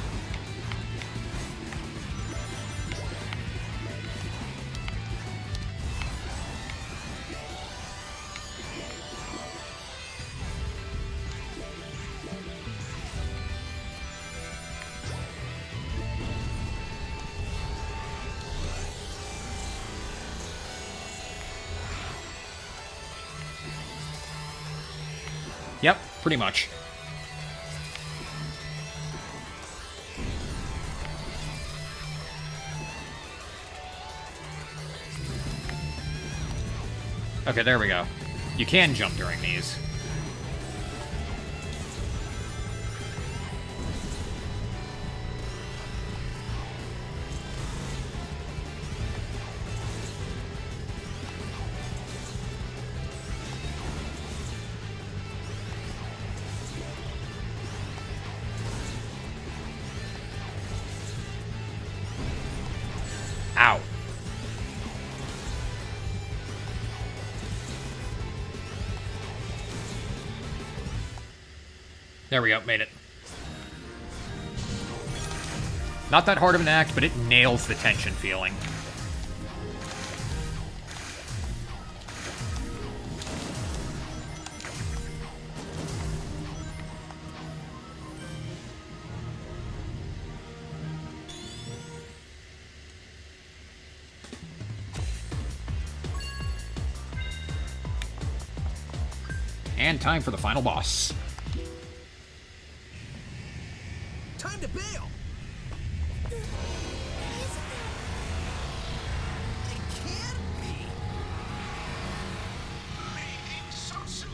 Yep, pretty much. Okay, there we go. You can jump during these. Ow. There we go, made it. Not that hard of an act, but it nails the tension feeling. And time for the final boss. Time to bail. It can't be. Leaving so soon.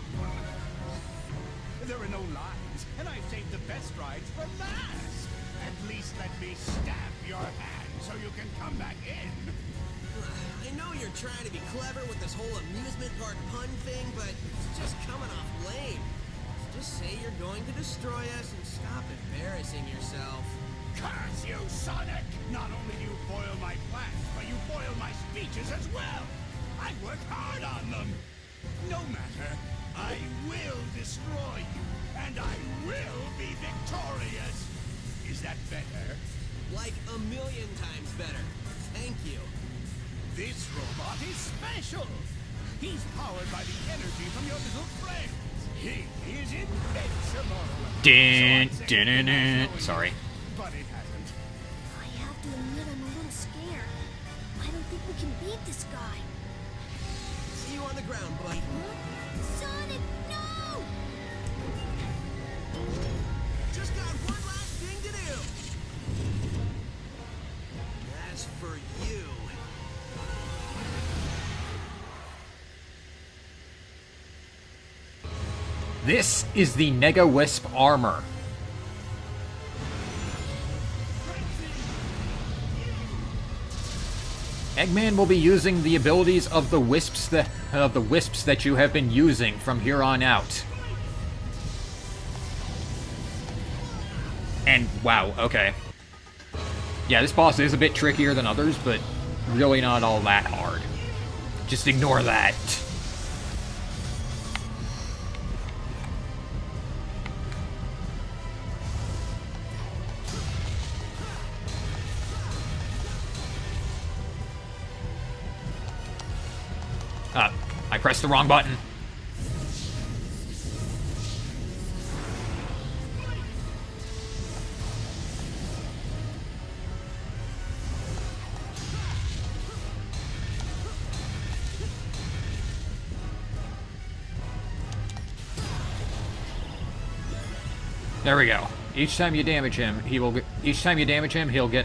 There are no lines, and I've saved the best rides for last. At least let me stab your hand so you can come back in. I know you're trying to be clever with this whole amusement park pun thing, but it's just coming off lame. Just say you're going to destroy us and stop embarrassing yourself. Curse you, Sonic! Not only do you foil my plans, but you foil my speeches as well. I work hard on them. No matter, I will destroy you, and I will be victorious. Is that better? Like a million times better. Thank you. This robot is special. He's powered by the energy from your little friends. He is invincible. Sorry. But it hasn't. I have to admit I'm a little scared. I don't think we can beat this guy. See you on the ground, buddy. Sonic, no! Just got one last thing to do. As for you. This is the Nega Wisp armor. Eggman will be using the abilities of the wisps that you have been using from here on out. And wow, okay. Yeah, this boss is a bit trickier than others, but really not all that hard. Just ignore that. I pressed the wrong button. There we go. Each time you damage him, he'll get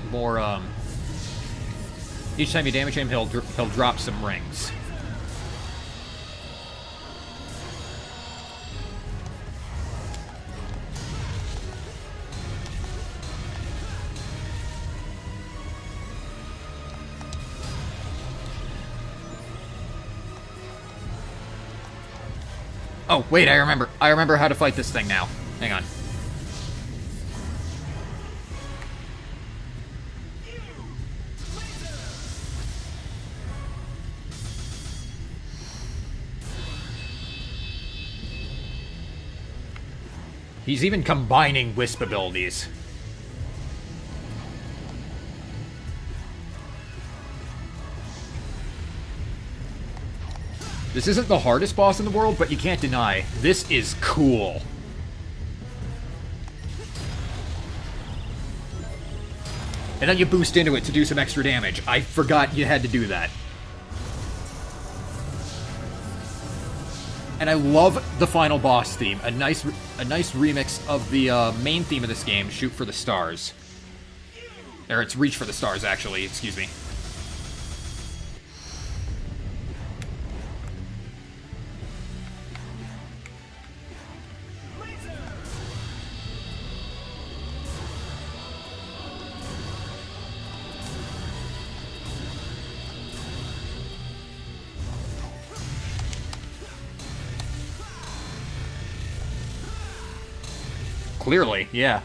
more. Each time you damage him, he'll drop some rings. Oh, wait, I remember. I remember how to fight this thing now. Hang on. He's even combining Wisp abilities. This isn't the hardest boss in the world, but you can't deny, this is cool. And then you boost into it to do some extra damage. I forgot you had to do that. And I love the final boss theme. A nice remix of the main theme of this game, Shoot for the Stars. Or it's Reach for the Stars, actually, excuse me. Clearly, yeah.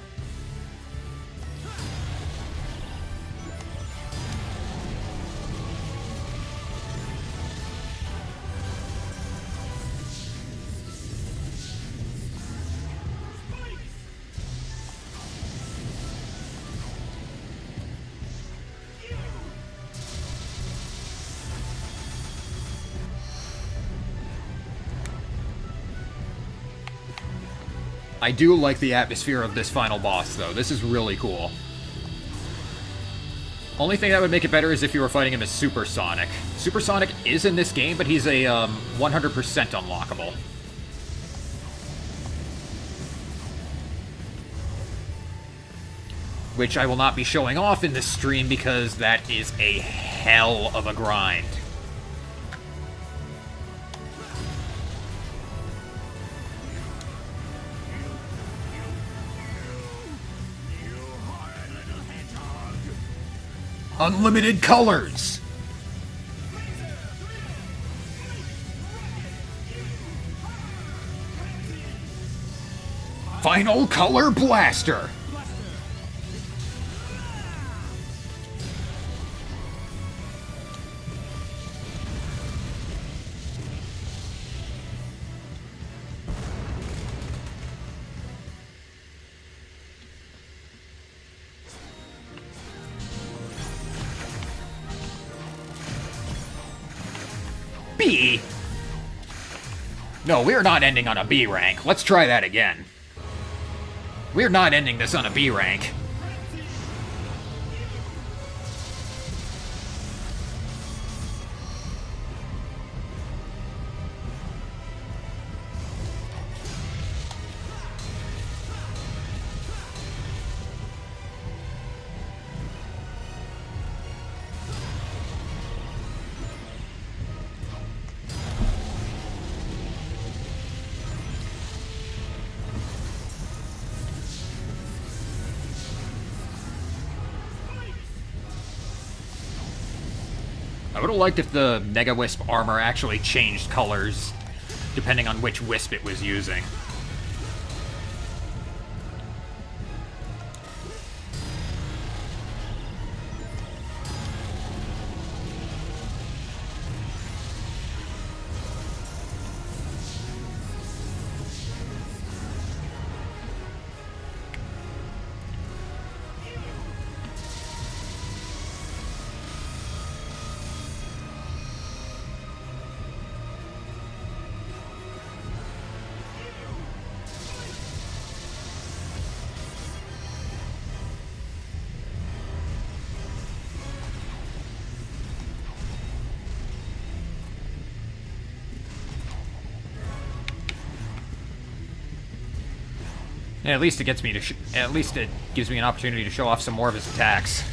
I do like the atmosphere of this final boss, though. This is really cool. Only thing that would make it better is if you were fighting him as Supersonic. Supersonic is in this game, but he's a 100% unlockable. Which I will not be showing off in this stream because that is a hell of a grind. Unlimited colors! Final Color Blaster! B? No, we're not ending on a B rank. Let's try that again. We're not ending this on a B rank. I would have liked if the Mega Wisp armor actually changed colors, depending on which Wisp it was using. And at least it gets me to at least it gives me an opportunity to show off some more of his attacks.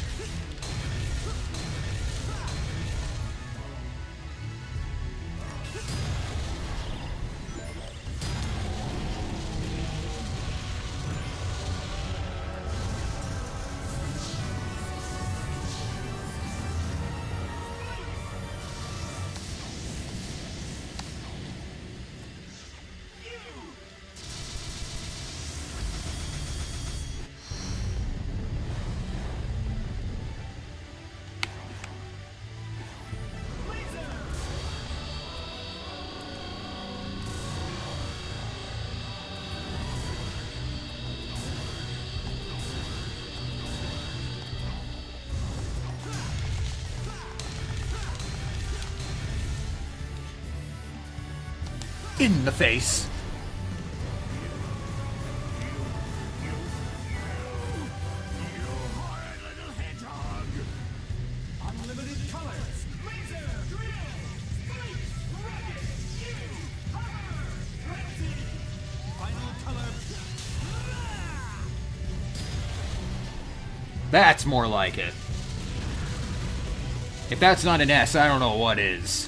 In the face. That's more like it. If that's not an S, I don't know what is.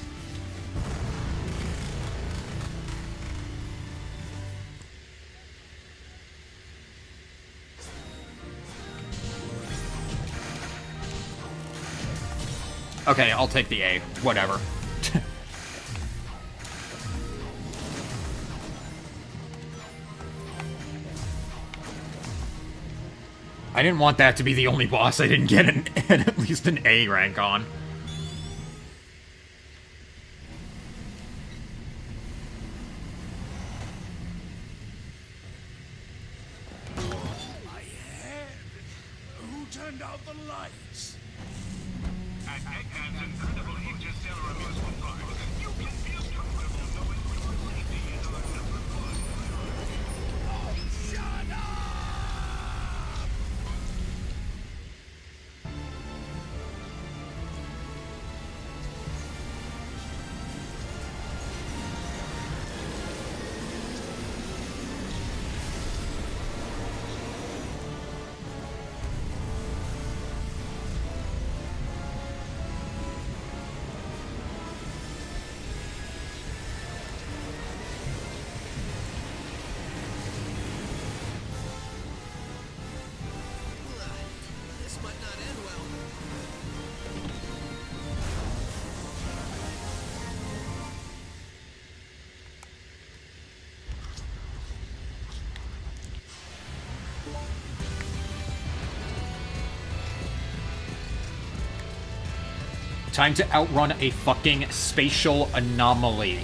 Okay, I'll take the A. Whatever. I didn't want that to be the only boss I didn't get at least an A rank on. My head! Who turned out the lights? At Eggman's incredible interstellar amusement park, you can feel comfortable knowing your safety is on number one. Time to outrun a fucking spatial anomaly.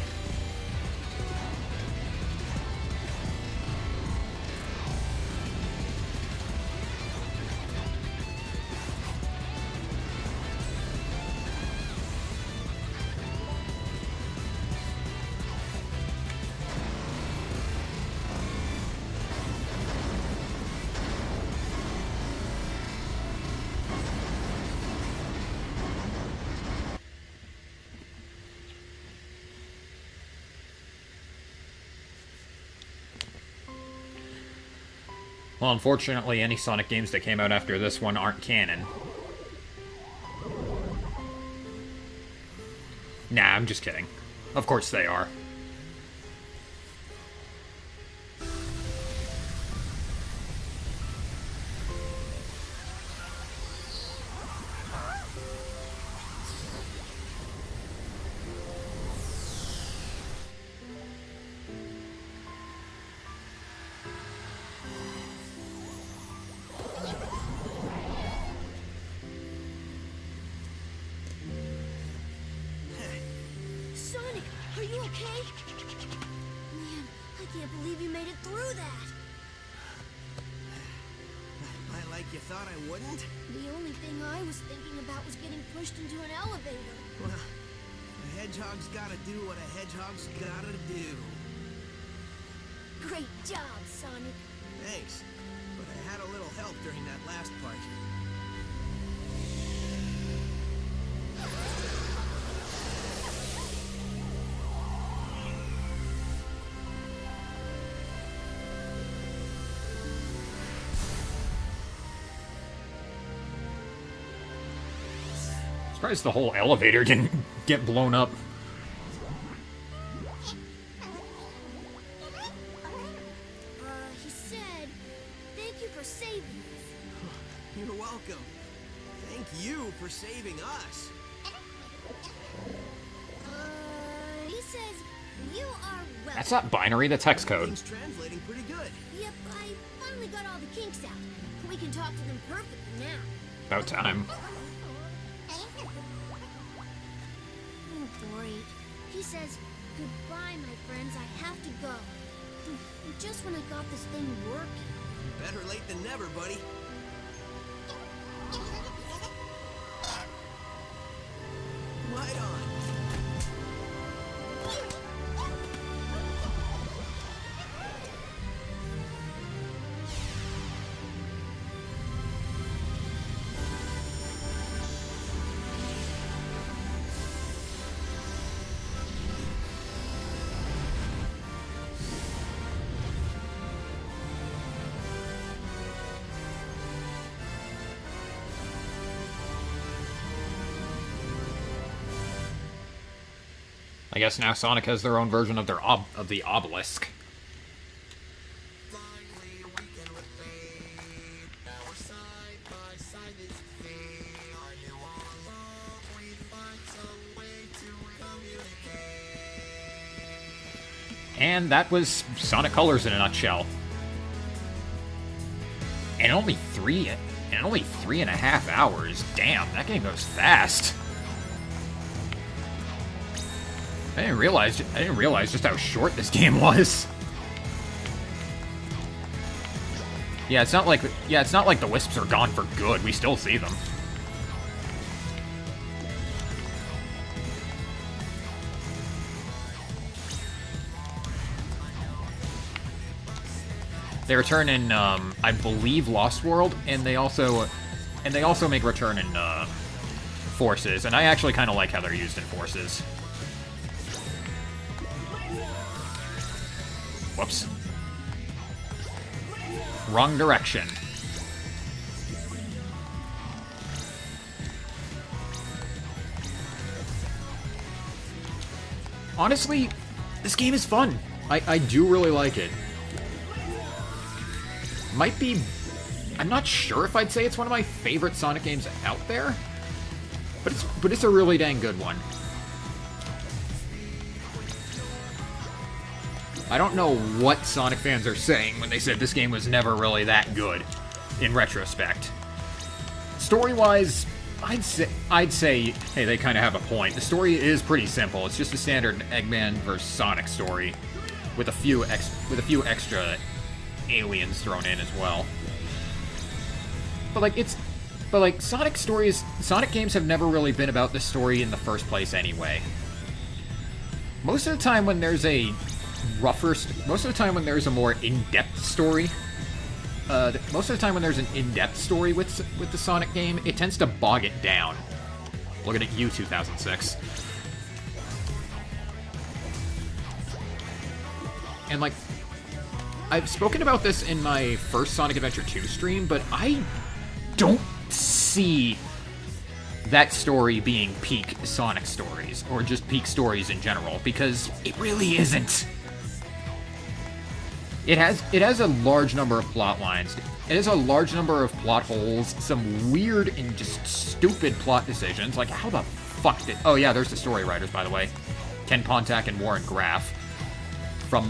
Well, unfortunately, any Sonic games that came out after this one aren't canon. Nah, I'm just kidding. Of course they are. Sonic, are you okay? Man, I can't believe you made it through that. Like you thought I wouldn't? The only thing I was thinking about was getting pushed into an elevator. Well, a hedgehog's gotta do what a hedgehog's gotta do. Great job, Sonic. Thanks. But I had a little help during that last part. Surprised the whole elevator didn't get blown up. He said, thank you for saving us. You're welcome. Thank you for saving us. He says, you are welcome. That's not binary, that's hex code. Things translating pretty good. Yep, I finally got all the kinks out. We can talk to them perfectly now. About time. Oh, great. He says, goodbye, my friends, I have to go. Just when I got this thing working. Better late than never, buddy. Right on. I guess now Sonic has their own version of their of the obelisk. And that was Sonic Colors in a nutshell. And only 3.5 hours. Damn, that game goes fast. I didn't realize just how short this game was. Yeah, it's not like the wisps are gone for good. We still see them. They return in, I believe, Lost World, and they also make return in Forces, and I actually kind of like how they're used in Forces. Whoops. Wrong direction. Honestly, this game is fun. I do really like it. Might be... I'm not sure if I'd say it's one of my favorite Sonic games out there, but it's a really dang good one. I don't know what Sonic fans are saying when they said this game was never really that good, in retrospect. Story-wise, I'd say, hey, they kind of have a point. The story is pretty simple. It's just a standard Eggman versus Sonic story, with a few extra aliens thrown in as well. But Sonic games have never really been about the story in the first place anyway. Most of the time when there's a more in-depth story, most of the time when there's an in-depth story with the Sonic game, it tends to bog it down. Looking at you, 2006. And like, I've spoken about this in my first Sonic Adventure 2 stream, but I don't see that story being peak Sonic stories, or just peak stories in general, because it really isn't. It has a large number of plot lines. It has a large number of plot holes, some weird and just stupid plot decisions, like how the fuck did... Oh yeah, there's the story writers, by the way. Ken Pontac and Warren Graff. From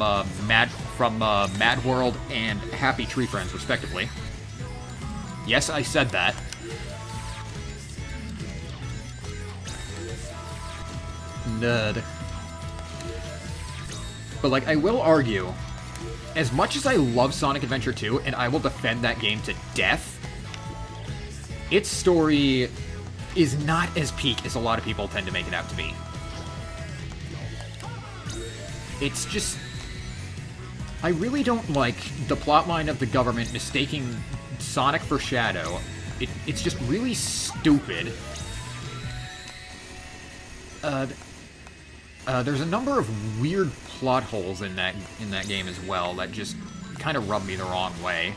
Mad World and Happy Tree Friends, respectively. Yes, I said that. Nerd. But, like, I will argue, as much as I love Sonic Adventure 2, and I will defend that game to death, its story is not as peak as a lot of people tend to make it out to be. It's just... I really don't like the plotline of the government mistaking Sonic for Shadow. It's just really stupid. There's a number of weird plot holes in that game as well that just kind of rub me the wrong way.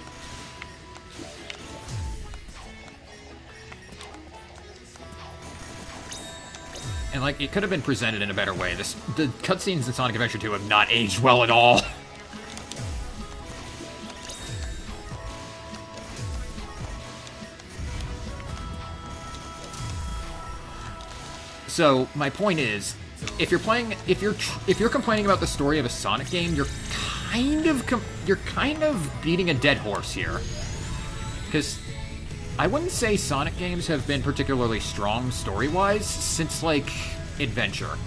And like, it could have been presented in a better way. The cutscenes in Sonic Adventure 2 have not aged well at all. So my point is, if you're complaining about the story of a Sonic game, you're kind of beating a dead horse here. Because I wouldn't say Sonic games have been particularly strong story-wise since, like, Adventure.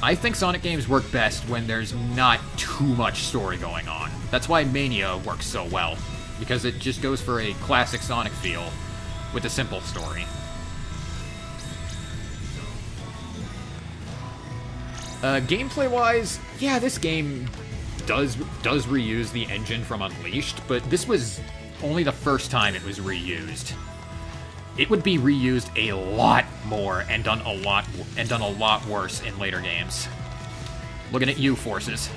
I think Sonic games work best when there's not too much story going on. That's why Mania works so well, because it just goes for a classic Sonic feel with a simple story. Gameplay-wise, yeah, this game does reuse the engine from Unleashed, but this was only the first time it was reused. It would be reused a lot more and done a lot worse in later games. Looking at you, Forces.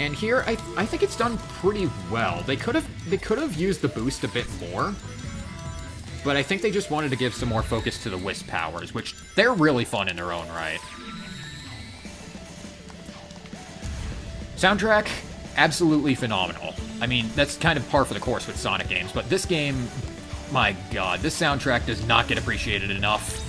And here, I think it's done pretty well. They could have used the boost a bit more. But I think they just wanted to give some more focus to the Wisp powers, which they're really fun in their own right. Soundtrack, absolutely phenomenal. I mean, that's kind of par for the course with Sonic games, but this game, my god, this soundtrack does not get appreciated enough.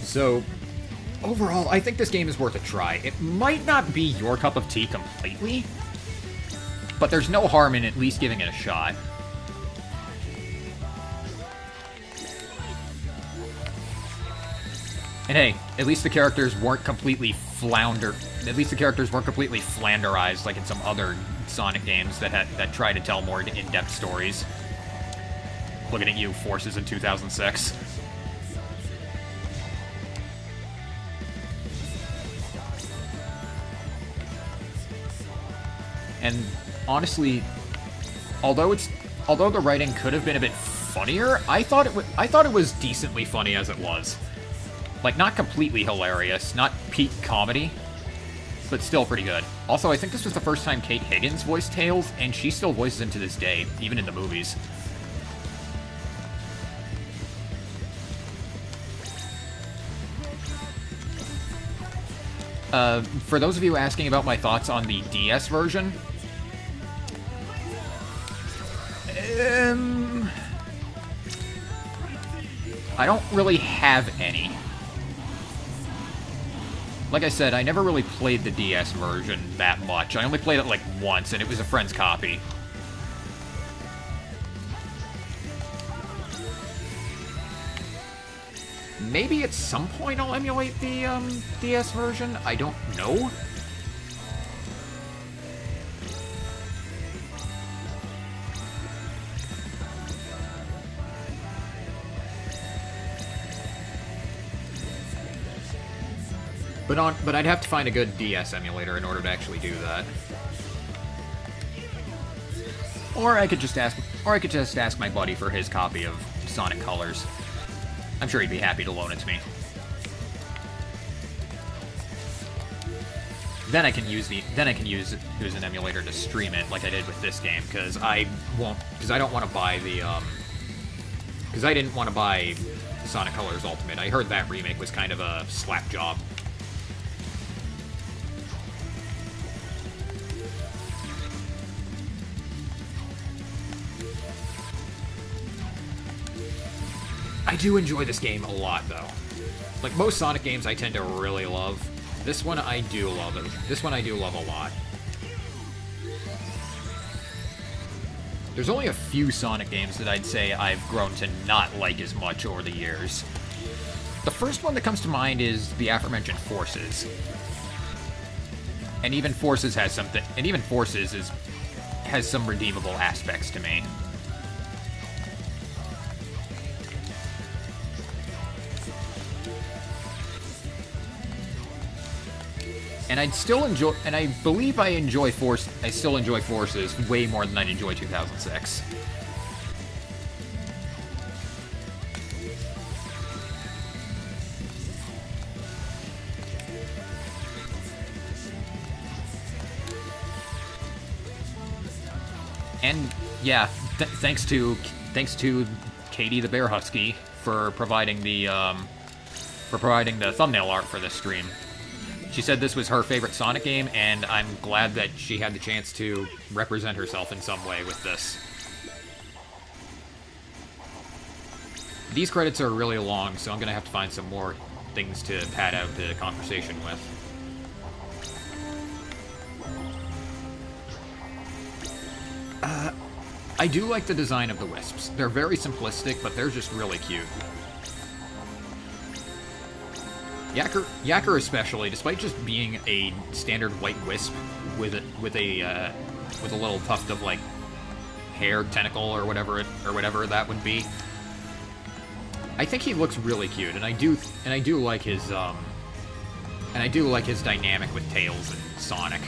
So, overall, I think this game is worth a try. It might not be your cup of tea completely, but there's no harm in at least giving it a shot. And hey, at least the characters weren't completely flanderized like in some other Sonic games that try to tell more in-depth stories. Looking at you, Forces in 2006. And honestly, although the writing could have been a bit funnier, I thought it was decently funny as it was. Like, not completely hilarious, not peak comedy, but still pretty good. Also, I think this was the first time Kate Higgins voiced Tails, and she still voices him to this day, even in the movies. For those of you asking about my thoughts on the DS version, I don't really have any. Like I said, I never really played the DS version that much. I only played it like once, and it was a friend's copy. Maybe at some point I'll emulate the DS version. I don't know. But I'd have to find a good DS emulator in order to actually do that. Or I could just ask my buddy for his copy of Sonic Colors. I'm sure he'd be happy to loan it to me. Then I can use an emulator to stream it like I did with this game, because I don't want to buy the because I didn't want to buy Sonic Colors Ultimate. I heard that remake was kind of a slap job. I do enjoy this game a lot, though. Like most Sonic games, I tend to really love. This one I do love. This one I do love a lot. There's only a few Sonic games that I'd say I've grown to not like as much over the years. The first one that comes to mind is the aforementioned Forces. And even Forces has something. And even Forces has some redeemable aspects to me. And I still enjoy, and I believe I still enjoy Forces way more than I enjoy 2006. And yeah, thanks to Katie the Bear Husky for providing the thumbnail art for this stream. She said this was her favorite Sonic game, and I'm glad that she had the chance to represent herself in some way with this. These credits are really long, so I'm going to have to find some more things to pad out the conversation with. I do like the design of the Wisps. They're very simplistic, but they're just really cute. Yacker especially, despite just being a standard white wisp with a little tuft of like hair, tentacle, or whatever that would be, I think he looks really cute, and I do like his dynamic with Tails and Sonic.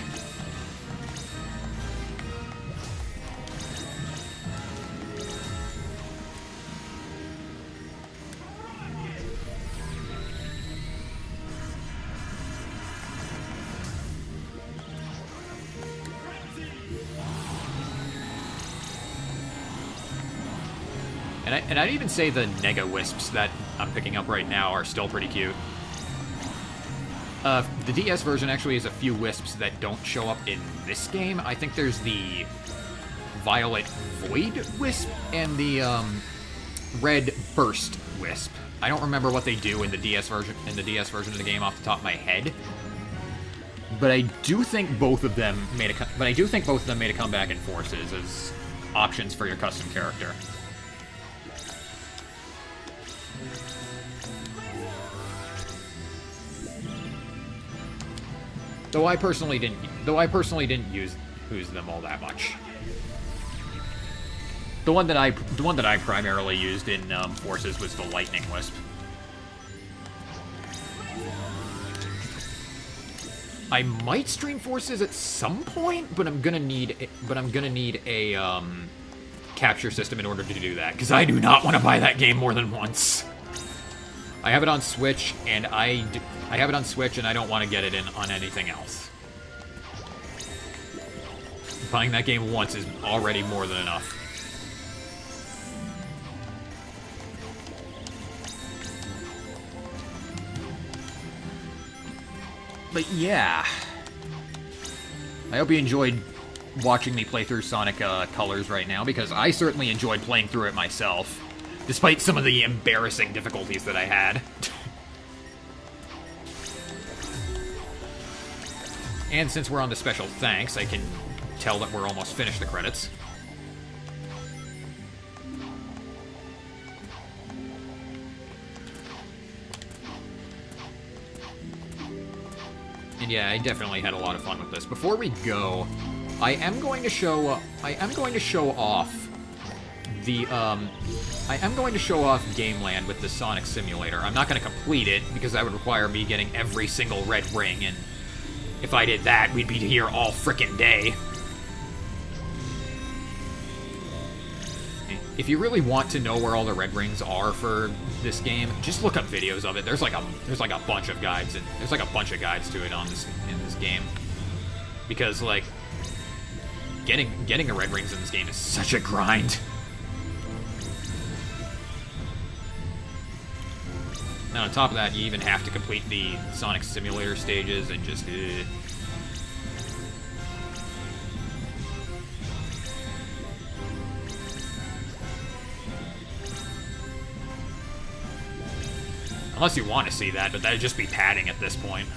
And I'd even say the Nega Wisps that I'm picking up right now are still pretty cute. The DS version actually has a few Wisps that don't show up in this game. I think there's the Violet Void Wisp and the Red Burst Wisp. I don't remember what they do in the DS version of the game off the top of my head. But I do think both of them made a comeback in Forces as options for your custom character. Though I personally didn't use them all that much. The one that I primarily used in Forces was the Lightning Wisp. I might stream Forces at some point, but I'm gonna need a capture system in order to do that, because I do not want to buy that game more than once. I have it on Switch, and I don't want to get it on anything else. Buying that game once is already more than enough. But yeah. I hope you enjoyed watching me play through Sonic Colors right now, because I certainly enjoyed playing through it myself, despite some of the embarrassing difficulties that I had. And since we're on the special thanks, I can tell that we're almost finished the credits. And yeah, I definitely had a lot of fun with this. Before we go, I am going to show off the Gameland with the Sonic Simulator. I'm not going to complete it because that would require me getting every single red ring, and if I did that, we'd be here all frickin' day. If you really want to know where all the red rings are for this game, just look up videos of it. There's like a bunch of guides, and there's like a bunch of guides to it in this game. Because like getting the red rings in this game is such a grind. And on top of that, you even have to complete the Sonic Simulator stages and just... Unless you want to see that, but that'd just be padding at this point.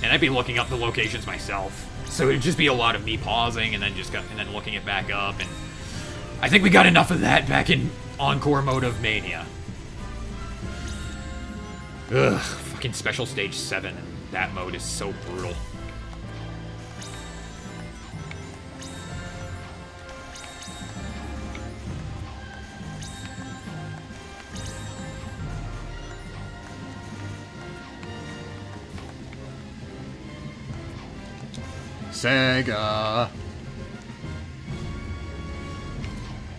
And I'd be looking up the locations myself. So it'd just be a lot of me pausing and then looking it back up, and I think we got enough of that back in Encore mode of Mania. Ugh, fucking Special Stage 7 and that mode is so brutal. Sega!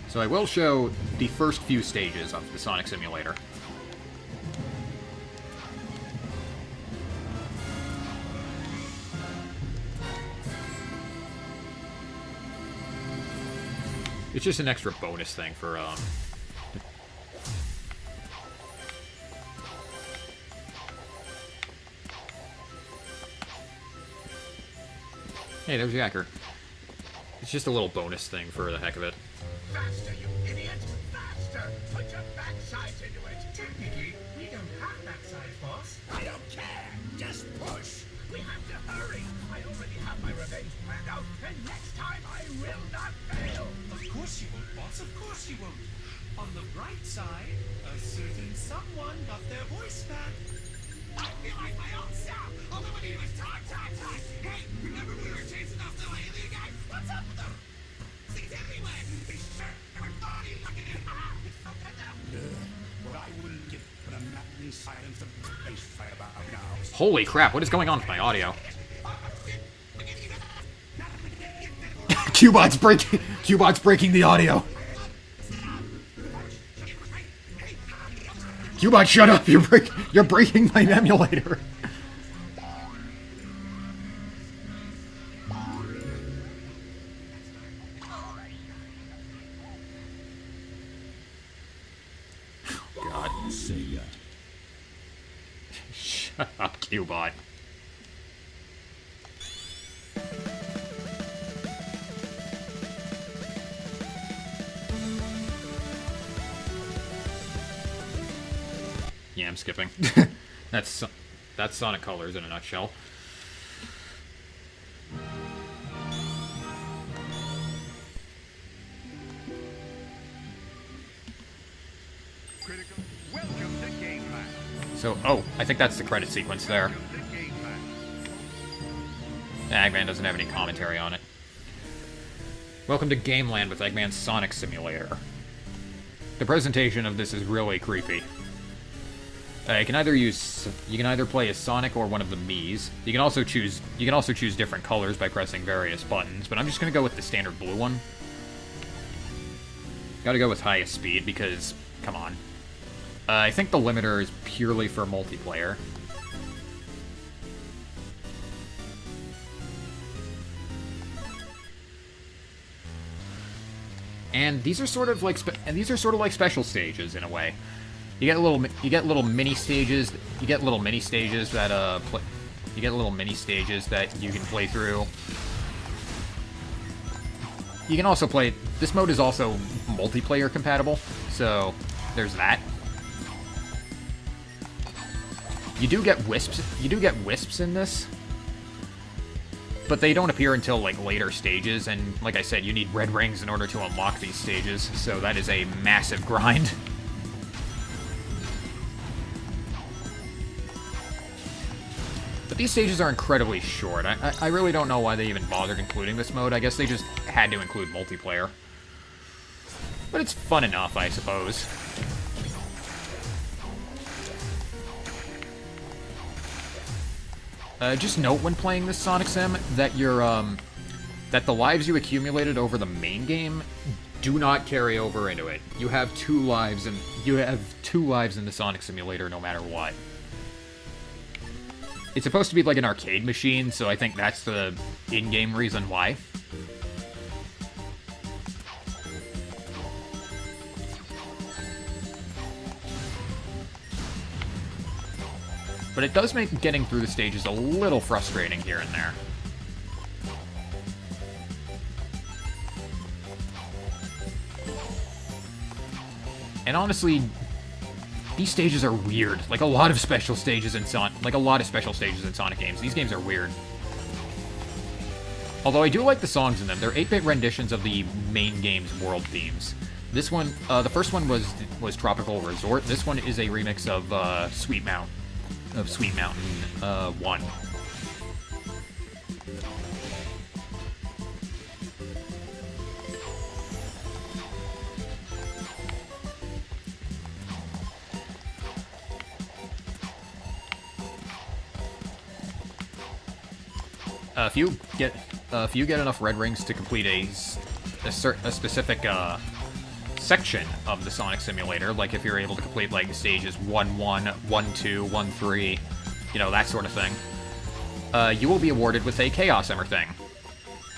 So I will show the first few stages of the Sonic Simulator. It's just an extra bonus thing for, Hey, there's Yacker. It's just a little bonus thing for the heck of it. Faster, you idiot! Faster! Put your backsides into it! Technically, we don't have backsides, boss. I don't care! Just push! We have to hurry! I already have my revenge planned out, and next time I will not fail! Of course you won't, boss. Of course you won't. On the bright side, a certain someone got their voice back. I feel like my own self! All I need was time! Hey, remember we were chasing those little alien guys? What's up with them? Things everywhere! They sure were body looking at But I wouldn't give for the maddening silence of space fight about now. Holy crap, what is going on with my audio? Cubot's breaking the audio. Cubot, shut up! You're breaking my emulator. God. Sega. Shut up, Cubot. Yeah, I'm skipping. That's Sonic Colors in a nutshell. Critical. Welcome to Gameland. So, oh, I think that's the credit sequence there. Welcome to Gameland. Eggman doesn't have any commentary on it. Welcome to Gameland with Eggman's Sonic Simulator. The presentation of this is really creepy. You can either play as Sonic or one of the Miis. You can also choose different colors by pressing various buttons, but I'm just gonna go with the standard blue one. Gotta go with highest speed because, come on. I think the limiter is purely for multiplayer. And these are sort of like special stages in a way. You get little mini stages. You get little mini stages that you can play through. You can also play. This mode is also multiplayer compatible, so there's that. You do get wisps. You do get wisps in this, but they don't appear until like later stages. And like I said, you need red rings in order to unlock these stages. So that is a massive grind. But these stages are incredibly short. I really don't know why they even bothered including this mode. I guess they just had to include multiplayer. But it's fun enough, I suppose. Just note when playing this Sonic Sim that that the lives you accumulated over the main game do not carry over into it. You have 2 lives, and you have 2 lives in the Sonic Simulator no matter what. It's supposed to be like an arcade machine, so I think that's the in-game reason why. But it does make getting through the stages a little frustrating here and there. And honestly, these stages are weird. Like a lot of special stages in Sonic games. These games are weird. Although I do like the songs in them. They're 8-bit renditions of the main game's world themes. This one, the first one was Tropical Resort. This one is a remix of Sweet Mountain 1. If you get enough red rings to complete a specific section of the Sonic Simulator, like if you're able to complete like stages 1-1, 1-2, 1-3, you know, that sort of thing, you will be awarded with a Chaos Emmer thing.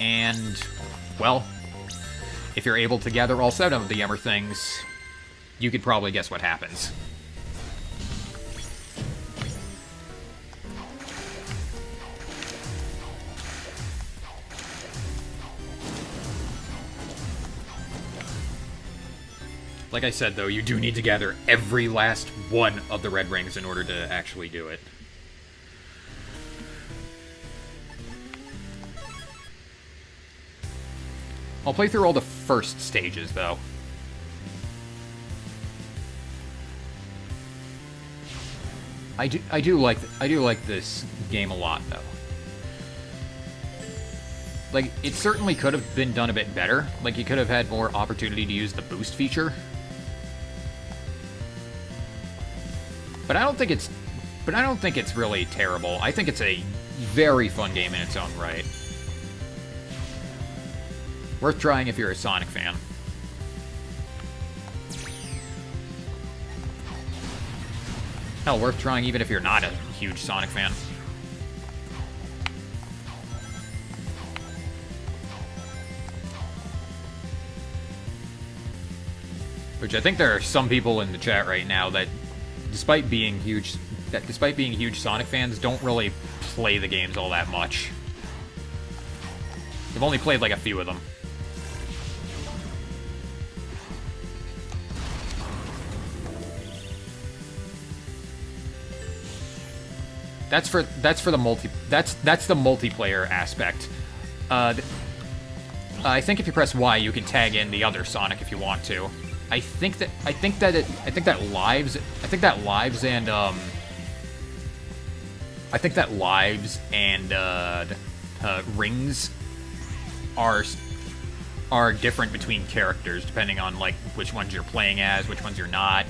And, well, if you're able to gather all 7 of the Emmer things, you could probably guess what happens. Like I said, though, you do need to gather every last one of the red rings in order to actually do it. I'll play through all the first stages, though. I do like this game a lot, though. Like, it certainly could have been done a bit better. Like, you could have had more opportunity to use the boost feature. But I don't think it's really terrible. I think it's a very fun game in its own right. Worth trying if you're a Sonic fan. Hell, worth trying even if you're not a huge Sonic fan. Which I think there are some people in the chat right now that despite being huge Sonic fans, don't really play the games all that much. They've only played like a few of them. That's the multiplayer aspect. I think if you press Y, you can tag in the other Sonic if you want to. I think that lives and rings are different between characters depending on like which ones you're playing as, which ones you're not,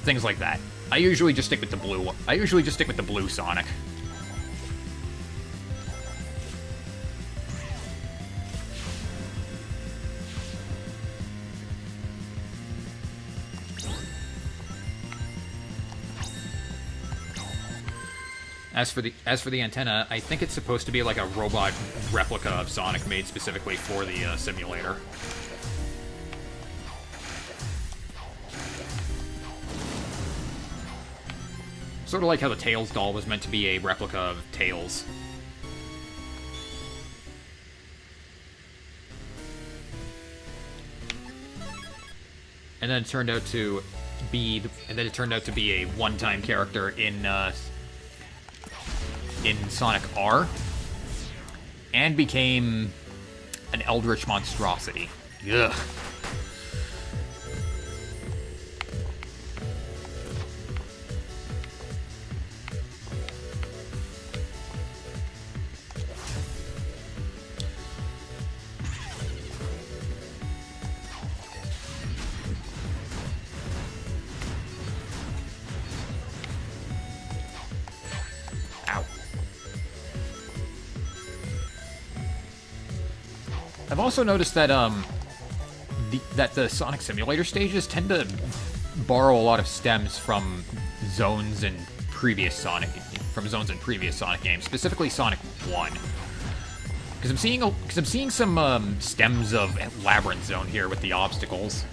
things like that. I usually just stick with the blue one. I usually just stick with the blue Sonic. As for the antenna, I think it's supposed to be like a robot replica of Sonic made specifically for the simulator. Sort of like how the Tails doll was meant to be a replica of Tails. And then it turned out to be, a one-time character in Sonic R, and became an eldritch monstrosity. Ugh. I've also noticed that the Sonic Simulator stages tend to borrow a lot of stems from zones in previous Sonic games, specifically Sonic 1. Because I'm seeing some stems of Labyrinth Zone here with the obstacles.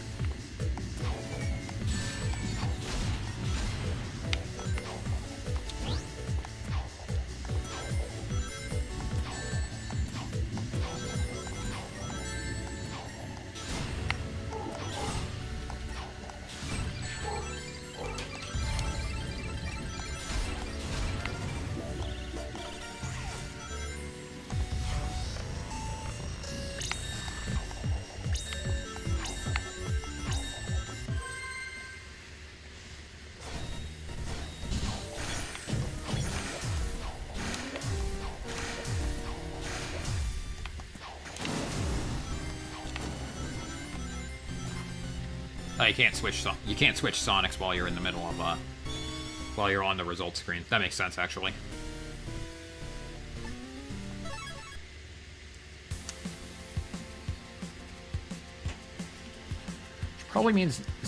You can't switch Sonics while you're in the middle of while you're on the results screen. That makes sense, actually.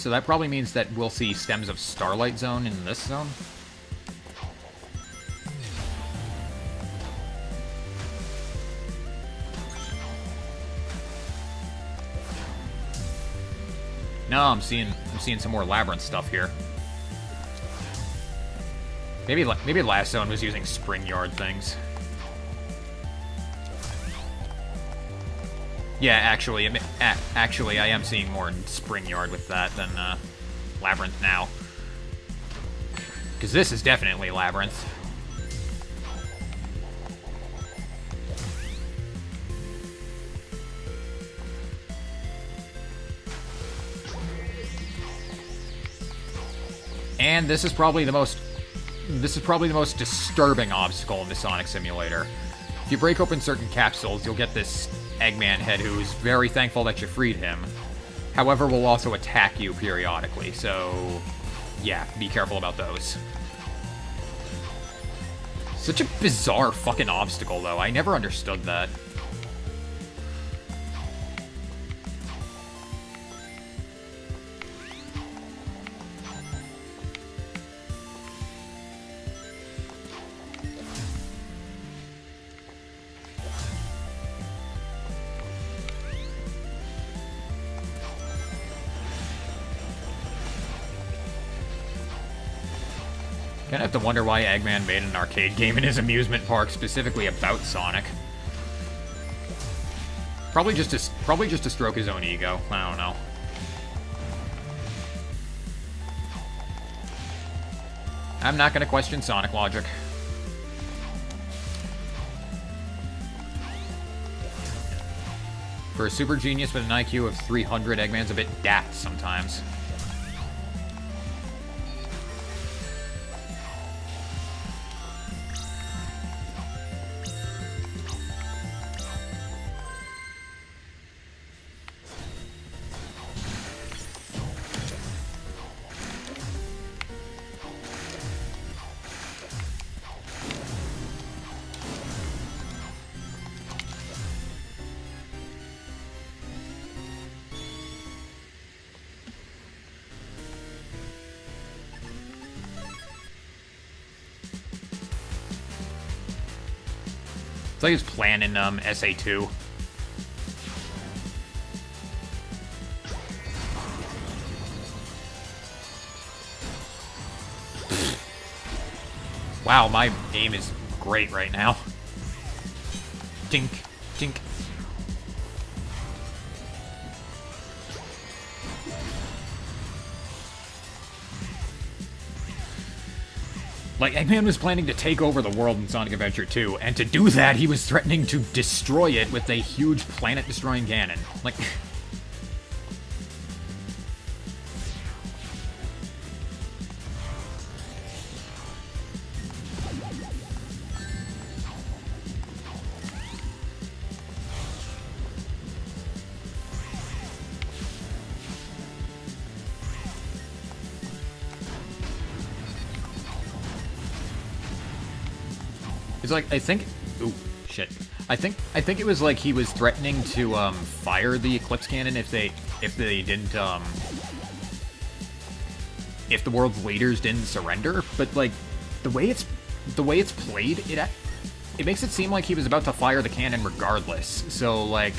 That probably means that we'll see stems of Starlight Zone in this zone. No, I'm seeing some more Labyrinth stuff here. Maybe last zone was using Spring Yard things. Yeah, actually, I am seeing more Spring Yard with that than Labyrinth now. Because this is definitely Labyrinth. And this is probably the most disturbing obstacle in the Sonic Simulator. If you break open certain capsules, you'll get this Eggman head who's very thankful that you freed him. However, will also attack you periodically, so yeah, be careful about those. Such a bizarre fucking obstacle, though. I never understood that. Kinda have to wonder why Eggman made an arcade game in his amusement park specifically about Sonic. Probably just to stroke his own ego. I don't know. I'm not gonna question Sonic logic. For a super genius with an IQ of 300, Eggman's a bit daft sometimes. It's like his plan in SA2. Wow, my aim is great right now. Dink, dink. Like, Eggman was planning to take over the world in Sonic Adventure 2, and to do that, he was threatening to destroy it with a huge planet-destroying cannon. Like... It's like, I think... Ooh, shit. I think it was like he was threatening to, fire the Eclipse Cannon if they didn't, if the world's leaders didn't surrender, but, like, the way it's played, it makes it seem like he was about to fire the cannon regardless, so, like...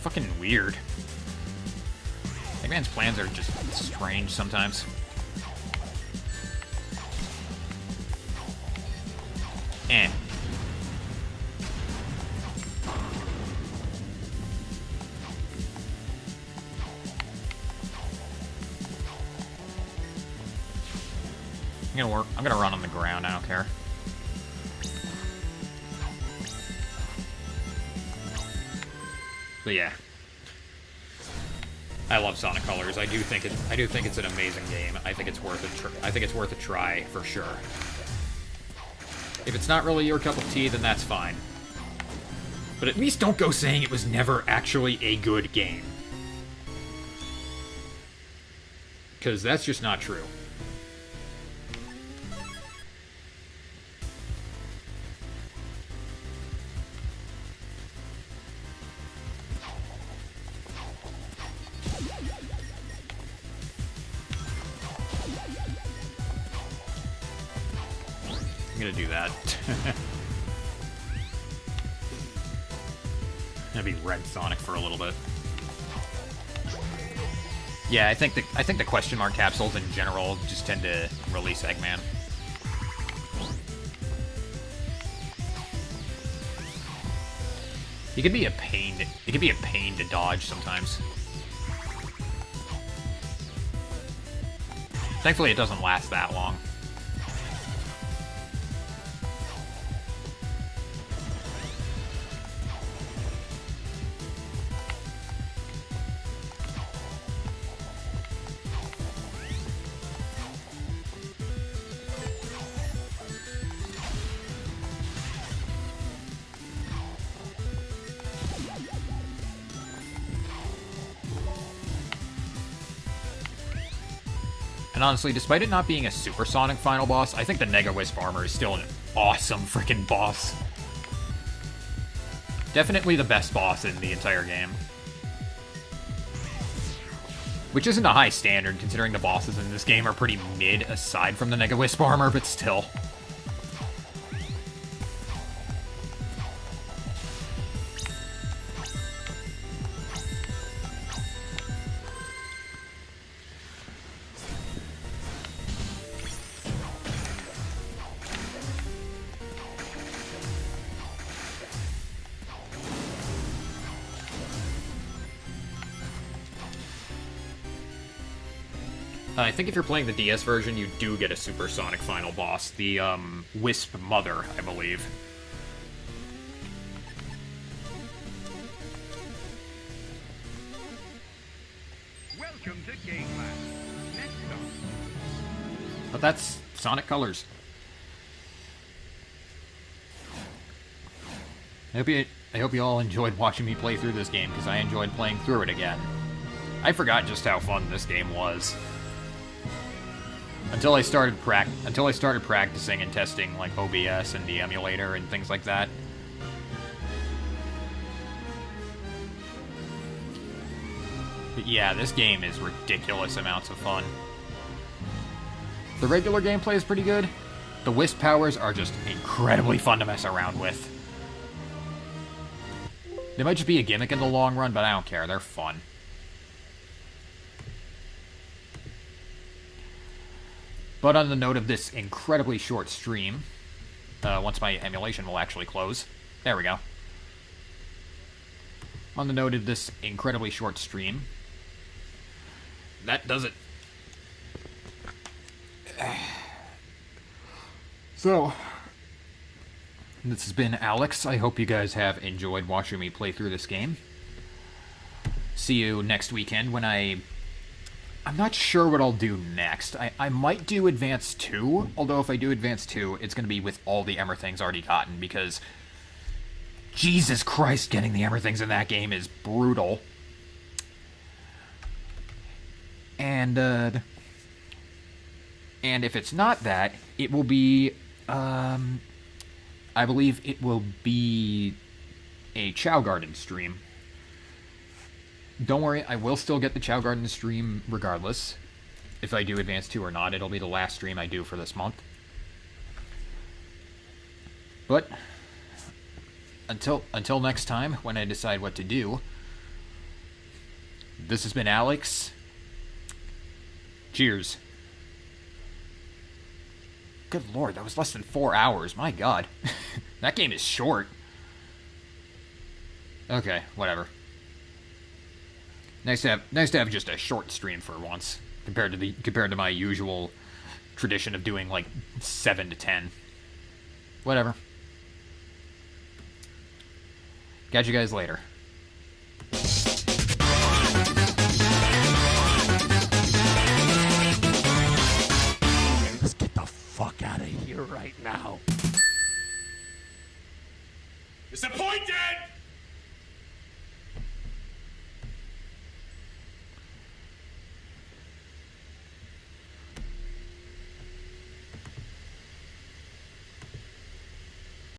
Fucking weird. Eggman's plans are just strange sometimes. Eh. I'm gonna run on the ground, I don't care. But yeah, I love Sonic Colors. I do think it's an amazing game. I think it's worth a try for sure. If it's not really your cup of tea, then that's fine. But at least don't go saying it was never actually a good game, because that's just not true. I'm gonna do that. Gonna be Red Sonic for a little bit. Yeah, I think the question mark capsules in general just tend to release Eggman. He can be a pain. It can be a pain to dodge sometimes. Thankfully, it doesn't last that long. And honestly, despite it not being a supersonic final boss, I think the Nega Wisp armor is still an awesome freaking boss. Definitely the best boss in the entire game. Which isn't a high standard, considering the bosses in this game are pretty mid, aside from the Nega Wisp armor, but still. I think if you're playing the DS version, you do get a supersonic final boss. The, Wisp Mother, I believe. Welcome to Eggman. Next stop. But that's Sonic Colors. I hope you all enjoyed watching me play through this game, because I enjoyed playing through it again. I forgot just how fun this game was. Until I started practicing and testing like OBS and the emulator and things like that. Yeah, this game is ridiculous amounts of fun. The regular gameplay is pretty good. The Wisp powers are just incredibly fun to mess around with. They might just be a gimmick in the long run, but I don't care. They're fun. But on the note of this incredibly short stream, once my emulation will actually close. There we go. On the note of this incredibly short stream, that does it. So, this has been Alex. I hope you guys have enjoyed watching me play through this game. See you next weekend when I'm not sure what I'll do next. I might do Advance 2, although if I do Advance 2, it's going to be with all the Emmer things already gotten, because Jesus Christ, getting the Emmer things in that game is brutal. And if it's not that, it will be, I believe it will be a Chow Garden stream. Don't worry, I will still get the Chow Garden stream regardless. If I do Advance 2 or not, it'll be the last stream I do for this month. But until next time, when I decide what to do, this has been Alex. Cheers. Good lord, that was less than 4 hours. My god. That game is short. Okay, whatever. Nice to have just a short stream for once, compared to my usual tradition of doing like 7 to 10. Whatever. Catch you guys later. Let's get the fuck out of here right now. Disappointed!